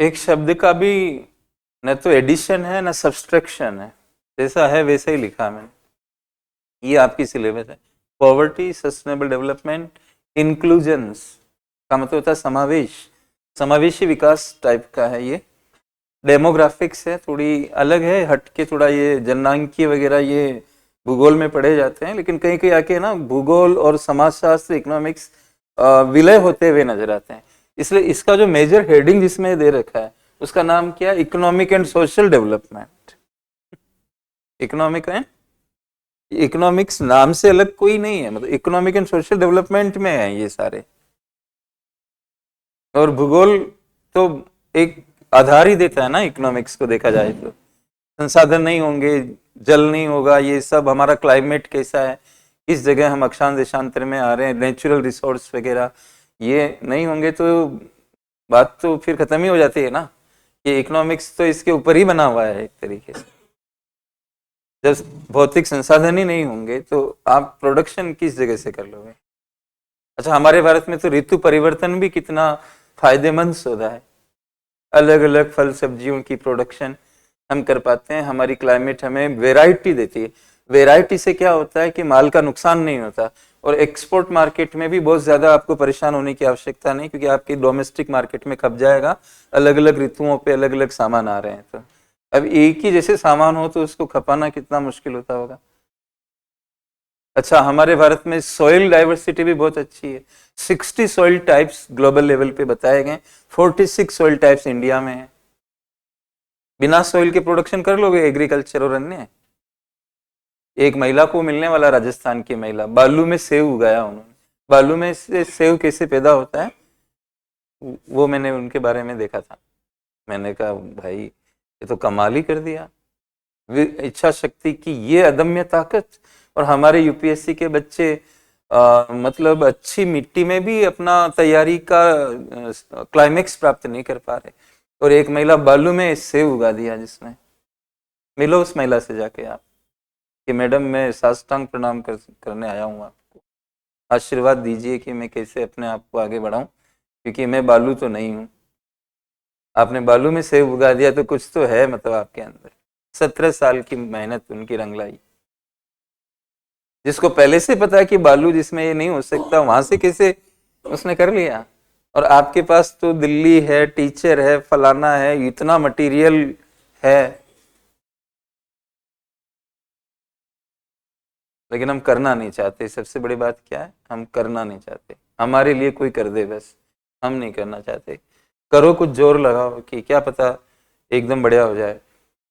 एक शब्द का भी न तो एडिशन है न सब्सट्रैक्शन है, जैसा है वैसे ही लिखा मैंने। ये आपकी सिलेबस है। पॉवर्टी, सस्टेनेबल डेवलपमेंट, इंक्लूजन्स का मतलब होता है समावेश, समावेशी विकास टाइप का है ये। डेमोग्राफिक्स है, थोड़ी अलग है, हटके थोड़ा, ये जननांकीय वगैरह ये भूगोल में पढ़े जाते हैं, लेकिन कहीं कहीं आके ना भूगोल और समाजशास्त्र, इकोनॉमिक्स विलय होते हुए नजर आते हैं। इसलिए इसका जो मेजर हेडिंग जिसमें दे रखा है उसका नाम क्या है? Economic and social development. Economic and, economics नाम से अलग कोई नहीं है, मतलब इकोनॉमिक एंड सोशल डेवलपमेंट में है ये सारे। और भूगोल तो एक आधार ही देता है ना इकोनॉमिक्स को, देखा जाए तो। संसाधन नहीं होंगे, जल नहीं होगा, ये सब, हमारा क्लाइमेट कैसा है, किस जगह हम अक्षांश देशांतर में आ रहे हैं, नेचुरल रिसोर्स वगैरह ये नहीं होंगे तो बात तो फिर खत्म ही हो जाती है ना। ये इकोनॉमिक्स तो इसके ऊपर ही बना हुआ है एक तरीके से। जब भौतिक संसाधन ही नहीं होंगे तो आप प्रोडक्शन किस जगह से कर लोगे? अच्छा, हमारे भारत में तो ऋतु परिवर्तन भी कितना फायदेमंद सौदा है। अलग अलग फल सब्जियों की प्रोडक्शन हम कर पाते हैं, हमारी क्लाइमेट हमें वेराइटी देती है। वेराइटी से क्या होता है कि माल का नुकसान नहीं होता, और एक्सपोर्ट मार्केट में भी बहुत ज्यादा आपको परेशान होने की आवश्यकता नहीं, क्योंकि आपकी डोमेस्टिक मार्केट में खप जाएगा। अलग अलग ऋतुओं पे अलग अलग सामान आ रहे हैं, तो अब एक ही जैसे सामान हो तो उसको खपाना कितना मुश्किल होता होगा। अच्छा, हमारे भारत में सॉइल डाइवर्सिटी भी बहुत अच्छी है। 60 सॉइल टाइप्स ग्लोबल लेवल पे बताए गए, 46 सॉइल टाइप्स इंडिया में है। बिना सॉइल के प्रोडक्शन कर लोगे एग्रीकल्चर और अन्य? एक महिला को मिलने वाला, राजस्थान की महिला, बालू में सेव उगाया उन्होंने। बालू में से सेव कैसे पैदा होता है वो मैंने उनके बारे में देखा था। मैंने कहा भाई ये तो कमाल ही कर दिया। इच्छा शक्ति की ये अदम्य ताकत, और हमारे यूपीएससी के बच्चे मतलब अच्छी मिट्टी में भी अपना तैयारी का क्लाइमेक्स प्राप्त नहीं कर पा रहे, और एक महिला बालू में सेव उगा दिया जिसने। मिलो उस महिला से जाके आप कि मैडम मैं साष्टांग प्रणाम करने आया हूँ, आपको आशीर्वाद दीजिए कि मैं कैसे अपने आप को आगे बढ़ाऊं, क्योंकि मैं बालू तो नहीं हूँ। आपने बालू में सेव उगा दिया तो कुछ तो है मतलब आपके अंदर। 17 साल की मेहनत उनकी रंग लाई। जिसको पहले से पता है कि बालू जिसमें ये नहीं हो सकता, वहां से कैसे उसने कर लिया। और आपके पास तो दिल्ली है, टीचर है, फलाना है, इतना मटेरियल है, लेकिन हम करना नहीं चाहते। सबसे बड़ी बात क्या है? हम करना नहीं चाहते। हमारे लिए कोई कर दे बस, हम नहीं करना चाहते। करो, कुछ जोर लगाओ कि क्या पता एकदम बढ़िया हो जाए।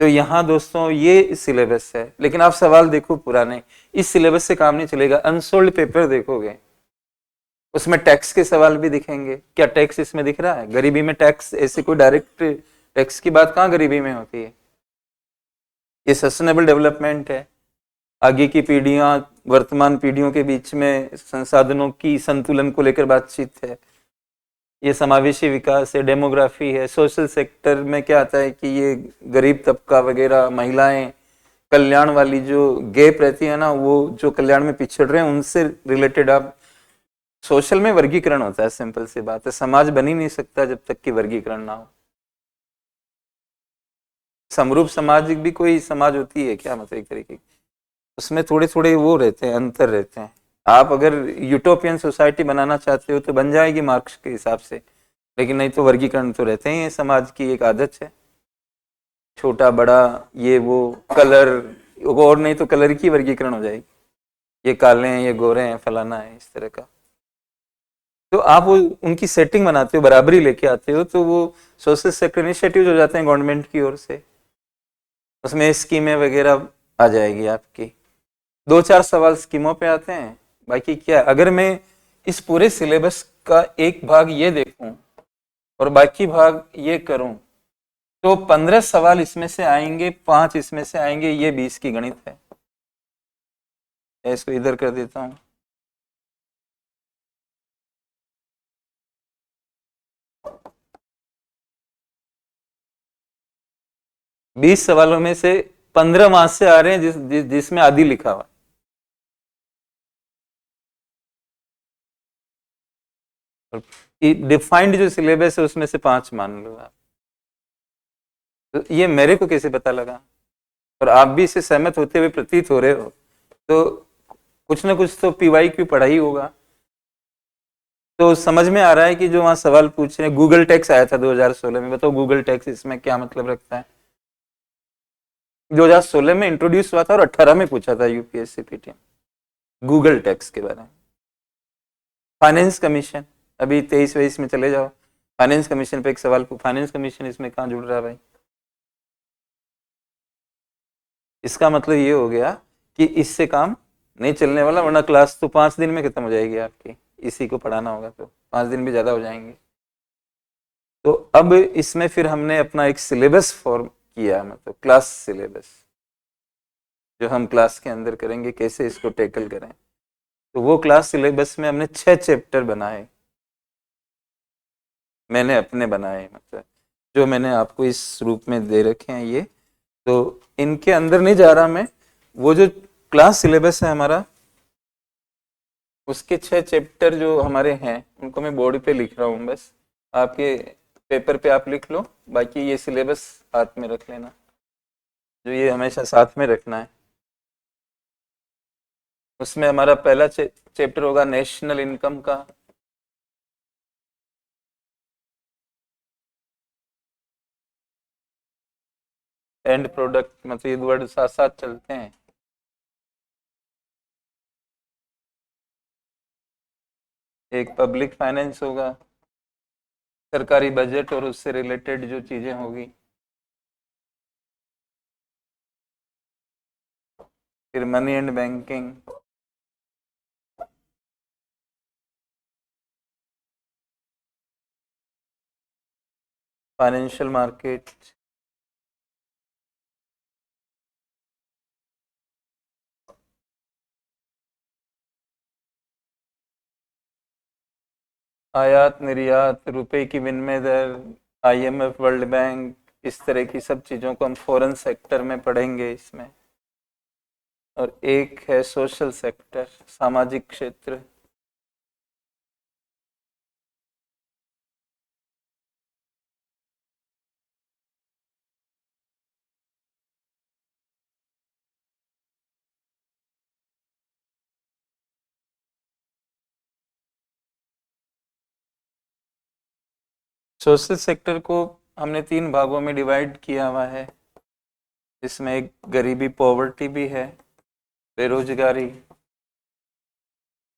तो यहाँ दोस्तों ये सिलेबस है, लेकिन आप सवाल देखो पुराने, इस सिलेबस से काम नहीं चलेगा। अनसोल्ड पेपर देखोगे, उसमें टैक्स के सवाल भी दिखेंगे। क्या टैक्स इसमें दिख रहा है? गरीबी में टैक्स, ऐसे कोई डायरेक्ट टैक्स की बात कहाँ गरीबी में होती है? ये सस्टेनेबल डेवलपमेंट है। आगे की पीढ़ियां वर्तमान पीढ़ियों के बीच में संसाधनों की संतुलन को लेकर बातचीत है। ये समावेशी विकास है, डेमोग्राफी है। सोशल सेक्टर में क्या आता है कि ये गरीब तबका वगैरह, महिलाएं, कल्याण वाली जो गैप रहती है ना, वो जो कल्याण में पिछड़ रहे हैं उनसे रिलेटेड आप, सोशल में वर्गीकरण होता है। सिंपल सी बात है, समाज बन ही नहीं सकता जब तक कि वर्गीकरण ना हो। समरूप समाज भी कोई समाज होती है क्या? मतलब एक तरीके की, उसमें थोड़े थोड़े वो रहते हैं, अंतर रहते हैं। आप अगर यूटोपियन सोसाइटी बनाना चाहते हो तो बन जाएगी मार्क्स के हिसाब से, लेकिन नहीं तो वर्गीकरण तो रहते ही है। समाज की एक आदत है, छोटा बड़ा, ये वो, कलर, और नहीं तो कलर की वर्गीकरण हो जाएगी, ये काले हैं, ये गोरे हैं, फलाना है, इस तरह का। तो आप वो उनकी सेटिंग बनाते हो, बराबरी लेके आते हो, तो वो सोशल सेक्टर इनिशिएटिव हो जाते हैं गवर्नमेंट की ओर से। उसमें स्कीमें वगैरह आ जाएगी आपकी। 2-4 सवाल स्कीमों पे आते हैं। बाकी क्या, अगर मैं इस पूरे सिलेबस का एक भाग ये देखूं और बाकी भाग ये करूं, तो 15 सवाल इसमें से आएंगे, 5 इसमें से आएंगे, ये 20 की गणित है। इसको इधर कर देता हूं। बीस सवालों में से 15 वहां से आ रहे हैं जिसमें आदि लिखा हुआ है। डिफाइंड जो सिलेबस है उसमें से 5 मान लो आप। तो ये मेरे को कैसे पता लगा, और आप भी इससे सहमत होते हुए प्रतीत हो रहे हो, तो कुछ ना कुछ तो पीवाई की पढ़ाई होगा। तो समझ में आ रहा है कि जो वहां सवाल पूछ रहे हैं, गूगल टैक्स आया था 2016 में, बताओ गूगल टैक्स इसमें क्या मतलब रखता है। 2016 में इंट्रोड्यूस हुआ था और 18 में पूछा था यूपीएससी पीटीएम गूगल टैक्स के बारे में। फाइनेंस कमीशन, अभी 23-22 में चले जाओ, फाइनेंस कमीशन पे एक सवाल, फाइनेंस कमीशन इसमें कहाँ जुड़ रहा है भाई। इसका मतलब ये हो गया कि इससे काम नहीं चलने वाला, वरना क्लास तो 5 दिन में खत्म हो जाएगी आपकी, इसी को पढ़ाना होगा तो 5 दिन भी ज्यादा हो जाएंगे। तो अब इसमें फिर हमने अपना एक सिलेबस फॉर्म किया, मतलब क्लास सिलेबस, जो हम क्लास के अंदर करेंगे, कैसे इसको टैकल करें। तो वो क्लास सिलेबस में हमने 6 चैप्टर बनाए, मैंने अपने बनाए, मतलब जो मैंने आपको इस रूप में दे रखे हैं ये। तो इनके अंदर नहीं जा रहा मैं, वो जो क्लास सिलेबस है हमारा, उसके 6 चैप्टर जो हमारे हैं उनको मैं बोर्ड पे लिख रहा हूँ, बस आपके पेपर पे आप लिख लो, बाकी ये सिलेबस हाथ में रख लेना, जो ये हमेशा साथ में रखना है। उसमें हमारा पहला चैप्टर होगा नेशनल इनकम का, एंड प्रोडक्ट, मतलब ये वर्ड साथ साथ चलते हैं। एक पब्लिक फाइनेंस होगा, सरकारी बजट और उससे रिलेटेड जो चीजें होगी। फिर money and banking, financial market, आयात निर्यात, रुपए की विनिमय दर, आईएमएफ, वर्ल्ड बैंक, इस तरह की सब चीजों को हम फॉरेन सेक्टर में पढ़ेंगे इसमें। और एक है सोशल सेक्टर, सामाजिक क्षेत्र। सोशल सेक्टर को हमने 3 भागों में डिवाइड किया हुआ है। इसमें एक गरीबी, पॉवर्टी भी है, बेरोजगारी,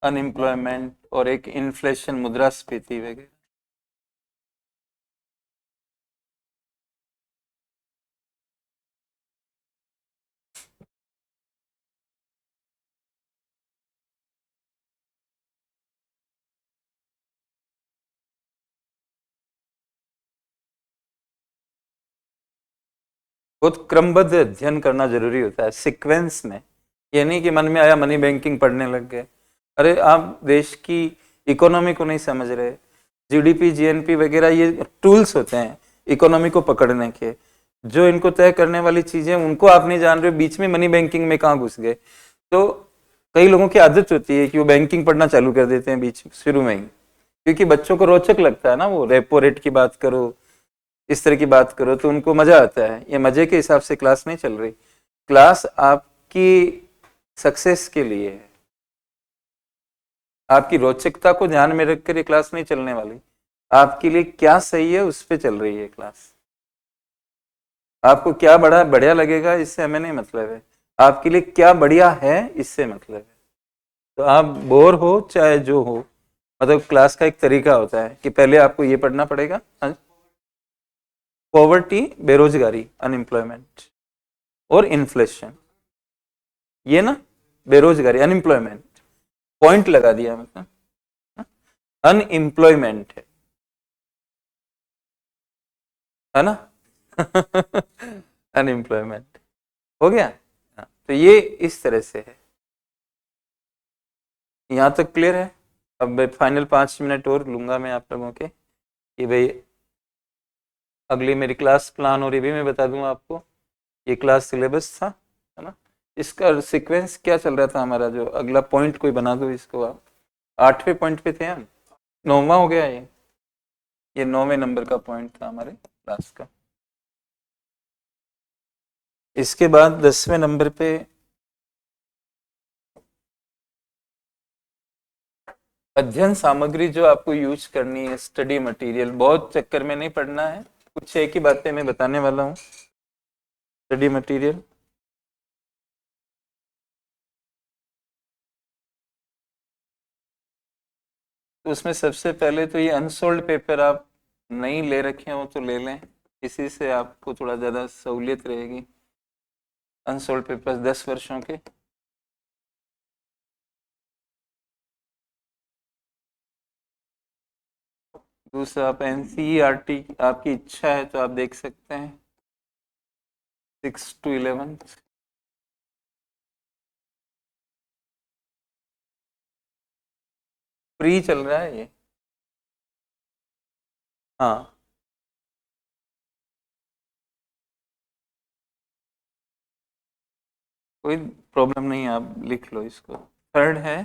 अनएम्प्लॉयमेंट, और एक इन्फ्लेशन, मुद्रास्फीति वगैरह। बहुत क्रमबद्ध अध्ययन करना जरूरी होता है, सीक्वेंस में। ये नहीं कि मन में आया मनी बैंकिंग पढ़ने लग गए। अरे आप देश की इकोनॉमी को नहीं समझ रहे, जीडीपी, जीएनपी वगैरह ये टूल्स होते हैं इकोनॉमी को पकड़ने के, जो इनको तय करने वाली चीजें उनको आप नहीं जान रहे, बीच में मनी बैंकिंग में कहाँ घुस गए। तो कई लोगों की आदत होती है कि वो बैंकिंग पढ़ना चालू कर देते हैं बीच शुरू में ही, क्योंकि बच्चों को रोचक लगता है ना, वो रेपो रेट की बात करो, इस तरह की बात करो, तो उनको मजा आता है। ये मजे के हिसाब से क्लास नहीं चल रही, क्लास आपकी सक्सेस के लिए है, आपकी रोचकता को ध्यान में रखकर ये क्लास नहीं चलने वाली। आपके लिए क्या सही है उस पर चल रही है क्लास। आपको क्या बड़ा बढ़िया लगेगा इससे हमें नहीं मतलब है, आपके लिए क्या बढ़िया है इससे मतलब है। तो आप बोर हो चाहे जो हो, मतलब क्लास का एक तरीका होता है कि पहले आपको ये पढ़ना पड़ेगा, पॉवर्टी, बेरोजगारी, अनएम्प्लॉयमेंट और इन्फ्लेशन। ये ना, बेरोजगारी, अनएम्प्लॉयमेंट, पॉइंट लगा दिया मतलब, अनएम्प्लॉयमेंट है ना। अनएम्प्लॉयमेंट हो गया। हाँ, तो ये इस तरह से है। यहाँ तक क्लियर है। अब फाइनल 5 मिनट और लूंगा मैं आप लोगों के, कि भाई अगली मेरी क्लास प्लान और ये भी मैं बता दूंगा आपको। ये क्लास सिलेबस था, है ना। इसका सीक्वेंस क्या चल रहा था हमारा, जो अगला पॉइंट कोई बना दो इसको आप। 8वें पॉइंट पे थे हम, 9वां हो गया ये 9वें नंबर का पॉइंट था हमारे क्लास का। इसके बाद 10वें नंबर पे अध्ययन सामग्री जो आपको यूज करनी है, स्टडी मटेरियल, बहुत चक्कर में नहीं पड़ना है, कुछ एक ही बातें मैं बताने वाला हूँ। स्टडी मटेरियल, तो उसमें सबसे पहले तो ये अनसोल्ड पेपर आप नहीं ले रखे हो तो ले लें, इसी से आपको थोड़ा ज़्यादा सहूलियत रहेगी। अनसोल्ड पेपर्स 10 वर्षों के। दूसरा आप एनसीईआरटी, आपकी इच्छा है तो आप देख सकते हैं 6 to 11। फ्री चल रहा है ये। हाँ, कोई प्रॉब्लम नहीं है, आप लिख लो इसको। थर्ड है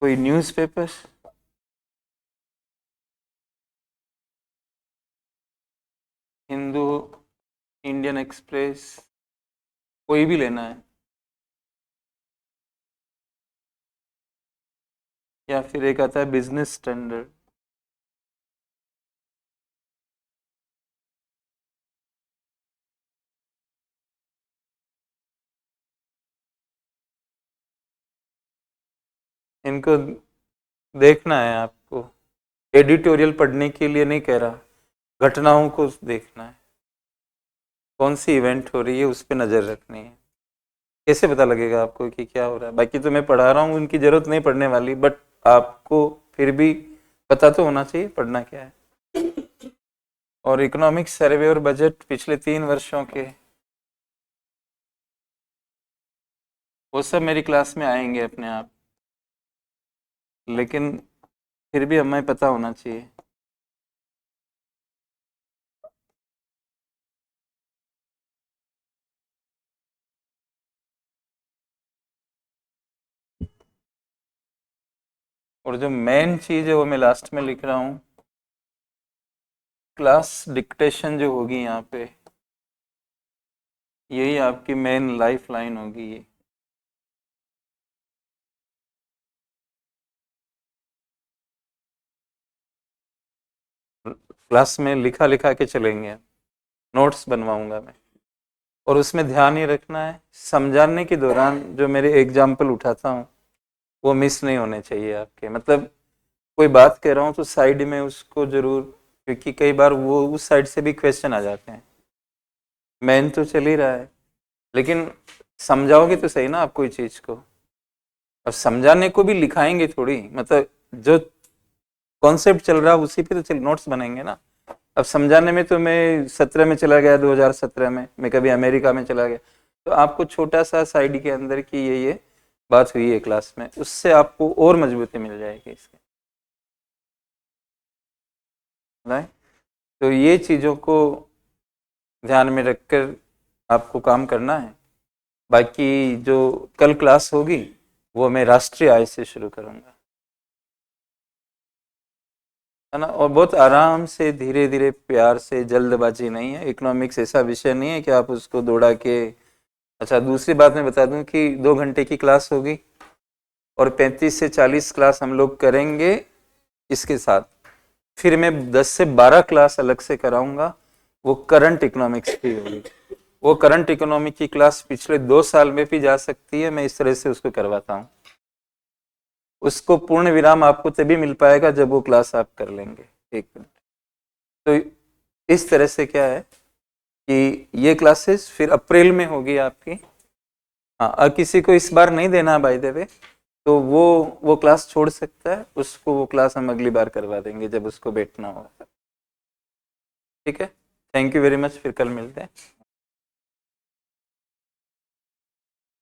कोई न्यूज़पेपर, हिंदू, इंडियन एक्सप्रेस, कोई भी लेना है, या फिर एक आता है बिजनेस स्टैंडर्ड। इनको देखना है आपको, एडिटोरियल पढ़ने के लिए नहीं कह रहा, घटनाओं को देखना है, कौन सी इवेंट हो रही है उस पर नज़र रखनी है। कैसे पता लगेगा आपको कि क्या हो रहा है? बाकी तो मैं पढ़ा रहा हूँ, उनकी ज़रूरत नहीं पढ़ने वाली, बट आपको फिर भी पता तो होना चाहिए पढ़ना क्या है। और इकोनॉमिक सर्वे और बजट पिछले 3 वर्षों के, वो सब मेरी क्लास में आएंगे अपने आप, लेकिन फिर भी हमें पता होना चाहिए। और जो मेन चीज़ है वो मैं लास्ट में लिख रहा हूँ, क्लास डिक्टेशन जो होगी यहाँ पे, यही आपकी मेन लाइफ लाइन होगी ये। क्लास में लिखा लिखा के चलेंगे, नोट्स बनवाऊंगा मैं, और उसमें ध्यान ये रखना है समझाने के दौरान जो मेरे एग्जाम्पल उठाता हूँ वो मिस नहीं होने चाहिए आपके। मतलब कोई बात कह रहा हूँ तो साइड में उसको जरूर, क्योंकि कई बार वो उस साइड से भी क्वेश्चन आ जाते हैं। मेन तो चल ही रहा है, लेकिन समझाओगे तो सही ना आप कोई चीज़ को। अब समझाने को भी लिखाएंगे थोड़ी, मतलब जो कॉन्सेप्ट चल रहा है उसी पे तो चल नोट्स बनेंगे ना। अब समझाने में तो मैं 17 में चला गया, 2017 में मैं कभी अमेरिका में चला गया, तो आपको छोटा सा साइड के अंदर की ये बात हुई है क्लास में, उससे आपको और मजबूती मिल जाएगी इसके। राइट, तो ये चीज़ों को ध्यान में रखकर आपको काम करना है। बाकी जो कल क्लास होगी वो मैं राष्ट्रीय आय से शुरू करूँगा, है ना। और बहुत आराम से, धीरे धीरे, प्यार से, जल्दबाजी नहीं है। इकोनॉमिक्स ऐसा विषय नहीं है कि आप उसको दौड़ा के। अच्छा, दूसरी बात मैं बता दूं कि 2 घंटे की क्लास होगी और 35 से 40 क्लास हम लोग करेंगे इसके साथ। फिर मैं 10 से 12 क्लास अलग से कराऊंगा, वो करंट इकोनॉमिक्स की होगी। वो करंट इकोनॉमिक की क्लास पिछले 2 साल में भी जा सकती है, मैं इस तरह से उसको करवाता हूँ। उसको पूर्ण विराम आपको तभी मिल पाएगा जब वो क्लास आप कर लेंगे। 1 मिनट। तो इस तरह से क्या है कि ये क्लासेस फिर अप्रैल में होगी आपकी। हाँ, और किसी को इस बार नहीं देना बाय द वे, तो वो क्लास छोड़ सकता है, उसको वो क्लास हम अगली बार करवा देंगे जब उसको बैठना होगा। ठीक है, थैंक यू वेरी मच, फिर कल मिलते हैं।